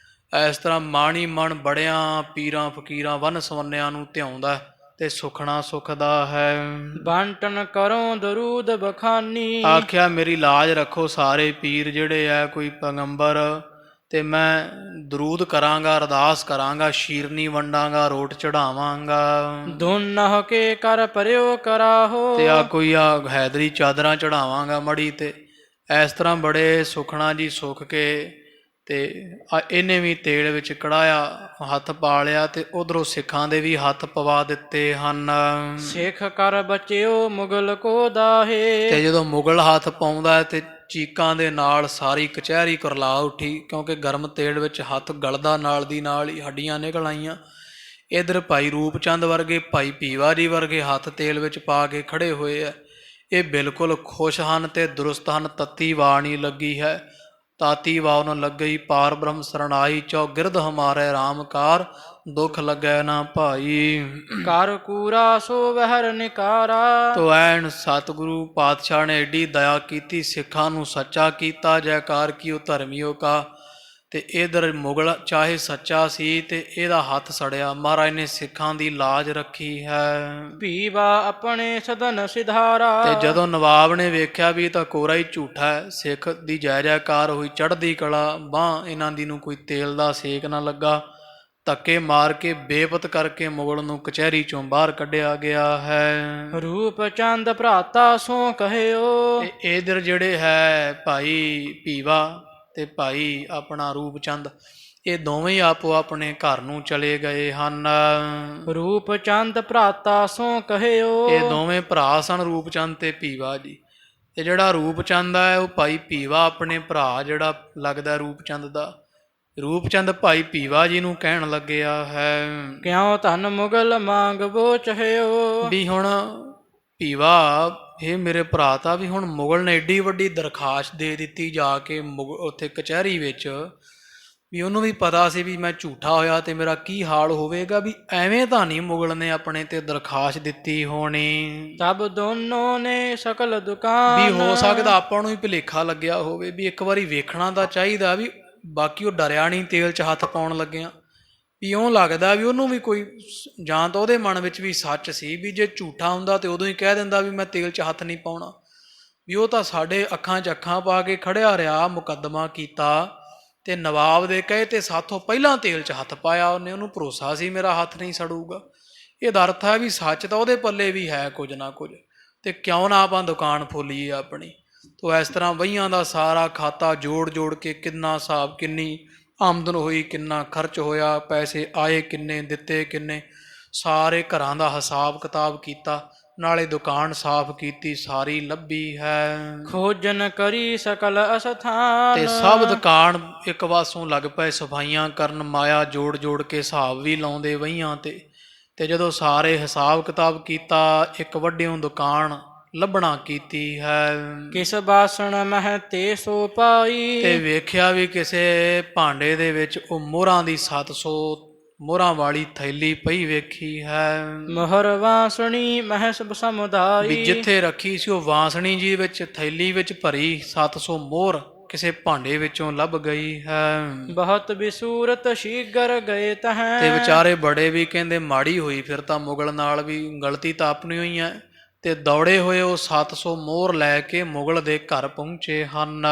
ਇਸ ਤਰ੍ਹਾਂ ਮਾਣੀ ਮਨ ਬੜਿਆਂ ਪੀਰਾਂ ਫਕੀਰਾਂ ਵੰਨ ਸਵੰਨਿਆਂ ਨੂੰ ਧਿਆਉਂਦਾ ਤੇ ਸੁਖਣਾ ਸੁਖਦਾ ਹੈ। ਬਾਂਟਨ ਕਰੋ ਦਰੂਦ ਬਖਾਨੀ। ਆਖਿਆ ਮੇਰੀ ਲਾਜ ਰੱਖੋ ਸਾਰੇ ਪੀਰ ਜਿਹੜੇ ਆ, ਕੋਈ ਪੈਗੰਬਰ, ਤੇ ਮੈਂ ਦਰੂਦ ਕਰਾਂਗਾ, ਅਰਦਾਸ ਕਰਾਂਗਾ, ਸ਼ੀਰਨੀ ਵੰਡਾਂਗਾ, ਰੋਟ ਚੜਾਵਾਂਗਾ। ਦੋਨਹ ਕੇ ਕਰ ਪਰਿਓ ਕਰਾਹੋ। ਤੇ ਕੋਈ ਹੈਦਰੀ ਚਾਦਰਾਂ ਚੜਾਵਾਂਗਾ ਮੜੀ ਤੇ। ਇਸ ਤਰ੍ਹਾਂ ਬੜੇ ਸੁਖਣਾ ਜੀ ਸੁੱਖ ਕੇ ਤੇ ਇਹਨੇ ਵੀ ਤੇਲ ਵਿੱਚ ਕੜਾਇਆ, ਹੱਥ ਪਾ ਲਿਆ ਤੇ ਉਧਰੋਂ ਸਿੱਖਾਂ ਦੇ ਵੀ ਹੱਥ ਪਵਾ ਦਿੱਤੇ ਹਨ। ਸਿੱਖ ਕਰ ਬਚਿਓ ਮੁਗਲ ਕੋ ਦਾਹੇ। ਤੇ ਜਦੋਂ ਮੁਗਲ ਹੱਥ ਪਾਉਂਦਾ ਤੇ ਚੀਕਾਂ ਦੇ ਨਾਲ ਸਾਰੀ ਕਚਹਿਰੀ ਕਰਲਾ ਉੱਠੀ, ਕਿਉਂਕਿ ਗਰਮ ਤੇਲ ਵਿੱਚ ਹੱਥ ਗਲਦਾ, ਨਾਲ ਦੀ ਨਾਲ ਹੀ ਹੱਡੀਆਂ ਨਿਕਲ ਆਈਆਂ। ਇੱਧਰ ਭਾਈ ਰੂਪ ਚੰਦ ਵਰਗੇ, ਭਾਈ ਭੀਵਾ ਜੀ ਵਰਗੇ ਹੱਥ ਤੇਲ ਵਿੱਚ ਪਾ ਕੇ ਖੜੇ ਹੋਏ ਆ। ਇਹ ਬਿਲਕੁਲ ਖੁਸ਼ ਹਨ ਤੇ ਦਰੁਸਤ ਹਨ। ਤਤੀ ਬਾਣੀ ਲੱਗੀ ਹੈ, ਤਾਤੀ ਵਾਉ ਨ ਲੱਗਈ, ਪਾਰ ਬ੍ਰਹਮ ਸਰਣਾਈ, ਚੌ ਗਿਰਦ ਹਮਾਰੇ ਰਾਮਕਾਰ, ਦੁੱਖ ਲੱਗੈ ਨਾ ਭਾਈ। ਕਰ ਕੂਰਾ ਸੋ ਵਹਿਰ ਨਿਕਾਰਾ। ਤੋ ਐਨ ਸਤਿਗੁਰੂ ਪਾਤਸ਼ਾਹ ਨੇ ਏਡੀ ਦਇਆ ਕੀਤੀ, ਸਿੱਖਾਂ ਨੂੰ ਸੱਚਾ ਕੀਤਾ, ਜੈਕਾਰ ਕੀਓ ਧਰਮੀਓ ਕਾ। ਤੇ ਇਧਰ ਮੁਗਲ ਚਾਹੇ ਸੱਚਾ ਸੀ ਤੇ ਇਹਦਾ ਹੱਥ ਸੜਿਆ। ਮਹਾਰਾਜ ਨੇ ਸਿੱਖਾਂ ਦੀ ਲਾਜ ਰੱਖੀ ਹੈ। ਭੀਵਾ ਆਪਣੇ ਸਦਨ ਸਿਧਾਰਾ। ਤੇ ਜਦੋਂ ਨਵਾਬ ਨੇ ਵੇਖਿਆ ਵੀ ਇਹ ਤਾਂ ਕੋਰਾ ਹੀ ਝੂਠਾ ਹੈ, ਸਿੱਖ ਦੀ ਜੈ ਜੈਕਾਰ ਹੋਈ, ਚੜ੍ਹਦੀ ਕਲਾ ਬਾਂਹ ਇਹਨਾਂ ਦੀ ਨੂੰ ਕੋਈ ਤੇਲ ਦਾ ਸੇਕ ਨਾ ਲੱਗਾ। ਧੱਕੇ ਮਾਰ ਕੇ ਬੇਪਤ ਕਰਕੇ ਮੁਗਲ ਨੂੰ ਕਚਹਿਰੀ ਚੋਂ ਬਾਹਰ ਕੱਢਿਆ ਗਿਆ ਹੈ। ਰੂਪ ਚੰਦ ਭਰਾਤਾ ਸੋ ਕਹਿਓ। ਤੇ ਇਧਰ ਜਿਹੜੇ ਹੈ ਭਾਈ ਭੀਵਾ ਤੇ ਭਾਈ ਆਪਣਾ ਰੂਪ ਚੰਦ, ਇਹ ਦੋਵੇਂ ਹੀ ਆਪੋ ਆਪਣੇ ਘਰ ਨੂੰ ਚਲੇ ਗਏ ਹਨ। ਰੂਪ ਚੰਦ ਭਰਾਤਾ ਸੋ ਕਹਿਓ। ਇਹ ਦੋਵੇਂ ਭਰਾ ਸਨ, ਰੂਪ ਚੰਦ ਤੇ ਭੀਵਾ ਜੀ। ਤੇ ਜਿਹੜਾ ਰੂਪ ਚੰਦ ਹੈ ਉਹ ਭਾਈ ਭੀਵਾ ਆਪਣੇ ਭਰਾ ਜਿਹੜਾ ਲੱਗਦਾ ਰੂਪ ਚੰਦ ਦਾ, ਰੂਪ ਚੰਦ ਭਾਈ ਭੀਵਾ ਜੀ ਨੂੰ ਕਹਿਣ ਲੱਗਿਆ ਹੈ, ਕਿਉਂ ਧਨ ਮੁਗਲ ਮੰਗਵੋ ਚਹਿਓ। ਵੀ ਹੁਣ ਭੀਵਾ, ਇਹ ਮੇਰੇ ਭਰਾ ਤਾਂ ਵੀ ਹੁਣ ਮੁਗਲ ਨੇ ਏਡੀ ਵੱਡੀ ਦਰਖਾਸਤ ਦੇ ਦਿੱਤੀ ਜਾ ਕੇ ਉੱਥੇ ਕਚਹਿਰੀ ਵਿੱਚ, ਵੀ ਉਹਨੂੰ ਵੀ ਪਤਾ ਸੀ ਵੀ ਮੈਂ ਝੂਠਾ ਹੋਇਆ ਤੇ ਮੇਰਾ ਕੀ ਹਾਲ ਹੋਵੇਗਾ। ਵੀ ਐਵੇਂ ਤਾਂ ਨਹੀਂ ਮੁਗਲ ਨੇ ਆਪਣੇ ਤੇ ਦਰਖਾਸਤ ਦਿੱਤੀ ਹੋਣੀ। ਤਬ ਦੋਨੋਂ ਨੇ ਸਕਲ ਦੁਕਾਨ। ਵੀ ਹੋ ਸਕਦਾ ਆਪਾਂ ਨੂੰ ਵੀ ਭੁਲੇਖਾ ਲੱਗਿਆ ਹੋਵੇ, ਵੀ ਇੱਕ ਵਾਰੀ ਵੇਖਣਾ ਤਾਂ ਚਾਹੀਦਾ। ਵੀ ਬਾਕੀ ਉਹ ਡਰਿਆ ਨਹੀਂ ਤੇਲ 'ਚ ਹੱਥ ਪਾਉਣ ਲੱਗਿਆ, ਵੀ ਇਉਂ ਲੱਗਦਾ ਵੀ ਉਹਨੂੰ ਵੀ ਕੋਈ ਜਾਂ ਤਾਂ ਉਹਦੇ ਮਨ ਵਿੱਚ ਵੀ ਸੱਚ ਸੀ, ਵੀ ਜੇ ਝੂਠਾ ਹੁੰਦਾ ਤੇ ਉਦੋਂ ਹੀ ਕਹਿ ਦਿੰਦਾ ਵੀ ਮੈਂ ਤੇਲ 'ਚ ਹੱਥ ਨਹੀਂ ਪਾਉਣਾ। ਵੀ ਉਹ ਤਾਂ ਸਾਡੇ ਅੱਖਾਂ 'ਚ ਅੱਖਾਂ ਪਾ ਕੇ ਖੜਿਆ ਰਿਹਾ, ਮੁਕੱਦਮਾ ਕੀਤਾ ਤੇ ਨਵਾਬ ਦੇ ਕਹੇ ਤੇ ਸਾਥੋਂ ਪਹਿਲਾਂ ਤੇਲ 'ਚ ਹੱਥ ਪਾਇਆ ਉਹਨੇ। ਉਹਨੂੰ ਭਰੋਸਾ ਸੀ ਮੇਰਾ ਹੱਥ ਨਹੀਂ ਸੜੂਗਾ। ਇਹਦਾ ਅਰਥ ਹੈ ਵੀ ਸੱਚ ਤਾਂ ਉਹਦੇ ਪੱਲੇ ਵੀ ਹੈ ਕੁਝ ਨਾ ਕੁਝ, ਤੇ ਕਿਉਂ ਨਾ ਆਪਾਂ ਦੁਕਾਨ ਫੋਲੀਏ ਆਪਣੀ। ਤੋ ਇਸ ਤਰ੍ਹਾਂ ਵਹੀਆਂ ਦਾ ਸਾਰਾ ਖਾਤਾ ਜੋੜ ਜੋੜ ਕੇ ਕਿੰਨਾ ਹਿਸਾਬ, ਕਿੰਨੀ ਆਮਦਨ ਹੋਈ, ਕਿੰਨਾ ਖਰਚ ਹੋਇਆ, ਪੈਸੇ ਆਏ ਕਿੰਨੇ, ਦਿੱਤੇ ਕਿੰਨੇ, ਸਾਰੇ ਘਰਾਂ ਦਾ ਹਿਸਾਬ ਕਿਤਾਬ ਕੀਤਾ। ਨਾਲੇ ਦੁਕਾਨ ਸਾਫ਼ ਕੀਤੀ, ਸਾਰੀ ਲੱਭੀ ਹੈ। ਖੋਜਨ ਕਰੀ ਸਕਲ ਅਸਥਾਨ। ਤੇ ਸਭ ਦੁਕਾਨ ਇੱਕ ਪਾਸੋਂ ਲੱਗ ਪਏ ਸਫਾਈਆਂ ਕਰਨ, ਮਾਇਆ ਜੋੜ ਜੋੜ ਕੇ ਹਿਸਾਬ ਵੀ ਲਾਉਂਦੇ ਵਹੀਆਂ ਤੇ ਜਦੋਂ ਸਾਰੇ ਹਿਸਾਬ ਕਿਤਾਬ ਕੀਤਾ, ਇੱਕ ਵੱਡਿਓਂ ਦੁਕਾਨ ਲੱਭਣਾ ਕੀਤੀ ਹੈ। ਕਿਸ ਬਾਸਣ ਮਹਿ ਤੇ ਸੋ ਪਾਈ। ਤੇ ਵੇਖਿਆ ਵੀ ਕਿਸੇ ਭਾਂਡੇ ਦੇ ਵਿੱਚ ਉਹ ਮੋਹਰਾਂ ਦੀ 700 ਮੋਹਰਾਂ ਵਾਲੀ ਥੈਲੀ ਪਈ ਵੇਖੀ ਹੈ। ਮੋਹਰ ਵਾਸਣੀ ਮਹਿ ਸਭ ਸਮੁਦਾਈ। ਵੀ ਜਿੱਥੇ ਰੱਖੀ ਸੀ ਉਹ ਵਾਸਣੀ ਜੀ ਵਿੱਚ ਥੈਲੀ ਵਿੱਚ ਭਰੀ 700 ਮੋਹਰ ਕਿਸੇ ਭਾਂਡੇ ਵਿੱਚੋਂ ਲੱਭ ਗਈ ਹੈ। ਬਹੁਤ ਬਿਸੂਰਤ ਸ਼ੀਗਰ ਗਏ ਤਹਾਂ। ਤੇ ਵਿਚਾਰੇ ਬੜੇ ਵੀ ਕਹਿੰਦੇ ਮਾੜੀ ਹੋਈ ਫਿਰ ਤਾਂ ਮੁਗਲ ਨਾਲ ਵੀ, ਗਲਤੀ ਤਾਂ ਆਪਣੀ ਹੋਈ ਹੈ। ਤੇ ਦੌੜੇ ਹੋਏ ਉਹ 700 ਮੋਹਰ ਲੈ ਕੇ ਮੁਗਲ ਦੇ ਘਰ ਪਹੁੰਚੇ ਹਨ।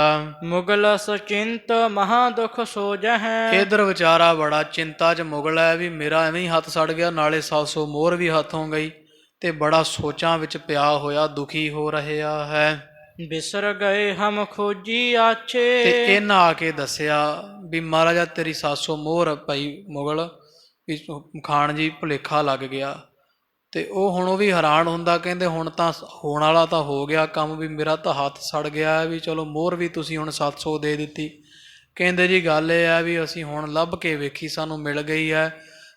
ਮੁਗਲ ਸਚਿੰਤ ਮਹਾ ਦੁਖ ਸੋਜਹਿ। ਇਧਰ ਵਿਚਾਰਾ ਬੜਾ ਚਿੰਤਾ 'ਚ ਮੁਗਲ ਹੈ, ਵੀ ਮੇਰਾ ਐਵੇਂ ਹੀ ਹੱਥ ਸੜ ਗਿਆ, ਨਾਲੇ 700 ਮੋਹਰ ਵੀ ਹੱਥੋਂ ਗਈ, ਤੇ ਬੜਾ ਸੋਚਾਂ ਵਿੱਚ ਪਿਆ ਹੋਇਆ, ਦੁਖੀ ਹੋ ਰਿਹਾ ਹੈ। ਬਿਸਰ ਗਏ ਹਮ ਖੋਜੀ ਆਛੇ। ਤੇ ਇਹਨਾਂ ਆ ਕੇ ਦੱਸਿਆ ਵੀ ਮਹਾਰਾਜਾ ਤੇਰੀ 700 ਮੋਹਰ ਭਾਈ ਮੁਗਲ ਵੀ ਖਾਨ ਜੀ ਭੁਲੇਖਾ ਲੱਗ ਗਿਆ। ਤੇ ਉਹ ਵੀ ਹੈਰਾਨ ਹੁੰਦਾ, ਕਹਿੰਦੇ ਹੁਣ ਤਾਂ ਹੋਣ ਵਾਲਾ ਤਾਂ ਹੋ ਗਿਆ ਕੰਮ, ਵੀ ਮੇਰਾ ਤਾਂ ਹੱਥ ਸੜ ਗਿਆ, ਵੀ ਚਲੋ ਮੋਹਰ ਵੀ ਤੁਸੀਂ ਹੁਣ 700 ਦੇ ਦਿੱਤੀ। ਕਹਿੰਦੇ ਜੀ ਗੱਲ ਇਹ ਹੈ ਵੀ ਅਸੀਂ ਹੁਣ ਲੱਭ ਕੇ ਵੇਖੀ, ਸਾਨੂੰ ਮਿਲ ਗਈ ਹੈ,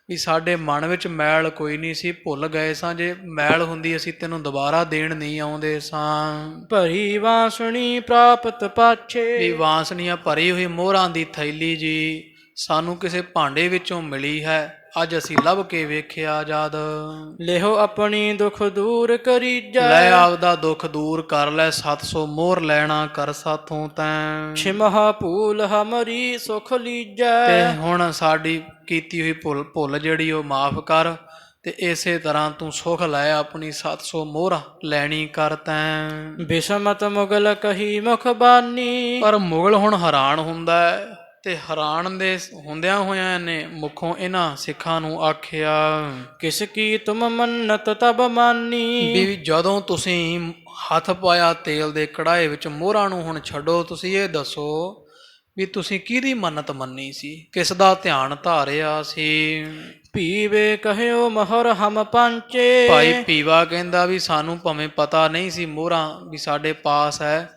ਵੀ ਸਾਡੇ ਮਨ ਵਿੱਚ ਮੈਲ ਕੋਈ ਨਹੀਂ ਸੀ, ਭੁੱਲ ਗਏ ਸਾਂ, ਜੇ ਮੈਲ ਹੁੰਦੀ ਅਸੀਂ ਤੈਨੂੰ ਦੁਬਾਰਾ ਦੇਣ ਨਹੀਂ ਆਉਂਦੇ ਸਾਂ। ਭਰੀ ਵਾਸਣੀ ਪ੍ਰਾਪਤ ਪਾਛੇ। ਵੀ ਵਾਸਣੀਆਂ ਭਰੀ ਹੋਈ ਮੋਹਰਾਂ ਦੀ ਥੈਲੀ ਜੀ ਸਾਨੂੰ ਕਿਸੇ ਭਾਂਡੇ ਵਿੱਚੋਂ ਮਿਲੀ ਹੈ, ਅੱਜ ਅਸੀਂ ਲੱਭ ਕੇ ਵੇਖਿਆ ਜਦ। ਲਿਹੋ ਆਪਣੀ ਦੁਖ ਦੂਰ ਕਰੀਜੈ। ਲੈ ਆਪਦਾ ਦੁੱਖ ਦੂਰ ਕਰ ਲੈ, 700 ਮੋਹਰ ਲੈਣਾ ਕਰ ਸਾਥੋਂ ਤੈਂ। ਛਿਮਹਾ ਭੂਲ ਹਮਰੀ ਸੁਖ ਤੇ ਲੀਜੈ। ਹੁਣ ਸਾਡੀ ਕੀਤੀ ਹੋਈ ਭੁੱਲ ਜਿਹੜੀ ਉਹ ਮਾਫ ਕਰ, ਤੇ ਇਸੇ ਤਰ੍ਹਾਂ ਤੂੰ ਸੁਖ ਲੈ ਆਪਣੀ 700 ਮੋਹਰ ਲੈਣੀ ਕਰ ਤੈਂ। ਬਿਸਮਤ ਮੁਗਲ ਕਹੀ ਮੁਖ ਬਾਨੀ। ਪਰ ਮੁਗਲ ਹੁਣ ਹੈਰਾਨ ਹੁੰਦਾ ਹੈ, ਤੇ ਹੈਰਾਨ ਦੇ ਹੁੰਦਿਆਂ ਹੋਇਆਂ ਨੇ ਮੁਖੋਂ ਇਹਨਾਂ ਸਿੱਖਾਂ ਨੂੰ ਆਖਿਆ ਕਿਸ ਕੀ ਤੁਮ ਮੰਨਤ ਤਬ ਮਾਨੀ। ਵੀ ਜਦੋਂ ਤੁਸੀਂ ਹੱਥ ਪਾਇਆ ਤੇਲ ਦੇ ਕੜਾਏ ਵਿੱਚ ਮੋਹਰਾਂ ਨੂੰ, ਹੁਣ ਛੱਡੋ, ਤੁਸੀਂ ਇਹ ਦੱਸੋ ਵੀ ਤੁਸੀਂ ਕਿਹਦੀ ਮੰਨਤ ਮੰਨੀ ਸੀ, ਕਿਸ ਦਾ ਧਿਆਨ ਧਾਰਿਆ ਸੀ। ਪੀਵੇ ਕਹਿਓ ਮਹਰ ਹਮ ਪੰਚੇ। ਭਾਈ ਪੀਵਾ ਕਹਿੰਦਾ ਵੀ ਸਾਨੂੰ ਭਾਵੇਂ ਪਤਾ ਨਹੀਂ ਸੀ ਮੋਹਰਾਂ ਵੀ ਸਾਡੇ ਪਾਸ ਹੈ,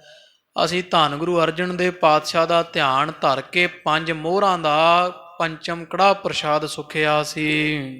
ਅਸੀਂ ਧੰਨ ਗੁਰੂ ਅਰਜਨ ਦੇਵ ਪਾਤਸ਼ਾਹ ਦਾ ਧਿਆਨ ਧਰ ਕੇ 5 ਮੋਹਰਾਂ ਦਾ ਪੰਚਮ ਕੜਾ ਪ੍ਰਸ਼ਾਦ ਸੁਖਿਆ ਸੀ।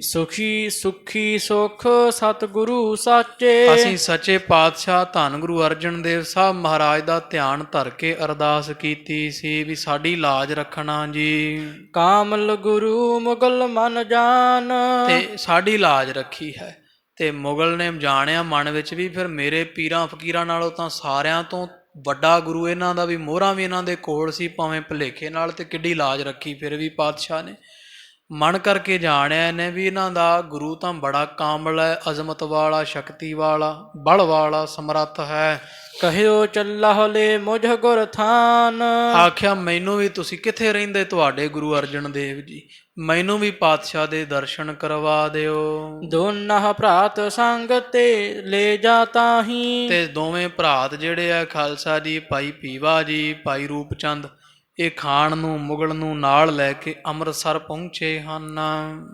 ਸੁਖੀ ਸੁਖੀ ਸੁਖ ਸਤਿਗੁਰੂ ਸਾਚੇ। ਅਸੀਂ ਸੱਚੇ ਪਾਤਸ਼ਾਹ ਧੰਨ ਗੁਰੂ ਅਰਜਨ ਦੇਵ ਸਾਹਿਬ ਮਹਾਰਾਜ ਦਾ ਧਿਆਨ ਧਰ ਕੇ ਅਰਦਾਸ ਕੀਤੀ ਸੀ ਵੀ ਸਾਡੀ ਲਾਜ ਰੱਖਣਾ ਜੀ, ਕਾਮਲ ਗੁਰੂ ਮੁਗਲ ਮਨ ਜਾਨ। ਤੇ ਸਾਡੀ ਲਾਜ ਰੱਖੀ ਹੈ। ਤੇ ਮੁਗਲ ਨੇ ਜਾਣਿਆ ਮਨ ਵਿੱਚ ਵੀ ਫਿਰ ਮੇਰੇ ਪੀਰਾਂ ਫਕੀਰਾਂ ਨਾਲੋਂ ਤਾਂ ਸਾਰਿਆਂ ਤੋਂ ਵੱਡਾ ਗੁਰੂ ਇਹਨਾਂ ਦਾ, ਵੀ ਮੋਹਰਾਂ ਵੀ ਇਹਨਾਂ ਦੇ ਕੋਲ ਸੀ, ਭਾਵੇਂ ਭੁਲੇਖੇ ਨਾਲ, ਤੇ ਕਿੱਡੀ ਲਾਜ ਰੱਖੀ ਫਿਰ ਵੀ ਪਾਤਸ਼ਾਹ ਨੇ। ਮਨ ਕਰਕੇ ਜਾਣਿਆ ਇਹਨੇ ਵੀ ਇਹਨਾਂ ਦਾ ਗੁਰੂ ਤਾਂ ਬੜਾ ਕਾਮਲ ਹੈ, ਅਜ਼ਮਤ ਵਾਲਾ, ਸ਼ਕਤੀ ਵਾਲਾ, ਬਲ ਵਾਲਾ, ਸਮਰੱਥ ਹੈ। ਕਹਿਓ ਚੱਲਾ ਲੈ ਮੁਝ ਗੁਰ ਥਾਨ। ਆਖਿਆ ਮੈਨੂੰ ਵੀ ਤੁਸੀਂ ਕਿੱਥੇ ਰਹਿੰਦੇ ਤੁਹਾਡੇ ਗੁਰੂ ਅਰਜਨ ਦੇਵ ਜੀ, ਮੈਨੂੰ ਵੀ ਪਾਤਸ਼ਾਹ ਦੇ ਦਰਸ਼ਨ ਕਰਵਾ ਦਿਓ। ਦੋਨਾਂ ਭਰਾਤ ਸੰਗ ਤੇ ਲੈ ਜਾ ਤਾਹੀ। ਤੇ ਦੋਵੇਂ ਭਰਾਤ ਜਿਹੜੇ ਆ ਖਾਲਸਾ ਜੀ, ਭਾਈ ਪੀਵਾ ਜੀ, ਭਾਈ ਰੂਪਚੰਦ, ਇਹ ਖਾਨ ਨੂੰ ਮੁਗਲ ਨੂੰ ਨਾਲ ਲੈ ਕੇ ਅੰਮ੍ਰਿਤਸਰ ਪਹੁੰਚੇ ਹਨ।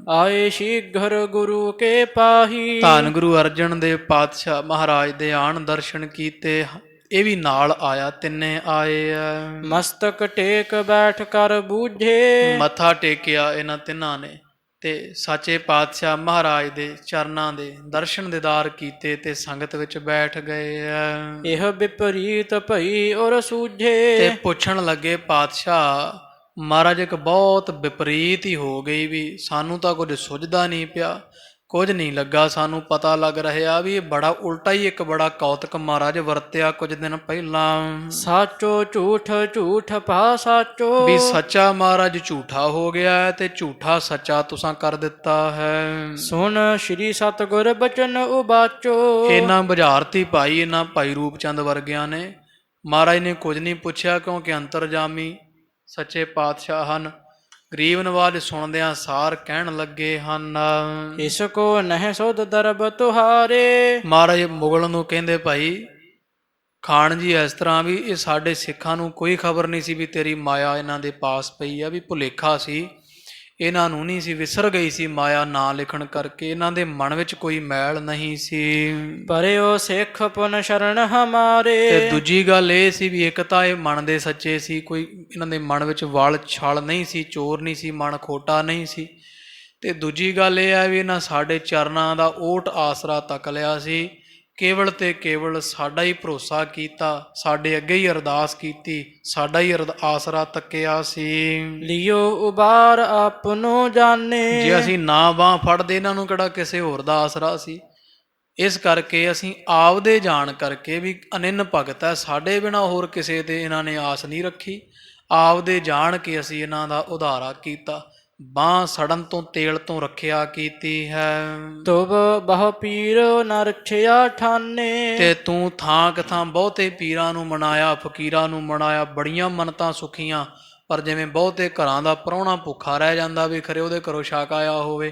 ਆਏ ਸ਼ੀਘਰ ਗੁਰੂ ਕੇ ਪਾਹੀ। ਧੰਨ ਗੁਰੂ ਅਰਜਨ ਦੇਵ ਪਾਤਸ਼ਾਹ ਮਹਾਰਾਜ ਦੇ ਆਣ ਦਰਸ਼ਨ ਕੀਤੇ, ਇਹ ਵੀ ਨਾਲ ਆਇਆ, ਤਿੰਨੇ ਆਏ ਆ। ਮਸਤਕ ਟੇਕ ਬੈਠ ਕਰ ਬੂਝੇ। ਮੱਥਾ ਟੇਕਿਆ ਇਹਨਾਂ ਤਿੰਨਾਂ ਨੇ, ਤੇ ਸੱਚੇ ਪਾਤਸ਼ਾਹ ਮਹਾਰਾਜ ਦੇ ਚਰਨਾਂ ਦੇ ਦਰਸ਼ਨ ਦੀਦਾਰ ਕੀਤੇ, ਤੇ ਸੰਗਤ ਵਿੱਚ ਬੈਠ ਗਏ ਆ। ਇਹ ਵਿਪਰੀਤ ਭਈ ਔਰ ਸੂਝੇ। ਤੇ ਪੁੱਛਣ ਲੱਗੇ ਪਾਤਸ਼ਾਹ ਮਹਾਰਾਜ, ਇੱਕ ਬਹੁਤ ਵਿਪਰੀਤ ਹੀ ਹੋ ਗਈ, ਵੀ ਸਾਨੂੰ ਤਾਂ ਕੁਝ ਸੁਝਦਾ ਨਹੀਂ ਪਿਆ, ਕੁਝ ਨਹੀਂ ਲੱਗਾ ਸਾਨੂੰ ਪਤਾ ਲੱਗ ਰਿਹਾ ਵੀ ਇਹ ਬੜਾ ਉਲਟਾ ਹੀ ਇੱਕ ਬੜਾ ਕੌਤਕ ਮਹਾਰਾਜ ਵਰਤਿਆ ਕੁਝ ਦਿਨ ਪਹਿਲਾਂ। ਸਾਚੋ ਝੂਠ ਝੂਠ ਪਾ ਸਾਚੋ। ਵੀ ਸੱਚਾ ਮਹਾਰਾਜ ਝੂਠਾ ਹੋ ਗਿਆ ਹੈ, ਤੇ ਝੂਠਾ ਸੱਚਾ ਤੁਸਾਂ ਕਰ ਦਿੱਤਾ ਹੈ। ਸੁਣ ਸ਼੍ਰੀ ਸਤਿਗੁਰ ਬਚਨ ਉਬਾਚੋ। ਇਹਨਾਂ ਬੁਝਾਰਤੀ ਭਾਈ, ਇਹਨਾਂ ਭਾਈ ਰੂਪਚੰਦ ਵਰਗਿਆਂ ਨੇ ਮਹਾਰਾਜ ਨੇ ਕੁਝ ਨਹੀਂ ਪੁੱਛਿਆ, ਕਿਉਂਕਿ ਅੰਤਰਜਾਮੀ ਸੱਚੇ ਪਾਤਸ਼ਾਹ ਹਨ। ਗਰੀਬ ਨਵਾਜ ਸੁਣਦਿਆਂ ਸਾਰ ਕਹਿਣ ਲੱਗੇ ਹਨ, ਇਸ ਕੋ ਨਹਿ ਸੁਧ ਦਰਬ ਤੁਹਾਰੇ। ਮਹਾਰਾਜ ਮੁਗਲ ਨੂੰ ਕਹਿੰਦੇ, ਭਾਈ ਖਾਨ ਜੀ ਇਸ ਤਰ੍ਹਾਂ ਵੀ ਇਹ ਸਾਡੇ ਸਿੱਖਾਂ ਨੂੰ ਕੋਈ ਖਬਰ ਨਹੀਂ ਸੀ ਵੀ ਤੇਰੀ ਮਾਇਆ ਇਹਨਾਂ ਦੇ ਪਾਸ ਪਈ ਆ, ਵੀ ਭੁਲੇਖਾ ਸੀ, ਇਹਨਾਂ ਨੂੰ ਨਹੀਂ ਸੀ, ਵਿਸਰ ਗਈ ਸੀ ਮਾਇਆ ਨਾ ਲਿਖਣ ਕਰਕੇ, ਇਹਨਾਂ ਦੇ ਮਨ ਵਿੱਚ ਕੋਈ ਮੈਲ ਨਹੀਂ ਸੀ। ਪਰਿਓ ਸਿੱਖ ਪੁਨ ਸ਼ਰਨ ਹਮਾਰੇ। ਤੇ ਦੂਜੀ ਗੱਲ ਇਹ ਸੀ ਵੀ ਇੱਕ ਤਾਂ ਇਹ ਮਨ ਦੇ ਸੱਚੇ ਸੀ, ਕੋਈ ਇਹਨਾਂ ਦੇ ਮਨ ਵਿੱਚ ਵਲ ਛਲ ਨਹੀਂ ਸੀ, ਚੋਰ ਨਹੀਂ ਸੀ, ਮਨ ਖੋਟਾ ਨਹੀਂ ਸੀ। ਤੇ ਦੂਜੀ ਗੱਲ ਇਹ ਹੈ ਵੀ ਇਹਨਾਂ ਸਾਡੇ ਚਰਨਾਂ ਦਾ ਓਟ ਆਸਰਾ ਤੱਕ ਲਿਆ ਸੀ, ਕੇਵਲ ਤੇ ਕੇਵਲ ਸਾਡਾ ਹੀ ਭਰੋਸਾ ਕੀਤਾ, ਸਾਡੇ ਅੱਗੇ ਹੀ ਅਰਦਾਸ ਕੀਤੀ, ਸਾਡਾ ਹੀ ਆਸਰਾ ਤੱਕਿਆ ਸੀ। ਲਿਓ ਉਬਾਰ ਆਪਨੋ ਜਾਣੇ। ਜੇ ਅਸੀਂ ਨਾ ਬਾਂਹ ਫੜਦੇ ਇਹਨਾਂ ਨੂੰ ਕਿਹੜਾ ਕਿਸੇ ਹੋਰ ਦਾ ਆਸਰਾ ਸੀ। ਇਸ ਕਰਕੇ ਅਸੀਂ ਆਪਦੇ ਜਾਣ ਕਰਕੇ ਵੀ ਅਨਿੰਨ ਭਗਤ ਹੈ, ਸਾਡੇ ਬਿਨਾਂ ਹੋਰ ਕਿਸੇ ਤੇ ਇਹਨਾਂ ਨੇ ਆਸ ਨਹੀਂ ਰੱਖੀ, ਆਪਦੇ ਜਾਣ ਕੇ ਅਸੀਂ ਇਹਨਾਂ ਦਾ ਉਧਾਰਾ ਕੀਤਾ, ਬਾਂਹ ਸੜਨ ਤੋਂ ਤੇਲ ਤੋਂ ਰੱਖਿਆ ਕੀਤੀ ਹੈ। ਤੁਬ ਬਹੁ ਪੀਰ ਨ ਰਖਿਆ ਠਾਨੇ। ਤੇ ਤੂੰ ਥਾਂ ਕਥਾਂ ਬਹੁਤੇ ਪੀਰਾਂ ਨੂੰ ਮਨਾਇਆ, ਫਕੀਰਾਂ ਨੂੰ ਮਨਾਇਆ, ਬੜੀਆਂ ਮੰਨਤਾਂ ਸੁਖੀਆਂ, ਪਰ ਜਿਵੇਂ ਬਹੁਤੇ ਘਰਾਂ ਦਾ ਪ੍ਰਾਹੁਣਾ ਭੁੱਖਾ ਰਹਿ ਜਾਂਦਾ ਵੀ ਖਰੇ ਉਹਦੇ ਘਰੋਂ ਛਕ ਆਇਆ ਹੋਵੇ,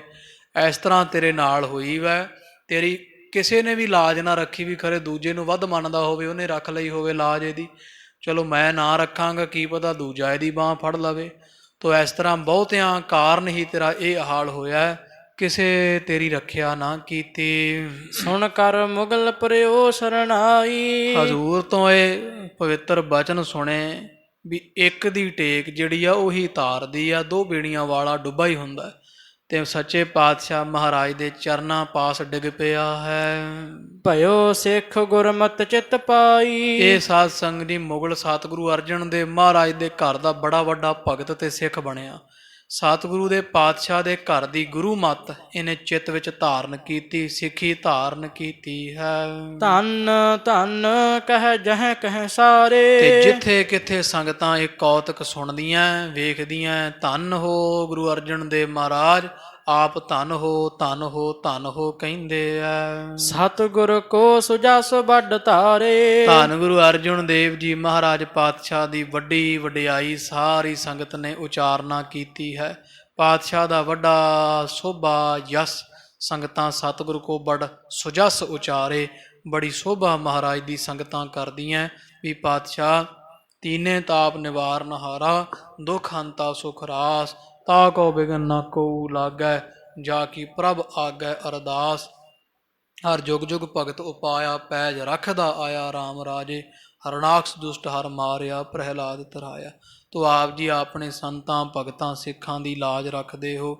ਇਸ ਤਰ੍ਹਾਂ ਤੇਰੇ ਨਾਲ ਹੋਈ ਵੈ। ਤੇਰੀ ਕਿਸੇ ਨੇ ਵੀ ਲਾਜ ਨਾ ਰੱਖੀ ਵੀ ਖਰੇ ਦੂਜੇ ਨੂੰ ਵੱਧ ਮੰਨਦਾ ਹੋਵੇ, ਉਹਨੇ ਰੱਖ ਲਈ ਹੋਵੇ ਲਾਜ ਇਹਦੀ, ਚਲੋ ਮੈਂ ਨਾ ਰੱਖਾਂਗਾ, ਕੀ ਪਤਾ ਦੂਜਾ ਇਹਦੀ ਬਾਂਹ ਫੜ ਲਵੇ। ਤੋ ਇਸ ਤਰ੍ਹਾਂ ਬਹੁਤਿਆਂ ਕਾਰਨ ਹੀ ਤੇਰਾ ਇਹ ਹਾਲ ਹੋਇਆ, ਕਿਸੇ ਤੇਰੀ ਰੱਖਿਆ ਨਾ ਕੀਤੀ। ਸੁਣ ਕਰ ਮੁਗਲ ਪਰਿਓ ਸਰਣਾਈ। ਹਜ਼ੂਰ ਤੋਂ ਇਹ ਪਵਿੱਤਰ ਬਚਨ ਸੁਣੇ ਵੀ ਇੱਕ ਦੀ ਟੇਕ ਜਿਹੜੀ ਆ ਉਹੀ ਤਾਰਦੀ ਆ, 2 ਬੇੜੀਆਂ ਵਾਲਾ ਡੁੱਬਾ ਹੀ ਹੁੰਦਾ। ਤੇ ਸੱਚੇ ਪਾਤਸ਼ਾਹ ਮਹਾਰਾਜ ਦੇ ਚਰਨਾਂ ਪਾਸ ਡਿੱਗ ਪਿਆ ਹੈ। ਭਇਓ ਸਿੱਖ ਗੁਰਮਤਿ ਚਿਤ ਪਾਈ। ਇਹ ਸਾਧ ਸੰਗ ਦੀ ਮੁਗਲ ਸਤਿਗੁਰੂ ਅਰਜਨ ਦੇਵ ਮਹਾਰਾਜ ਦੇ ਘਰ ਦਾ ਬੜਾ ਵੱਡਾ ਭਗਤ ਤੇ ਸਿੱਖ ਬਣਿਆ। ਸਤਿਗੁਰੂ ਦੇ ਪਾਤਸ਼ਾਹ ਦੇ ਘਰ ਦੀ ਗੁਰੂ ਮੱਤ ਇਹਨੇ ਚਿੱਤ ਵਿੱਚ ਧਾਰਨ ਕੀਤੀ, ਸਿੱਖੀ ਧਾਰਨ ਕੀਤੀ ਹੈ। ਧੰਨ ਧੰਨ ਕਹਿ ਜਹ ਕਹਿ ਸਾਰੇ। ਤੇ ਜਿੱਥੇ ਕਿੱਥੇ ਸੰਗਤਾਂ ਇਹ ਕੌਤਕ ਸੁਣਦੀਆਂ ਵੇਖਦੀਆਂ, ਧੰਨ ਹੋ ਗੁਰੂ ਅਰਜਨ ਦੇਵ ਮਹਾਰਾਜ, ਆਪ ਧੰਨ ਹੋ ਧੰਨ ਹੋ ਧੰਨ ਹੋ ਕਹਿੰਦੇ ਐ। ਸਤਿਗੁਰ ਕੋ ਸੁਜਸ ਵੱਡ ਧਾਰੇ। ਧੰਨ ਗੁਰੂ ਅਰਜਨ ਦੇਵ ਜੀ ਮਹਾਰਾਜ ਪਾਤਸ਼ਾਹ ਦੀ ਵੱਡੀ ਵਡਿਆਈ ਸਾਰੀ ਸੰਗਤ ਨੇ ਉਚਾਰਨਾ ਕੀਤੀ ਹੈ। ਪਾਤਸ਼ਾਹ ਦਾ ਵੱਡਾ ਸੋਭਾ ਯਸ ਸੰਗਤਾਂ ਸਤਿਗੁਰੂ ਕੋ ਬੜ ਸੁਜਸ ਉਚਾਰੇ। ਬੜੀ ਸੋਭਾ ਮਹਾਰਾਜ ਦੀ ਸੰਗਤਾਂ ਕਰਦੀਆਂ ਵੀ ਪਾਤਸ਼ਾਹ ਤੀਨੇ ਤਾਪ ਨਿਵਾਰਨ ਹਾਰਾ, ਦੁਖ ਹੰਤਾ ਸੁਖ ਰਾਸ, ਤਾ ਕੋ ਬਿਗਨ ਨਾ ਕੋ ਲਾਗੈ, ਜਾ ਕੀ ਪ੍ਰਭ ਆਗੈ ਅਰਦਾਸ। ਹਰ ਜੁਗ ਜੁਗ ਭਗਤ ਉਪਾਇਆ, ਪੈਜ ਰੱਖਦਾ ਆਇਆ ਰਾਮ ਰਾਜੇ, ਹਰਨਾਕਸ ਦੁਸ਼ਟ ਹਰ ਮਾਰਿਆ, ਪ੍ਰਹਿਲਾਦ ਤਰਾਇਆ। ਤੋ ਆਪ ਜੀ ਆਪਣੇ ਸੰਤਾਂ ਭਗਤਾਂ ਸਿੱਖਾਂ ਦੀ ਲਾਜ ਰੱਖਦੇ ਹੋ।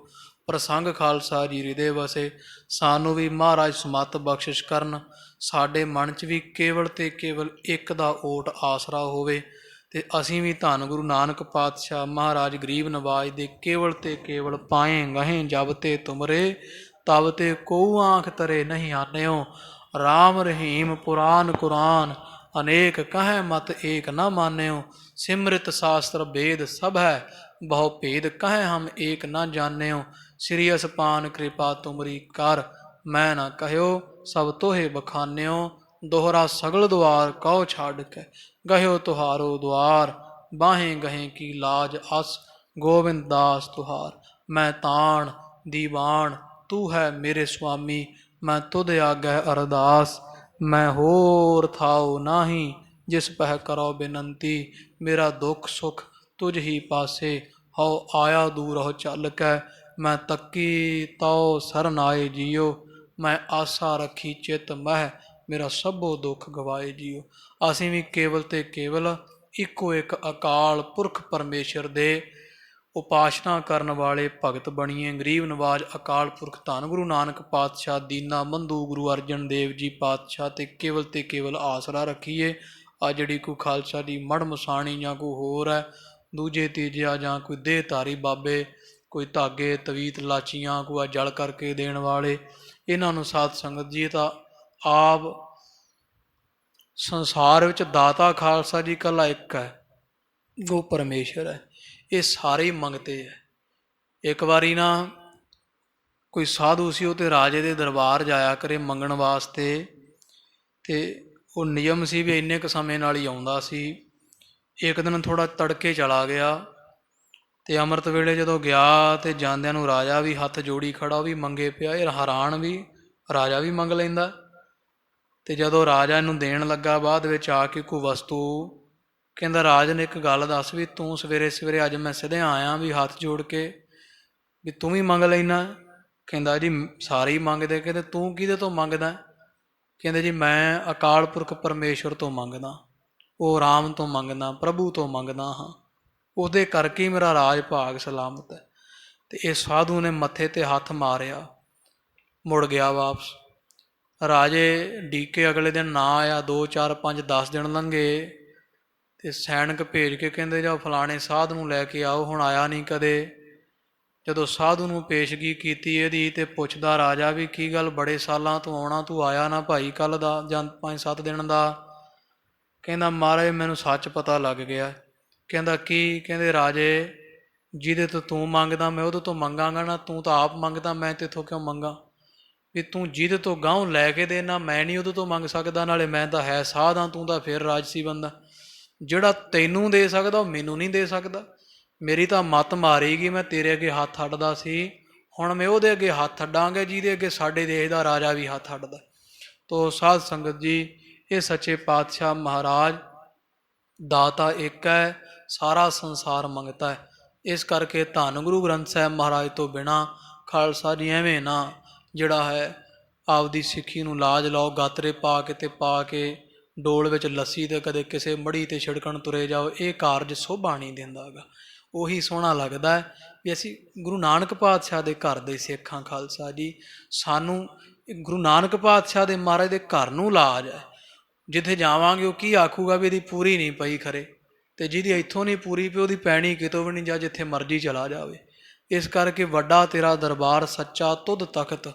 ਪ੍ਰਸੰਗ ਖਾਲਸਾ ਜੀ ਹਿਰਦੇ ਵਸੇ। ਸਾਨੂੰ ਵੀ ਮਹਾਰਾਜ ਸਮੱਤ ਬਖਸ਼ਿਸ਼ ਕਰਨ, ਸਾਡੇ ਮਨ 'ਚ ਵੀ ਕੇਵਲ ਤੇ ਕੇਵਲ ਇੱਕ ਦਾ ਓਟ ਆਸਰਾ ਹੋਵੇ, ਤੇ ਅਸੀਂ ਵੀ ਧੰਨ ਗੁਰੂ ਨਾਨਕ ਪਾਤਸ਼ਾਹ ਮਹਾਰਾਜ ਗਰੀਬ ਨਵਾਜ ਦੇ ਕੇਵਲ ਤੇ ਕੇਵਲ ਪਾਏ ਗਹੇ ਜਬ ਤੇ ਤੁਮਰੇ, ਤਬ ਤੇ ਕੋ ਆਂਖ ਤਰੇ ਨਹੀਂ ਆਨਿਓ। ਰਾਮ ਰਹੀਮ ਪੁਰਾਨ ਕੁਰਾਨ, ਅਨੇਕ ਕਹੈ ਮਤ ਏਕ ਨਾ ਮਾਨਿਓ। ਸਿਮਰਿਤ ਸ਼ਾਸਤਰ ਵੇਦ ਸਭ ਹੈ, ਬਹੁ ਭੇਦ ਕਹੈ ਹਮ ਏਕ ਨਾ ਜਾਣਿਓ। ਸ੍ਰੀ ਅਸਪਾਨ ਕਿਰਪਾ ਤੁਮਰੀ ਕਰ, ਮੈਂ ਨਾ ਕਹਿਓ ਸਭ ਤੋਹੇ ਬਖਾਨਿਓ। ਦੋਹਰਾ ਸਗਲ ਦੁਆਰ ਕਉ ਛੱਡ ਕੇ, ਗਹਿਓ ਤੁਹਾਰੋ ਦੁਆਰ, ਬਾਹੇ ਗਹੇ ਕੀ ਲਾਜ ਅਸ, ਗੋਬਿੰਦ ਦਾਸ ਤੁਹਾਰ। ਮੈਂ ਤਾਣ ਦੀਵਾਨ ਤੂੰ ਹੈ ਮੇਰੇ ਸੁਆਮੀ, ਮੈਂ ਤੁਧ ਆਗੈ ਅਰਦਾਸ। ਮੈਂ ਹੋਰ ਥਾਉ ਨਾਹੀ, ਜਿਸ ਪਹਿ ਕਰੋ ਬੇਨੰਤੀ। ਮੇਰਾ ਦੁੱਖ ਸੁਖ ਤੁਝ ਹੀ ਪਾਸੇ, ਹਉ ਆਇਆ ਦੂਰਹੁ ਚੱਲ ਕੈ। ਮੈਂ ਤੱਕੀ ਤਉ ਸਰਨ ਆਏ ਜੀਓ, ਮੈਂ ਆਸਾ ਰੱਖੀ ਚਿੱਤ ਮਹਿ, ਮੇਰਾ ਸਭੋ ਦੁੱਖ ਗਵਾਏ ਜੀਓ। ਅਸੀਂ ਵੀ ਕੇਵਲ ਤੇ ਕੇਵਲ ਇੱਕੋ ਇੱਕ ਅਕਾਲ ਪੁਰਖ ਪਰਮੇਸ਼ਰ ਦੇ ਉਪਾਸਨਾ ਕਰਨ ਵਾਲੇ ਭਗਤ ਬਣੀਏ। ਗਰੀਬ ਨਵਾਜ ਅਕਾਲ ਪੁਰਖ ਧੰਨ ਗੁਰੂ ਨਾਨਕ ਪਾਤਸ਼ਾਹ, ਦੀਨਾ ਬੰਧੂ ਗੁਰੂ ਅਰਜਨ ਦੇਵ ਜੀ ਪਾਤਸ਼ਾਹ ਤੇ ਕੇਵਲ ਆਸਰਾ ਰੱਖੀਏ। ਆ ਜਿਹੜੀ ਕੋਈ ਖਾਲਸਾ ਦੀ ਮੜ ਮਸਾਣੀ ਜਾਂ ਕੋਈ ਹੋਰ ਹੈ ਦੂਜੇ ਤੀਜਾ, ਜਾਂ ਕੋਈ ਦੇਹ ਧਾਰੀ ਬਾਬੇ, ਕੋਈ ਧਾਗੇ ਤਵੀਤ ਲਾਚੀਆਂ, ਕੋਈ ਜਲ ਕਰਕੇ ਦੇਣ ਵਾਲੇ, ਇਹਨਾਂ ਨੂੰ ਸਾਧ ਸੰਗਤ ਜੀ ਤਾਂ ਆਪ ਸੰਸਾਰ ਵਿੱਚ ਦਾਤਾ ਖਾਲਸਾ ਜੀ ਇਕੱਲਾ ਇੱਕ ਹੈ, ਉਹ ਪਰਮੇਸ਼ਰ ਹੈ। ਇਹ ਸਾਰੇ ਹੀ ਮੰਗਤੇ ਹੈ। ਇੱਕ ਵਾਰੀ ਨਾ ਕੋਈ ਸਾਧੂ ਸੀ, ਉਹ ਤੇ ਰਾਜੇ ਦੇ ਦਰਬਾਰ ਜਾਇਆ ਕਰੇ ਮੰਗਣ ਵਾਸਤੇ, ਤੇ ਉਹ ਨਿਯਮ ਸੀ ਵੀ ਇੰਨੇ ਕੁ ਸਮੇਂ ਨਾਲ ਹੀ ਆਉਂਦਾ ਸੀ। ਇੱਕ ਦਿਨ ਥੋੜ੍ਹਾ ਤੜਕੇ ਚਲਾ ਗਿਆ, ਤੇ ਅੰਮ੍ਰਿਤ ਵੇਲੇ ਜਦੋਂ ਗਿਆ ਤੇ ਜਾਂਦਿਆਂ ਨੂੰ ਰਾਜਾ ਵੀ ਹੱਥ ਜੋੜੀ ਖੜਾ, ਉਹ ਵੀ ਮੰਗੇ ਪਿਆ। ਇਹ ਹੈਰਾਨ ਵੀ ਰਾਜਾ ਵੀ ਮੰਗ ਲੈਂਦਾ। ਤੇ ਜਦੋਂ ਰਾਜਾ ਇਹਨੂੰ ਦੇਣ ਲੱਗਾ, ਬਾਅਦ ਵਿੱਚ ਆ ਕੇ ਕੋਈ ਵਸਤੂ, ਕਹਿੰਦਾ ਰਾਜਨ ਇੱਕ ਗੱਲ ਦੱਸ ਵੀ ਤੂੰ ਸਵੇਰੇ ਸਵੇਰੇ ਅੱਜ ਮੈਂ ਸਿੱਧੇ ਆਇਆ ਵੀ ਹੱਥ ਜੋੜ ਕੇ, ਵੀ ਤੂੰ ਵੀ ਮੰਗ ਲੈਣਾ? ਕਹਿੰਦਾ ਜੀ ਸਾਰੇ ਹੀ ਮੰਗਦੇ। ਕਹਿੰਦੇ ਤੂੰ ਕਿਹਦੇ ਤੋਂ ਮੰਗਦਾ? ਕਹਿੰਦੇ ਜੀ ਮੈਂ ਅਕਾਲ ਪੁਰਖ ਪਰਮੇਸ਼ਵਰ ਤੋਂ ਮੰਗਦਾ, ਉਹ ਰਾਮ ਤੋਂ ਮੰਗਦਾ, ਪ੍ਰਭੂ ਤੋਂ ਮੰਗਦਾ ਹਾਂ, ਉਹਦੇ ਕਰਕੇ ਹੀ ਮੇਰਾ ਰਾਜ ਭਾਗ ਸਲਾਮਤ ਹੈ। ਤੇ ਇਹ ਸਾਧੂ ਨੇ ਮੱਥੇ ਤੇ ਹੱਥ ਮਾਰਿਆ, ਮੁੜ ਗਿਆ ਵਾਪਸ। ਰਾਜੇ ਡੀਕੇ ਅਗਲੇ ਦਿਨ ਨਾ ਆਇਆ, 2 4 5 10 ਦਿਨ ਲੰਘੇ, ਤੇ ਸੈਨਿਕ ਭੇਜ ਕੇ ਕਹਿੰਦੇ ਜਾਓ ਫਲਾਣੇ ਸਾਧ ਨੂੰ ਲੈ ਕੇ ਆਓ, ਹੁਣ ਆਇਆ ਨਹੀਂ ਕਦੇ। ਜਦੋਂ ਸਾਧੂ ਨੂੰ ਪੇਸ਼ਗੀ ਕੀਤੀ ਇਹਦੀ, ਤੇ ਪੁੱਛਦਾ ਰਾਜਾ ਵੀ ਕੀ ਗੱਲ ਬੜੇ ਸਾਲਾਂ ਤੋਂ ਆਉਣਾ, ਤੂੰ ਆਇਆ ਨਾ ਭਾਈ ਕੱਲ੍ਹ ਦਾ ਜਾਂ 5 7 ਦਿਨ ਦਾ? ਕਹਿੰਦਾ ਮਹਾਰਾਜ ਮੈਨੂੰ ਸੱਚ ਪਤਾ ਲੱਗ ਗਿਆ। ਕਹਿੰਦਾ ਕੀ? ਕਹਿੰਦੇ ਰਾਜੇ ਜਿਹਦੇ ਤੋਂ ਤੂੰ ਮੰਗਦਾ ਮੈਂ ਉਹਦੇ ਤੋਂ ਮੰਗਾਂਗਾ ਨਾ, ਤੂੰ ਤਾਂ ਆਪ ਮੰਗਦਾ, ਮੈਂ ਤੇਥੋਂ ਕਿਉਂ ਮੰਗਾ? ਵੀ ਤੂੰ ਜਿਹਦੇ ਤੋਂ ਗਾਂਹ ਲੈ ਕੇ ਦੇਣਾ, ਮੈਂ ਨਹੀਂ ਉਹਦੇ ਤੋਂ ਮੰਗ ਸਕਦਾ, ਨਾਲੇ ਮੈਂ ਤਾਂ ਹੈ ਸਾਧ ਹਾਂ, ਤੂੰ ਤਾਂ ਫਿਰ ਰਾਜਸੀ ਬੰਦਾ। ਜਿਹੜਾ ਤੈਨੂੰ ਦੇ ਸਕਦਾ ਉਹ ਮੈਨੂੰ ਨਹੀਂ ਦੇ ਸਕਦਾ। ਮੇਰੀ ਤਾਂ ਮੱਤ ਮਾਰੀ ਗਈ, ਮੈਂ ਤੇਰੇ ਅੱਗੇ ਹੱਥ ਅੱਡਦਾ ਸੀ, ਹੁਣ ਮੈਂ ਉਹਦੇ ਅੱਗੇ ਹੱਥ ਅੱਡਾਂਗੇ ਜਿਹਦੇ ਅੱਗੇ ਸਾਡੇ ਦੇਸ਼ ਦਾ ਰਾਜਾ ਵੀ ਹੱਥ ਅੱਡਦਾ। ਤੋ ਸਾਧ ਸੰਗਤ ਜੀ, ਇਹ ਸੱਚੇ ਪਾਤਸ਼ਾਹ ਮਹਾਰਾਜ ਦਾਤਾ ਇੱਕ ਹੈ, ਸਾਰਾ ਸੰਸਾਰ ਮੰਗਤਾ ਹੈ। ਇਸ ਕਰਕੇ ਧੰਨ ਗੁਰੂ ਗ੍ਰੰਥ ਸਾਹਿਬ ਮਹਾਰਾਜ ਤੋਂ ਬਿਨਾਂ ਖਾਲਸਾ ਜੀ ਐਵੇਂ ਨਾ ਜਿਹੜਾ ਹੈ ਆਪਦੀ ਸਿੱਖੀ ਨੂੰ ਲਾਜ ਲਾਓ, ਗਾਤਰੇ ਪਾ ਕੇ ਡੋਲ ਵਿੱਚ ਲੱਸੀ ਤੇ ਕਦੇ ਕਿਸੇ ਮੜੀ ਤੇ ਛਿੜਕਣ ਤੁਰੇ ਜਾਓ, ਇਹ ਕਾਰਜ ਸੋਭਾ ਨਹੀਂ ਦਿੰਦਾ ਗਾ। ਉਹੀ ਸੋਹਣਾ ਲੱਗਦਾ ਹੈ ਵੀ ਅਸੀਂ ਗੁਰੂ ਨਾਨਕ ਪਾਤਸ਼ਾਹ ਦੇ ਘਰ ਦੇ ਸਿੱਖ ਹਾਂ। ਖਾਲਸਾ ਜੀ ਸਾਨੂੰ ਗੁਰੂ ਨਾਨਕ ਪਾਤਸ਼ਾਹ ਦੇ ਮਹਾਰਾਜ ਦੇ ਘਰ ਨੂੰ ਲਾਜ ਹੈ। ਜਿੱਥੇ ਜਾਵਾਂਗੇ ਉਹ ਕੀ ਆਖੂਗਾ ਵੀ ਇਹਦੀ ਪੂਰੀ ਨਹੀਂ ਪਈ ਖਰੇ, ਤੇ ਜਿਹਦੀ ਇੱਥੋਂ ਨਹੀਂ ਪੂਰੀ ਪਈ ਉਹਦੀ ਪੈਣੀ ਕਿਤੋਂ ਵੀ ਨਹੀਂ, ਜਾਂ ਜਿੱਥੇ ਮਰਜ਼ੀ ਚਲਾ ਜਾਵੇ। ਇਸ ਕਰਕੇ ਵੱਡਾ ਤੇਰਾ ਦਰਬਾਰ ਸੱਚਾ ਤੁਧ ਤਖਤ।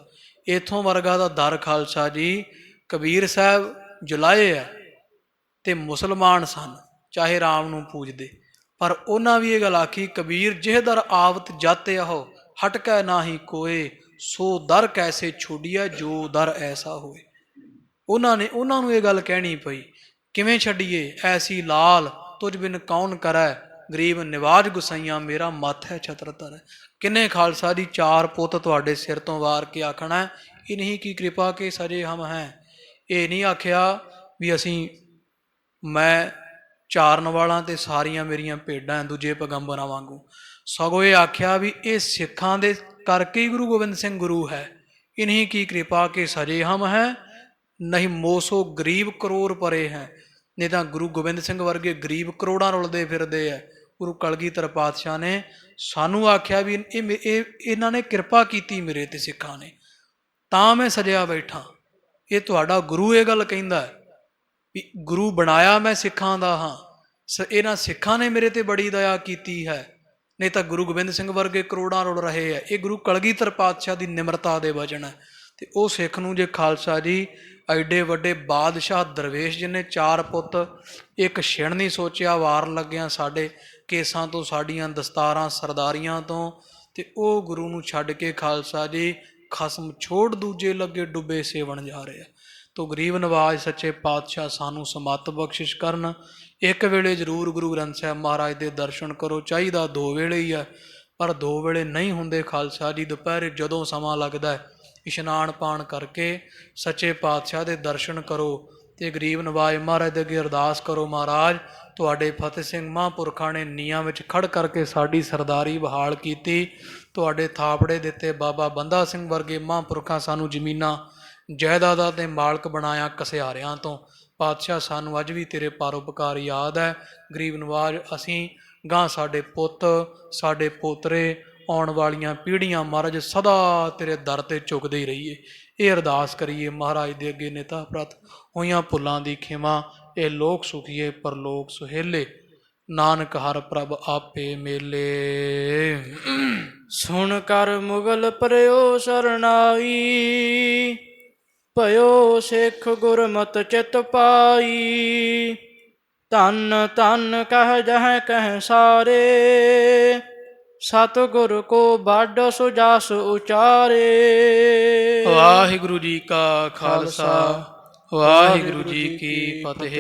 ਇਥੋਂ ਵਰਗਾ ਦਾ ਦਰ ਖਾਲਸਾ ਜੀ ਕਬੀਰ ਸਾਹਿਬ ਜੁਲਾਏ ਹੈ ਤੇ ਮੁਸਲਮਾਨ ਸਨ, ਚਾਹੇ ਰਾਮ ਨੂੰ ਪੂਜਦੇ, ਪਰ ਉਹਨਾਂ ਵੀ ਇਹ ਗੱਲ ਆਖੀ, ਕਬੀਰ ਜਿਹ ਦਰ ਆਵਤ ਜਾਤੇ ਆਹੋ ਹਟਕੈ ਨਾਹੀ ਕੋਏ, ਸੋ ਦਰ ਕੈਸੇ ਛੋੜੀਐ ਜੋ ਦਰ ਐਸਾ ਹੋਏ। ਉਹਨਾਂ ਨੂੰ ਇਹ ਗੱਲ ਕਹਿਣੀ ਪਈ, ਕਿਵੇਂ ਛੱਡੀਏ ਐਸੀ ਲਾਲ ਤੁਝ ਬਿਨ ਕੌਣ ਕਰੈ, ਗਰੀਬ ਨਿਵਾਜ ਗੁਸਾਈਆਂ ਮੇਰਾ ਮੱਥ ਹੈ ਛਤਰ ਧਰੈ। ਕਿੰਨੇ ਖਾਲਸਾ ਦੀ 4 ਪੁੱਤ ਤੁਹਾਡੇ ਸਿਰ ਤੋਂ ਵਾਰ ਕੇ ਆਖਣਾ, ਇਨਹੀ ਕੀ ਕਿਰਪਾ ਕੇ ਸਜੇ ਹਮ ਹੈ। ਇਹ ਨਹੀਂ ਆਖਿਆ ਵੀ ਅਸੀਂ ਮੈਂ ਚਾਰਨ ਵਾਲਾ ਤੇ ਸਾਰੀਆਂ ਮੇਰੀਆਂ ਭੇਡਾਂ ਦੂਜੇ ਪੈਗੰਬਰਾਂ ਵਾਂਗੂ, ਸਗੋਂ ਇਹ ਆਖਿਆ ਵੀ ਇਹ ਸਿੱਖਾਂ ਦੇ ਕਰਕੇ ਹੀ ਗੁਰੂ ਗੋਬਿੰਦ ਸਿੰਘ ਗੁਰੂ ਹੈ। ਇਨਹੀ ਕੀ ਕਿਰਪਾ ਕੇ ਸਜੇ ਹਮ ਹੈ, ਨਹੀਂ ਮੋਸੋ ਗਰੀਬ ਕਰੋੜ ਪਰੇ ਹੈ। ਨਹੀਂ ਤਾਂ ਗੁਰੂ ਗੋਬਿੰਦ ਸਿੰਘ ਵਰਗੇ ਗਰੀਬ ਕਰੋੜਾਂ ਰੁਲਦੇ ਫਿਰਦੇ ਹੈ। ਗੁਰੂ ਕਲਗੀਧਰ ਪਾਤਸ਼ਾਹ ਨੇ ਸਾਨੂੰ ਆਖਿਆ ਵੀ ਇਹਨਾਂ ਨੇ ਕਿਰਪਾ ਕੀਤੀ ਮੇਰੇ ਤੇ ਸਿੱਖਾਂ ਨੇ, ਤਾਂ ਮੈਂ ਸਜਿਆ ਬੈਠਾ। ਇਹ ਤੁਹਾਡਾ ਗੁਰੂ ਇਹ ਗੱਲ ਕਹਿੰਦਾ ਵੀ ਗੁਰੂ ਬਣਾਇਆ ਮੈਂ ਸਿੱਖਾਂ ਦਾ ਹਾਂ, ਇਹਨਾਂ ਸਿੱਖਾਂ ਨੇ ਮੇਰੇ ਤੇ ਬੜੀ ਦਇਆ ਕੀਤੀ ਹੈ, ਨਹੀਂ ਤਾਂ ਗੁਰੂ ਗੋਬਿੰਦ ਸਿੰਘ ਵਰਗੇ ਕਰੋੜਾਂ ਰੁਲ ਰਹੇ ਹੈ। ਇਹ ਗੁਰੂ ਕਲਗੀਧਰ ਪਾਤਸ਼ਾਹ ਦੀ ਨਿਮਰਤਾ ਦੇ ਵਚਨ ਹੈ। ਤੇ ਉਹ ਸਿੱਖ ਨੂੰ ਜੇ ਖਾਲਸਾ ਜੀ ਐਡੇ ਵੱਡੇ ਬਾਦਸ਼ਾਹ ਦਰਵੇਸ਼ ਜਿਹਨੇ 4 ਪੁੱਤ, ਇੱਕ ਛਿਣ ਨਹੀਂ ਸੋਚਿਆ ਵਾਰ ਲੱਗਿਆ ਸਾਡੇ ਕੇਸਾਂ ਤੋਂ, ਸਾਡੀਆਂ ਦਸਤਾਰਾਂ ਸਰਦਾਰੀਆਂ ਤੋਂ, ਤੇ ਉਹ ਗੁਰੂ ਨੂੰ ਛੱਡ ਕੇ ਖਾਲਸਾ ਜੀ ਖਸਮ ਛੋੜ ਦੂਜੇ ਲੱਗੇ ਡੁੱਬੇ ਸੇਵਣ ਜਾ ਰਹੇ ਆ। ਤੋ ਗਰੀਬ ਨਵਾਜ ਸੱਚੇ ਪਾਤਸ਼ਾਹ ਸਾਨੂੰ ਸਮੱਤ ਬਖਸ਼ਿਸ਼ ਕਰਨ। ਇੱਕ ਵੇਲੇ ਜ਼ਰੂਰ ਗੁਰੂ ਗ੍ਰੰਥ ਸਾਹਿਬ ਮਹਾਰਾਜ ਦੇ ਦਰਸ਼ਨ ਕਰੋ, ਚਾਹੀਦਾ 2 ਵੇਲੇ ਹੀ ਆ, ਪਰ 2 ਵੇਲੇ ਨਹੀਂ ਹੁੰਦੇ ਖਾਲਸਾ ਜੀ। ਦੁਪਹਿਰੇ ਜਦੋਂ ਸਮਾਂ ਲੱਗਦਾ ਇਸ਼ਨਾਨ ਪਾਣ ਕਰਕੇ ਸੱਚੇ ਪਾਤਸ਼ਾਹ ਦੇ ਦਰਸ਼ਨ ਕਰੋ ਤੇ ਗਰੀਬ ਨਵਾਜ ਮਹਾਰਾਜ ਦੇ ਅੱਗੇ ਅਰਦਾਸ ਕਰੋ, ਮਹਾਰਾਜ ਤੁਹਾਡੇ ਫਤਿਹ ਸਿੰਘ ਮਹਾਂਪੁਰਖਾਂ ਨੇ ਨੀਹਾਂ ਵਿੱਚ ਖੜ ਕਰਕੇ ਸਾਡੀ ਸਰਦਾਰੀ ਬਹਾਲ ਕੀਤੀ, ਤੁਹਾਡੇ ਥਾਪੜੇ ਦਿੱਤੇ ਬਾਬਾ ਬੰਦਾ ਸਿੰਘ ਵਰਗੇ ਮਹਾਂਪੁਰਖਾਂ ਸਾਨੂੰ ਜ਼ਮੀਨਾਂ ਜਾਇਦਾਦਾਂ ਦੇ ਮਾਲਕ ਬਣਾਇਆ ਕਸਿਆਰਿਆਂ ਤੋਂ। ਪਾਤਸ਼ਾਹ ਸਾਨੂੰ ਅੱਜ ਵੀ ਤੇਰੇ ਪਰਉਪਕਾਰ ਯਾਦ ਹੈ। ਗਰੀਬ ਨਵਾਜ ਅਸੀਂ ਗਾਂ ਸਾਡੇ ਪੁੱਤ ਸਾਡੇ ਪੋਤਰੇ ਆਉਣ ਵਾਲੀਆਂ ਪੀੜ੍ਹੀਆਂ ਮਹਾਰਾਜ ਸਦਾ ਤੇਰੇ ਦਰ 'ਤੇ ਝੁਕਦੇ ਹੀ ਰਹੀਏ। ਇਹ ਅਰਦਾਸ ਕਰੀਏ ਮਹਾਰਾਜ ਦੇ ਅੱਗੇ ਨਿਤਾ ਪ੍ਰਤ ਹੋਈਆਂ ਭੁੱਲਾਂ ਦੀ ਖਿਮਾ, ਇਹ ਲੋਕ ਸੁਖੀਏ ਪਰਲੋਕ ਸੁਹੇਲੇ, ਨਾਨਕ ਹਰ ਪ੍ਰਭ ਆਪੇ ਮੇਲੇ। ਸੁਣ ਕਰ ਮੁਗਲ ਪਰਿਓ ਸਰਨਾਈ, ਭਇਓ ਸਿੱਖ ਗੁਰਮਤਿ ਚਿਤ ਪਾਈ। ਧੰਨ ਧੰਨ ਕਹਿ ਜਹ ਕਹਿ ਸਾਰੇ, ਸਤਿਗੁਰ ਕੋ ਬਾਢ ਸੋ ਜਸ ਉਚਾਰੇ। ਵਾਹਿਗੁਰੂ ਜੀ ਕਾ ਖਾਲਸਾ, ਵਾਹਿਗੁਰੂ ਜੀ ਕੀ ਫਤਿਹ।